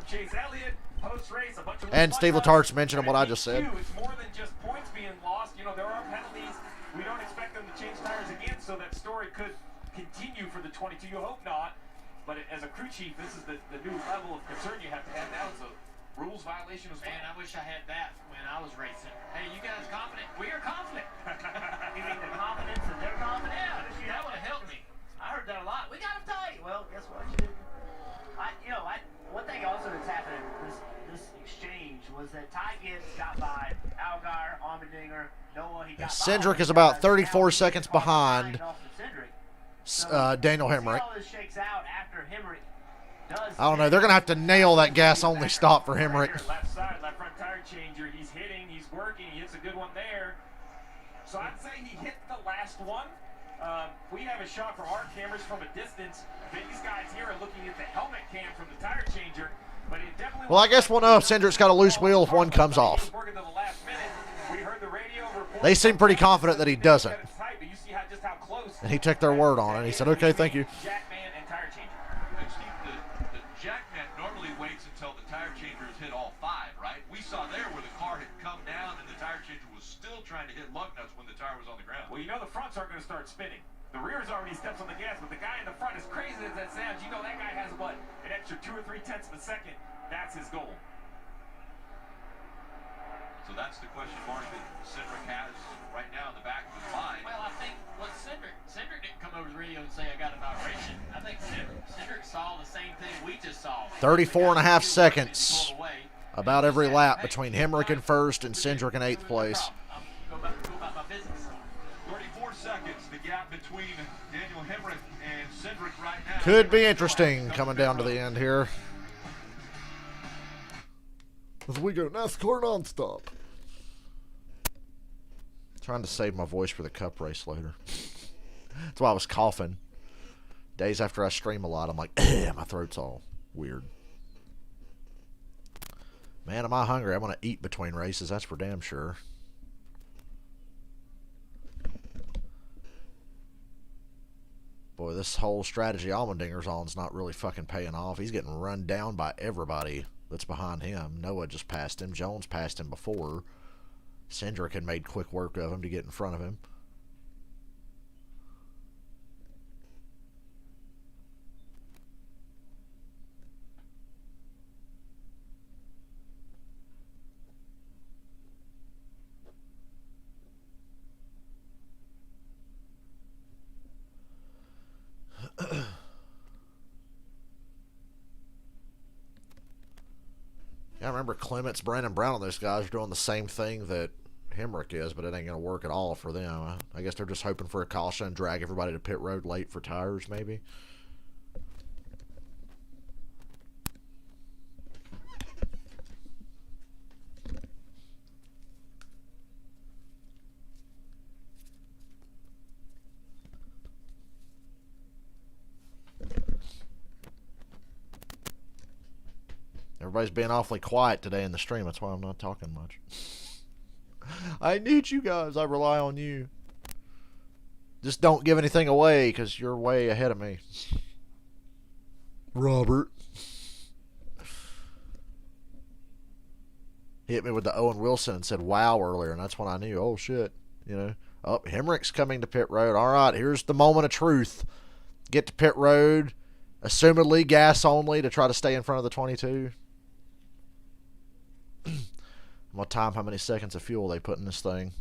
Speaker 3: And Steve Letart's mentioned what I just said.
Speaker 12: It's more than just points being lost. There are penalties. We don't expect them to change tires again, so that story could continue for the 22. You hope not. But as a crew chief, this is the new level of concern you have to have now. It's a rules violation as well.
Speaker 14: Man, I wish I had that when I was racing. Hey, you guys confident? We are confident.
Speaker 16: You mean the confidence that they're confident?
Speaker 14: Yeah, that would have helped me.
Speaker 16: I heard that a lot. We got them tight. Well, guess what? You didn't. One thing also that's happened in this exchange was that Ty Gibbs got by Allgaier, Allmendinger, Noah. He got
Speaker 3: Cindric is about 34 seconds behind Daniel Hemrick. I don't know. They're going to have to nail that gas-only stop for Hemrick.
Speaker 12: Left side, left front tire changer. He's hitting. He's working. He hits a good one there. So I'd say he hit the last one. We have a shot from our cameras from a distance. These guys here are looking at the helmet cam from the tire changer. But it definitely
Speaker 3: Well, I guess we'll know if Cindric's got a loose wheel if one comes off. They seem pretty confident that he doesn't. And he took their word on it. He said, okay, thank you.
Speaker 4: Jackman and tire changer. And Steve, the Jackman normally waits until the tire changer has hit all 5, right? We saw there where the car had come down and the tire changer was still trying to hit lug nuts when the tire was on the ground.
Speaker 12: Well, the fronts aren't going to start spinning. The rear's already steps on the gas, but the guy in the front, as crazy as that sounds, that guy has, an extra 2 or 3 tenths of a second. That's his goal.
Speaker 4: So that's the question mark that Cindric has right now in the back of his mind.
Speaker 14: Well, I think what Cindric didn't come over the radio and say I got a vibration. I think Cindric saw the same thing we just saw.
Speaker 3: 34.5 seconds. About every lap between Hemrick in first and Cindric in 8th place.
Speaker 14: Go about my business.
Speaker 4: 34 seconds, the gap between Daniel Hemrick and Cindric right now.
Speaker 3: Could be interesting coming down to the end here. As we go NASCAR nonstop. Trying to save my voice for the cup race later. That's why I was coughing. Days after I stream a lot, I'm like, my throat's all weird. Man, am I hungry. I'm going to eat between races. That's for damn sure. Boy, this whole strategy Allmendinger's on is not really fucking paying off. He's getting run down by everybody that's behind him. Noah just passed him. Jones passed him before. Cindric had made quick work of him to get in front of him. I remember Clements, Brandon Brown, and those guys are doing the same thing that Hemrick is, but it ain't going to work at all for them. I guess they're just hoping for a caution and drag everybody to pit road late for tires, maybe. Everybody's being awfully quiet today in the stream. That's why I'm not talking much. I need you guys. I rely on you. Just don't give anything away because you're way ahead of me. Robert. He hit me with the Owen Wilson and said wow earlier, and that's when I knew, oh shit. You know, oh, Hemrick's coming to pit road. All right, here's the moment of truth. Get to pit road, assumedly gas only to try to stay in front of the 22. I'm going to time how many seconds of fuel they put in this thing.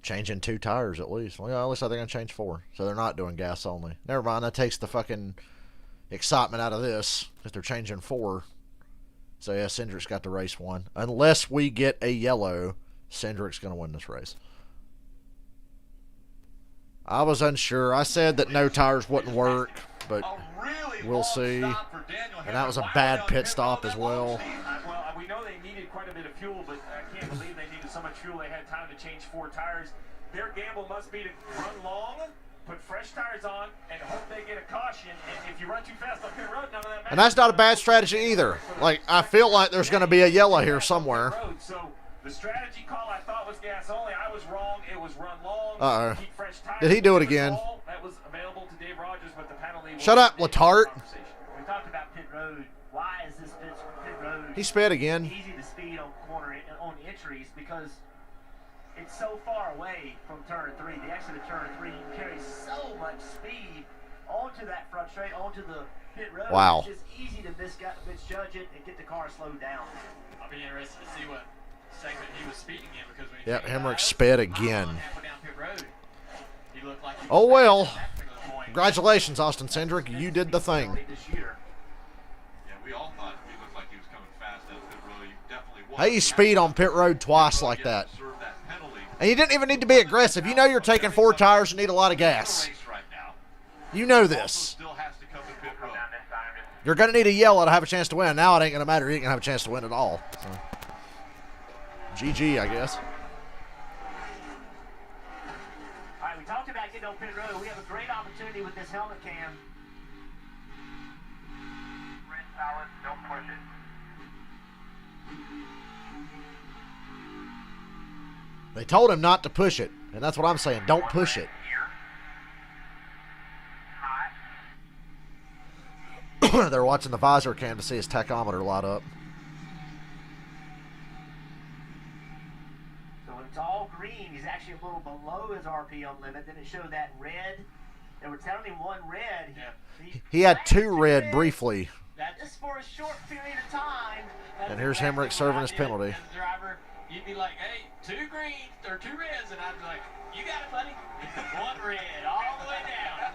Speaker 3: Changing 2 tires at least. Well, at least they're going to change 4. So they're not doing gas only. Never mind, that takes the fucking excitement out of this. Because they're changing 4. So yeah, Cindric's got the race won. Unless we get a yellow, Cindric's going to win this race. I was unsure. I said that no tires wouldn't work, but we'll see. And that was a bad pit stop as well.
Speaker 12: Well, we know they needed quite a bit of fuel, but I can't believe they needed so much fuel they had time to change 4 tires. Their gamble must be to run long, put fresh tires on, and hope they get a caution. And if you run too fast on pit road, none of that matters.
Speaker 3: And that's not a bad strategy either. Like, I feel like there's going to be a yellow here somewhere.
Speaker 12: So the strategy call I thought was gas only. I was wrong. It was run long.
Speaker 3: Uh-oh.
Speaker 12: Keep fresh tires.
Speaker 3: Did he do it again?
Speaker 12: That was available to Dave Rogers, but the penalty was
Speaker 3: Shut up, Letarte.
Speaker 16: We talked about pit road. Why is this pit road?
Speaker 3: He sped again.
Speaker 16: Easy to speed on entries because it's so far away from turn 3. The exit of turn 3 carries so much speed onto that front straight, onto the pit road.
Speaker 3: Wow.
Speaker 16: It's just easy to misjudge it and get the car slowed down.
Speaker 14: I'll be interested to see what segment he was speeding in because when
Speaker 3: Yep, Hemrick sped again.
Speaker 14: he looked like he was
Speaker 3: Oh well. Congratulations, Austin Cindric. You did the thing.
Speaker 4: Yeah, we all thought he looked like he was coming fast out of pit road. He definitely was.
Speaker 3: How you speed on pit road twice like that? And you didn't even need to be aggressive. You know you're taking 4 tires and need a lot of gas. You know this. You're going to need a yellow to have a chance to win. Now it ain't going to matter. You ain't going to have a chance to win at all. So. GG, I guess.
Speaker 16: All right, we talked about getting on pit road. We have a great opportunity with this helmet cam.
Speaker 11: Red solid, don't push it.
Speaker 3: They told him not to push it, and that's what I'm saying. Don't push it. They're watching the visor cam to see his tachometer light up.
Speaker 16: So when it's all green, he's actually a little below his RPM limit. Then it showed that red They were telling him one red.
Speaker 3: He had 2 red briefly.
Speaker 14: That's for a short period of time.
Speaker 3: And here's Hemrick serving his penalty.
Speaker 14: As a driver, you'd be like, hey, 2 green or 2 reds, and I'd be like, you got it, buddy. 1 red all the way down.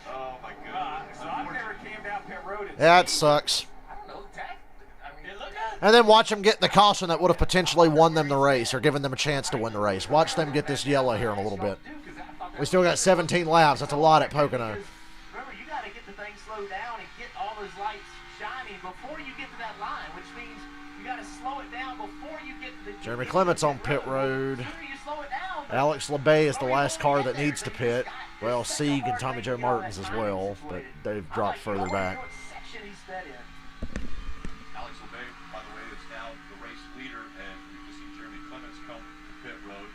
Speaker 4: Oh my goodness.
Speaker 12: So I've never came down pit road.
Speaker 3: Yeah, it sucks.
Speaker 14: I don't know, it looked good.
Speaker 3: And then watch them get the caution that would have potentially won them the race or given them a chance to win the race. Watch them get this yellow here in a little bit. We still got 17 laps. That's a lot at Pocono.
Speaker 16: Remember, you got to get the thing slowed down and get all those lights shining before you get to that line, which means you got to slow it down before you get to the...
Speaker 3: Jeremy Clements on pit road. Alex LeBay is the last car that needs to pit. Well, Sieg and Tommy Joe Martins as well, but they've dropped further back.
Speaker 4: Alex LeBay, by the way, is now the race leader, and we've just seen Jeremy Clements come to pit road.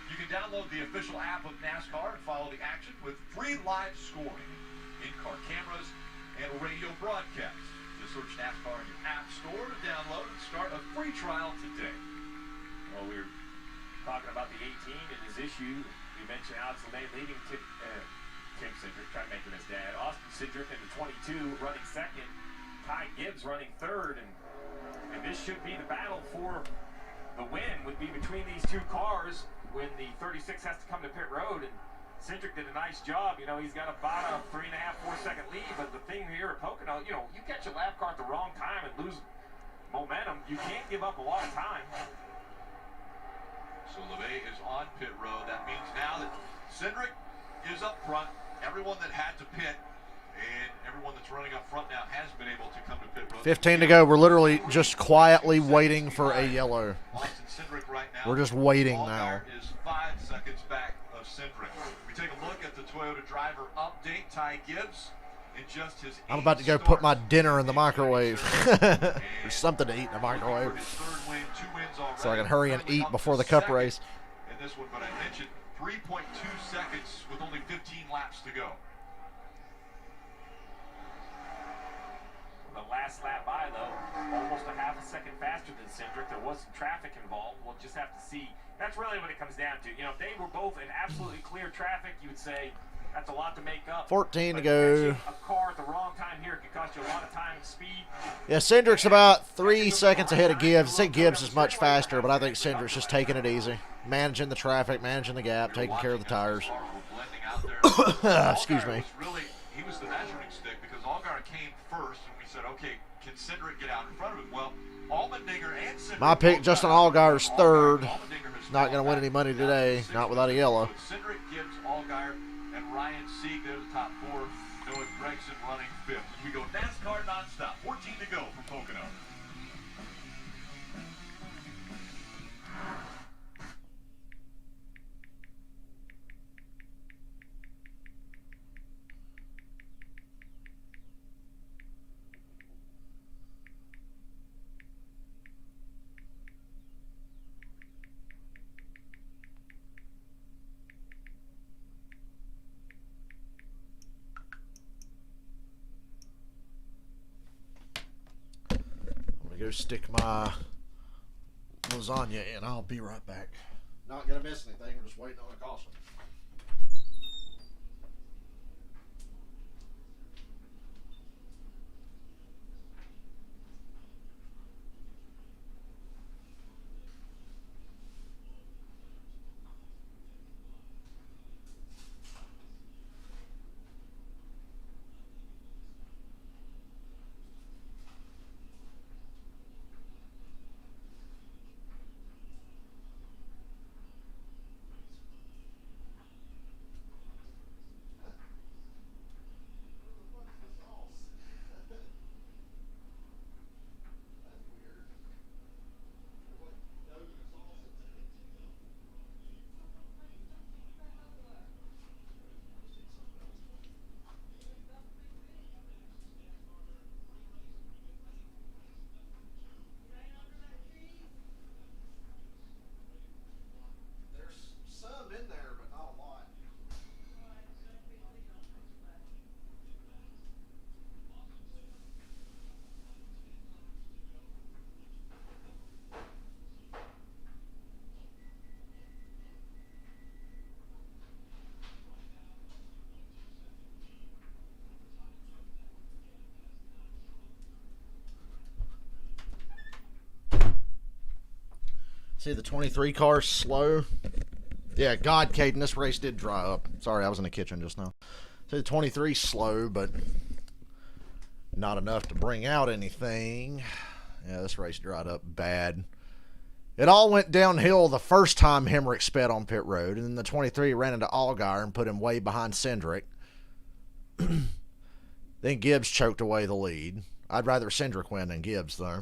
Speaker 4: You can download the official app of NASCAR and follow the action with free live scoring, in-car cameras, and a radio broadcast. Just search NASCAR in your app store to download and start a free trial today.
Speaker 12: Well, we were talking about the 18 and his issue. We mentioned Alex LeBay leading Tim Cindric, trying to make him his dad. Austin Cindric in the 22 running second. Ty Gibbs running third. And this should be the battle for the win, would be between these 2 cars when the 36 has to come to pit road. And Cindric did a nice job. You know, he's got about a 3.5, 4-second lead. But the thing here at Pocono, you know, you catch a lap car at the wrong time and lose momentum. You can't give up a lot of time.
Speaker 4: So LeBay is on pit road. That means now that Cindric is up front. Everyone that had to pit and everyone that's running up front now has been able to come to pit road.
Speaker 3: 15 to go. We're literally just quietly waiting for a yellow.
Speaker 4: Austin Cindric right now.
Speaker 3: We're just waiting now.
Speaker 4: Is 5 seconds back of Cindric. We take a look at the Toyota driver update. Ty Gibbs in just his
Speaker 3: I'm about to go put my dinner in the microwave. There's something to eat in the microwave. So I can hurry and eat before the Cup race.
Speaker 4: In this one, but I mentioned 3.2 seconds with only 15 laps to go.
Speaker 12: The last lap by, though, almost a half a second faster than Cindric. There was some traffic involved. We'll just have to see. That's really what it comes down to. You know, if they were both in absolutely clear traffic, you would say that's a lot to make up.
Speaker 3: 14 to
Speaker 12: But
Speaker 3: go.
Speaker 12: a car at the wrong time here could cost you a lot of time and speed.
Speaker 3: Yeah, Cindric's about 3 seconds ahead of Gibbs. I think Gibbs is much faster, but I think Cindric's just taking it easy. Managing the traffic, managing the gap, taking care of the tires. Excuse me.
Speaker 4: He was the measuring stick because Allgaier came first, and we said, okay, can Cindric get out in front of him? Well, Allmendinger and Cindric.
Speaker 3: My pick, Justin Allgaier's third. Not going to win any money today, not without a yellow.
Speaker 4: Cindric, Gibbs, Allgaier, and Ryan Sieg, they're the top 4. Noah Gregson running 5th. We go NASCAR nonstop. 14 to go from Pocono.
Speaker 3: Go stick my lasagna in. I'll be right back. Not gonna miss anything. We're just waiting on a caution. See, the 23 car slow. Yeah, God, Caden, this race did dry up. Sorry, I was in the kitchen just now. See, the 23 slow, but not enough to bring out anything. Yeah, this race dried up bad. It all went downhill the first time Hemrick sped on pit road, and then the 23 ran into Allgaier and put him way behind Cindric. Then Gibbs choked away the lead. I'd rather Cindric win than Gibbs, though.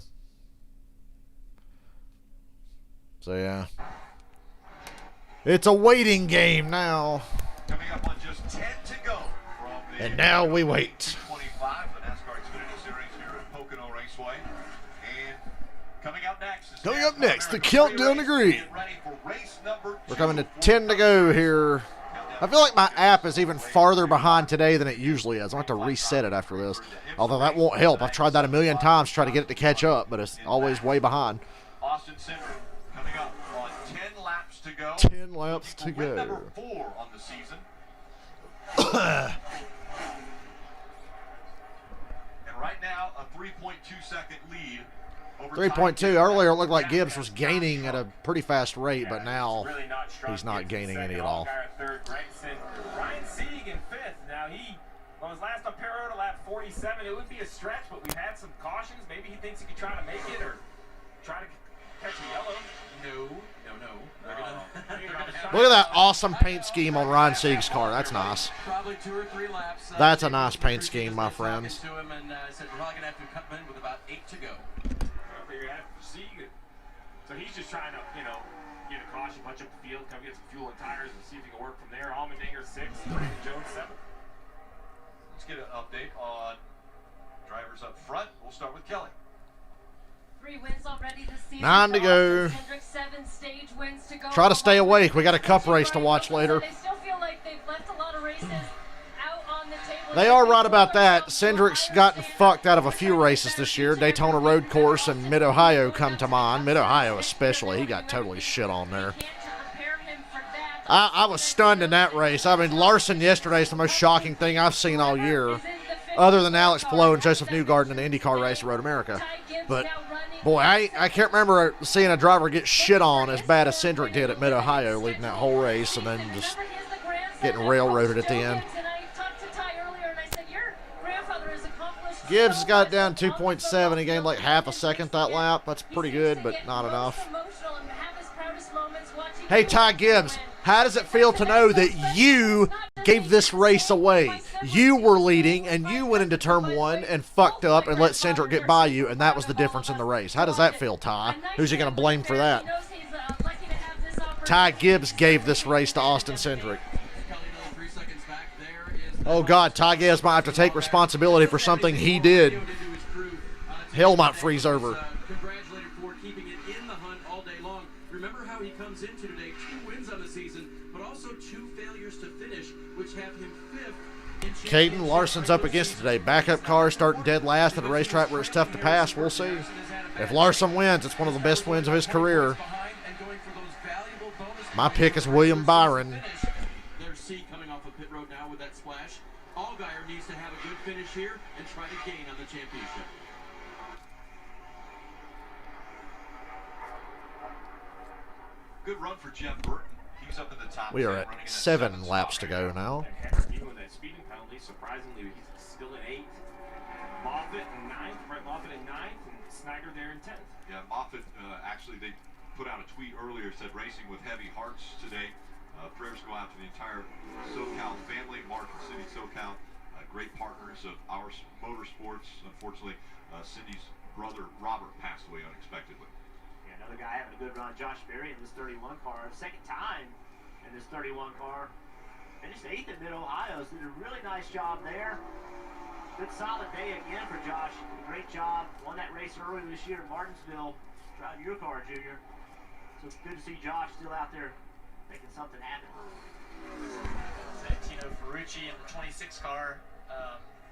Speaker 3: So, yeah. It's a waiting game now.
Speaker 4: Coming up on just 10 to go from the
Speaker 3: And now we wait.
Speaker 4: 25, the NASCAR Xfinity Series here at Pocono Raceway. And coming up next is
Speaker 3: The countdown to green. We're coming to 10 to go here. I feel like my app is even farther behind today than it usually is. I'll have to reset it after this. Although that won't help. I've tried that a million times to try to get it to catch up, but it's always way behind.
Speaker 4: Austin Cindric coming up on 10 laps to go.
Speaker 3: 10 laps to
Speaker 4: Win number
Speaker 3: go.
Speaker 4: 4 on the season. And right now, a 3.2 second lead.
Speaker 3: 3.2. Earlier it looked like Gibbs was gaining at a pretty fast rate, but now he's not gaining any at all.
Speaker 12: Ryan Sieg in 5th. Now on his last on pit road at lap 47, it would be a stretch, but we've had some cautions. Maybe he thinks he could try to make it or try to catch a yellow. No.
Speaker 3: Look at that awesome paint scheme on Ryan Sieg's car. That's nice.
Speaker 5: Probably 2 or 3 laps.
Speaker 3: That's a nice paint scheme, my friends.
Speaker 5: To him and said we're probably gonna have to cut him in with about 8 to go.
Speaker 12: You're gonna have to see it. So he's just trying to, get a caution, punch up the field, come get some fuel and tires, and see if he can work from there. Allmendinger 6th, Jones 7th.
Speaker 4: Let's get an update on drivers up front. We'll start with Kelly.
Speaker 6: 3 wins already this season.
Speaker 3: 9 to go.
Speaker 6: 7 stage wins to go.
Speaker 3: Try to stay awake. We got a cup race to watch later.
Speaker 6: They still feel like they've left a lot of races out on the table.
Speaker 3: They are right about that. Cindric's gotten fucked out of a few races this year. Daytona Road Course and Mid-Ohio come to mind. Mid-Ohio especially. He got totally shit on there. I was stunned in that race. I mean, Larson yesterday is the most shocking thing I've seen all year, other than Alex Palou and Joseph Newgarden in the IndyCar race at Road America. But, boy, I can't remember seeing a driver get shit on as bad as Cindric did at Mid-Ohio, leading that whole race and then just getting railroaded at the end. Gibbs has got it down 2.7. He gained like half a second that lap. That's pretty good, but not enough. Hey, Ty Gibbs, how does it feel to know that you gave this race away? You were leading, and you went into turn 1 and fucked up and let Cindric get by you, and that was the difference in the race. How does that feel, Ty? Who's he going to blame for that? Ty Gibbs gave this race to Austin Cindric. Oh, God, Ty Gibbs might have to take responsibility for something he did. Hell might freeze over.
Speaker 5: Congratulated for keeping it in the hunt all day long. Remember how he comes into today, 2 wins on the season, but also 2 failures to finish, which have him 5th.
Speaker 3: Caden Larson's up against it today. Backup car starting dead last at a racetrack where it's tough to pass. We'll see. If Larson wins, it's one of the best wins of his career. My pick is William Byron.
Speaker 5: There's C coming off of pit road now with that splash. Allgaier needs to have a good finish here and try to gain on the championship.
Speaker 4: Good run for Jeff Burton. He's up in the top.
Speaker 3: We are at 7 laps to go now.
Speaker 12: Even that speeding penalty, surprisingly, he's still in 8th. Moffitt in 9th, Brett Moffitt in 9th, and Snyder there in 10th.
Speaker 4: Yeah, Moffitt, actually, they put out a tweet earlier, said racing with heavy hearts today. Prayers go out to the entire SoCal family, Martin City SoCal, great partners of our motorsports. Unfortunately, Cindy's brother Robert passed away unexpectedly.
Speaker 16: Yeah, another guy having a good run, Josh Berry in this 31 car, second time in this 31 car. Finished 8th in Mid-Ohio, so did a really nice job there. Good solid day again for Josh. Great job. Won that race earlier this year in Martinsville. Drive your car, Junior. So it's good to see Josh still out there making something happen.
Speaker 14: Santino Ferrucci in the 26 car.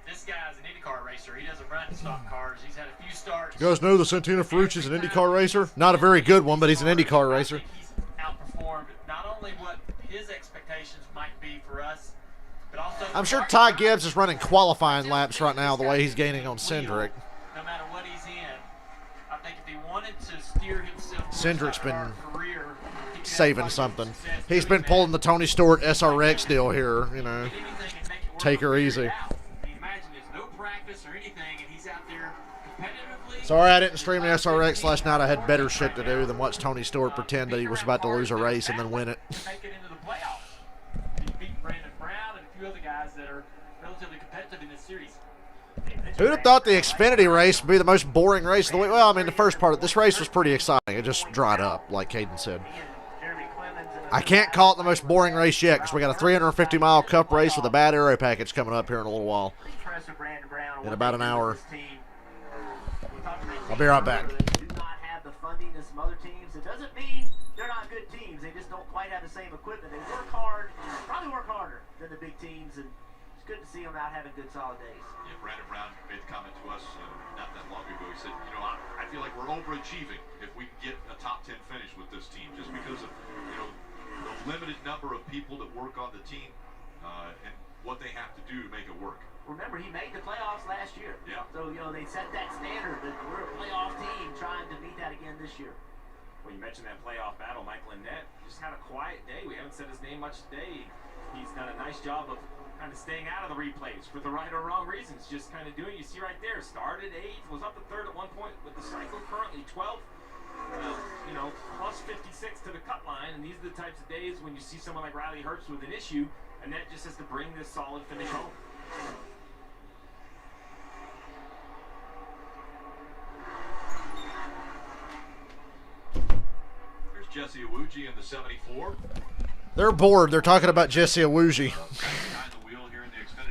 Speaker 14: This guy's an IndyCar racer. He doesn't run stock cars. He's had a few starts.
Speaker 3: You guys know that Santino Ferrucci's an IndyCar racer? Not a very good one, but he's an IndyCar racer.
Speaker 14: He's outperformed not only what his expectations might be for us, but also
Speaker 3: I'm sure Ty Gibbs is running qualifying laps right now the way he's gaining on Cindric.
Speaker 14: No matter what he's in, I I think if he wanted to steer himself
Speaker 3: Cindric's been
Speaker 14: career,
Speaker 3: saving something. He's been pulling the Tony Stewart SRX deal here, you know. Take her easy.
Speaker 14: Imagine there's no practice or anything, and he's out there competitively.
Speaker 3: Sorry I didn't stream the SRX last night. I had better shit to do than watch Tony Stewart pretend that he was about to lose a race and then win it.
Speaker 14: Make it into the playoffs. He beat Brandon Brown and a few other guys that are relatively competitive in this series.
Speaker 3: Who'd have thought the Xfinity race would be the most boring race of the week? Well, I mean, the first part of this race was pretty exciting. It just dried up, like Caden said. I can't call it the most boring race yet because we got a 350-mile cup race with a bad aero package coming up here in a little while. In about an hour. I'll be right back.
Speaker 16: Do not have the funding as some other teams. It doesn't mean they're not good teams. They just don't quite have the same equipment. They work hard, probably work harder than the big teams, and it's good to see them out having good solid days.
Speaker 4: Yeah, Brandon Brown made the comment to us not that long ago. He said, you know, I feel like we're overachieving if we can get a top 10 finish with this team, just because of, you know, the limited number of people that work on the team and what they have to do to make it work.
Speaker 16: Remember, he made the playoffs last year.
Speaker 4: Yeah.
Speaker 16: So, you know, they set that standard that we're a playoff team trying to meet that again this year.
Speaker 12: Well, you mentioned that playoff battle. Michael Annette just had a quiet day. We haven't said his name much today. He's done a nice job of kind of staying out of the replays for the right or wrong reasons. Just kind of doing, you see right there, started 8th, was up to 3rd at one point with the cycle, currently 12th. You know, plus 56 to the cut line, and these are the types of days when you see someone like Riley Herbst with an issue, and that just has to bring this solid finish home.
Speaker 4: Here's Jesse Awuji in the 74.
Speaker 3: They're bored. They're talking about Jesse Awuji.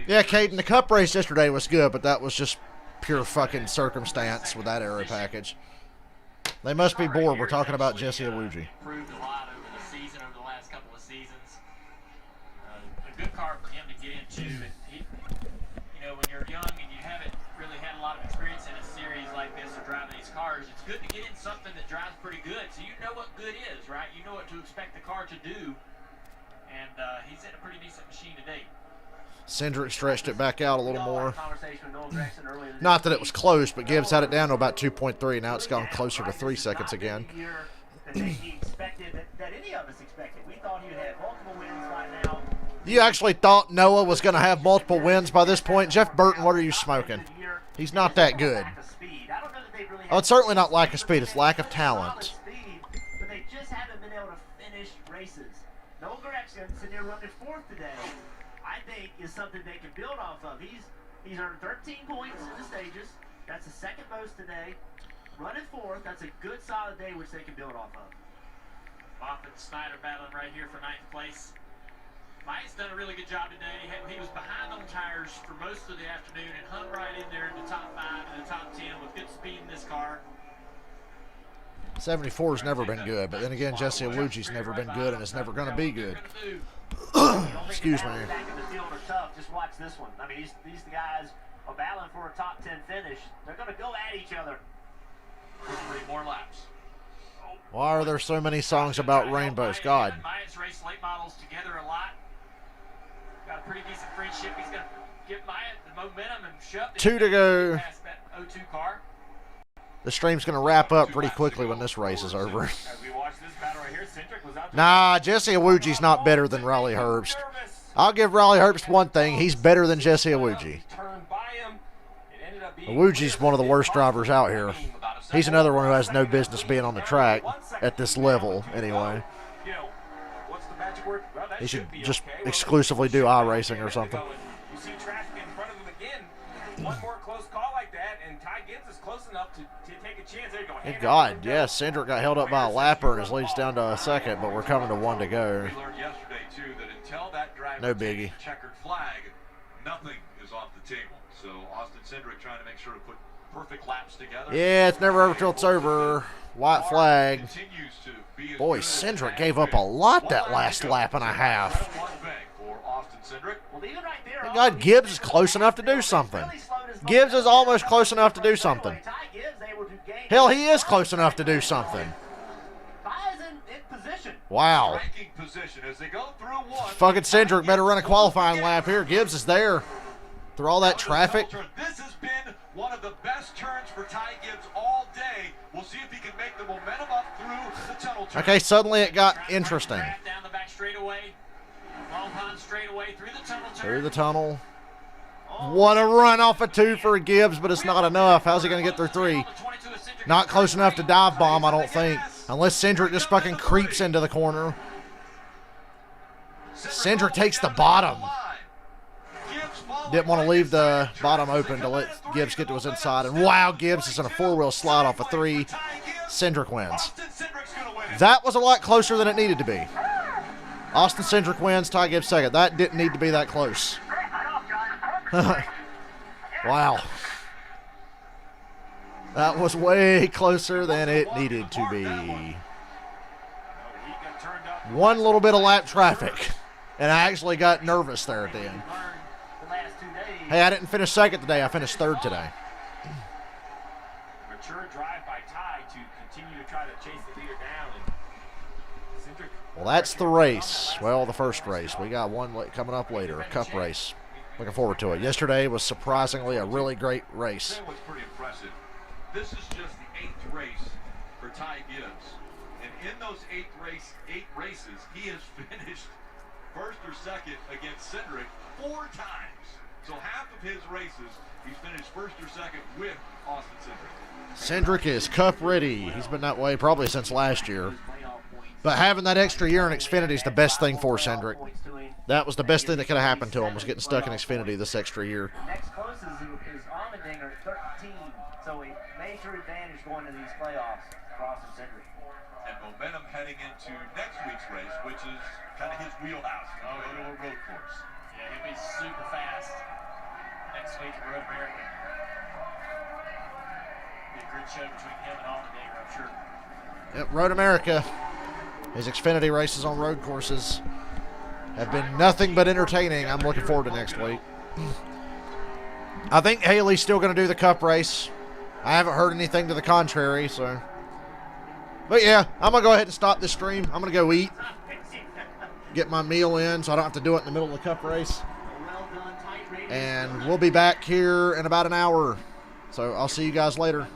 Speaker 3: Yeah, Caden, the cup race yesterday was good, but that was just pure fucking circumstance with that aero package. They must be bored. We're talking about Jesse Awuji.
Speaker 14: Improved a lot over the season, over the last couple of seasons. A good car for him to get into. And he, you know, when you're young and you haven't really had a lot of experience in a series like this or driving these cars, it's good to get in something that drives pretty good. So you know what good is, right? You know what to expect the car to do. And he's in a pretty decent machine to date.
Speaker 3: Cindric stretched it back out a little more. Not that it was close, but Gibbs had it down to about 2.3. Now it's gone closer to 3 seconds again. You actually thought Noah was going to have multiple wins by this point? Jeff Burton, what are you smoking? He's not that good. Oh, it's certainly not lack of speed. It's lack of talent.
Speaker 16: But they just haven't been able to finish races. Noah Gragson, sitting there running 4th today, I think is something they can build off of. He's earned 13 points in the stages. That's the second most today. Running 4th, that's a good solid day which they can build off of.
Speaker 14: Moffitt and Snyder battling right here for 9th place. Mike's done a really good job today. He was behind on tires for most of the afternoon and hung right in there in the top 5 and the top 10 with good speed in this car.
Speaker 3: 74's never been good, but then again, Jesse Awuji's never been good and it's never going to be good. Excuse me.
Speaker 16: Back in the field are tough. Just watch this one. I mean, these guys are battling for a top 10 finish. They're going to go at each other.
Speaker 14: 3 more laps.
Speaker 3: Why are there so many songs about rainbows? God.
Speaker 14: Myatt's raced late models together a lot. Got a pretty decent free ship. He's going to give Myatt the momentum and shove it
Speaker 3: 2 to go.
Speaker 14: Past that 02 car.
Speaker 3: The stream's going to wrap up pretty quickly when this race is over. Nah, Jesse Awuji's not better than Riley Herbst. I'll give Riley Herbst one thing. He's better than Jesse Awuji. Awuji's one of the worst drivers out here. He's another one who has no business being on the track at this level anyway. He should just exclusively do iRacing or something.
Speaker 12: You see traffic in front of him again. One more close call like that, and Ty Gibbs is close enough to take a chance. There you go.
Speaker 3: Thank God, yes, Cindric got held up by a lapper and his lead's down to a second, but we're coming to 1 to go.
Speaker 4: We learned yesterday, too, that until that driver
Speaker 3: No biggie.
Speaker 4: takes the checkered flag, nothing is off the table. So Austin Cindric trying to make sure to put perfect laps together.
Speaker 3: Yeah, it's never over till it's over. White flag. Boy, Cindric gave up a lot that last lap and a half. Thank God Gibbs is close enough to do something. Gibbs is almost close enough to do something. Hell, he is close enough to do something. Wow. Fucking Cindric better run a qualifying lap here. Gibbs is there. Through all that traffic.
Speaker 4: One of the best turns for Ty Gibbs all day. We'll see if he can make the momentum up through the tunnel turn.
Speaker 3: Okay, suddenly it got interesting.
Speaker 14: Down the back straightaway. Long pond straightaway through the tunnel turn.
Speaker 3: Through the tunnel. What a run off of 2 for Gibbs, but it's not enough. How's he going to get through 3? Not close enough to dive bomb, I don't think. Unless Cindric just fucking creeps into the corner. Cindric takes the bottom. Didn't want to leave the bottom open to let Gibbs get to his inside. And wow, Gibbs is in a 4-wheel slide off of 3. Cindric wins. That was a lot closer than it needed to be. Austin Cindric wins, Ty Gibbs second. That didn't need to be that close. Wow. That was way closer than it needed to be. One little bit of lap traffic. And I actually got nervous there at the end. Hey, I didn't finish second today. I finished third today.
Speaker 12: Mature drive by Ty to continue to try to chase the leader down.
Speaker 3: Well, that's the race. Well, the first race. We got one coming up later, a cup race. Looking forward to it. Yesterday was surprisingly a really great race.
Speaker 4: What's pretty impressive. This is just the 8th race for Ty Gibbs. And in those 8 races, he has finished first or second against Cindric 4 times. So half of his races, he's finished first or second with Austin Cindric.
Speaker 3: Cindric is cup ready. He's been that way probably since last year. But having that extra year in Xfinity is the best thing for Cindric. That was the best thing that could have happened to him, was getting stuck in Xfinity this extra year.
Speaker 16: Next closest is Allmendinger at 13, so a major advantage going to these playoffs for Austin Cindric.
Speaker 4: And momentum heading into next week's race, which is kind of his wheelhouse. Go to a road course.
Speaker 14: Yeah, he'll be super fast next week at Road America. Be a great show between him and Allmendinger, I'm sure.
Speaker 3: Yep, Road America. His Xfinity races on road courses have been nothing but entertaining. I'm looking forward to next week. I think Haley's still going to do the cup race. I haven't heard anything to the contrary, so. But yeah, I'm going to go ahead and stop this stream. I'm going to go eat, get my meal in so I don't have to do it in the middle of the cup race. And we'll be back here in about an hour. So I'll see you guys later.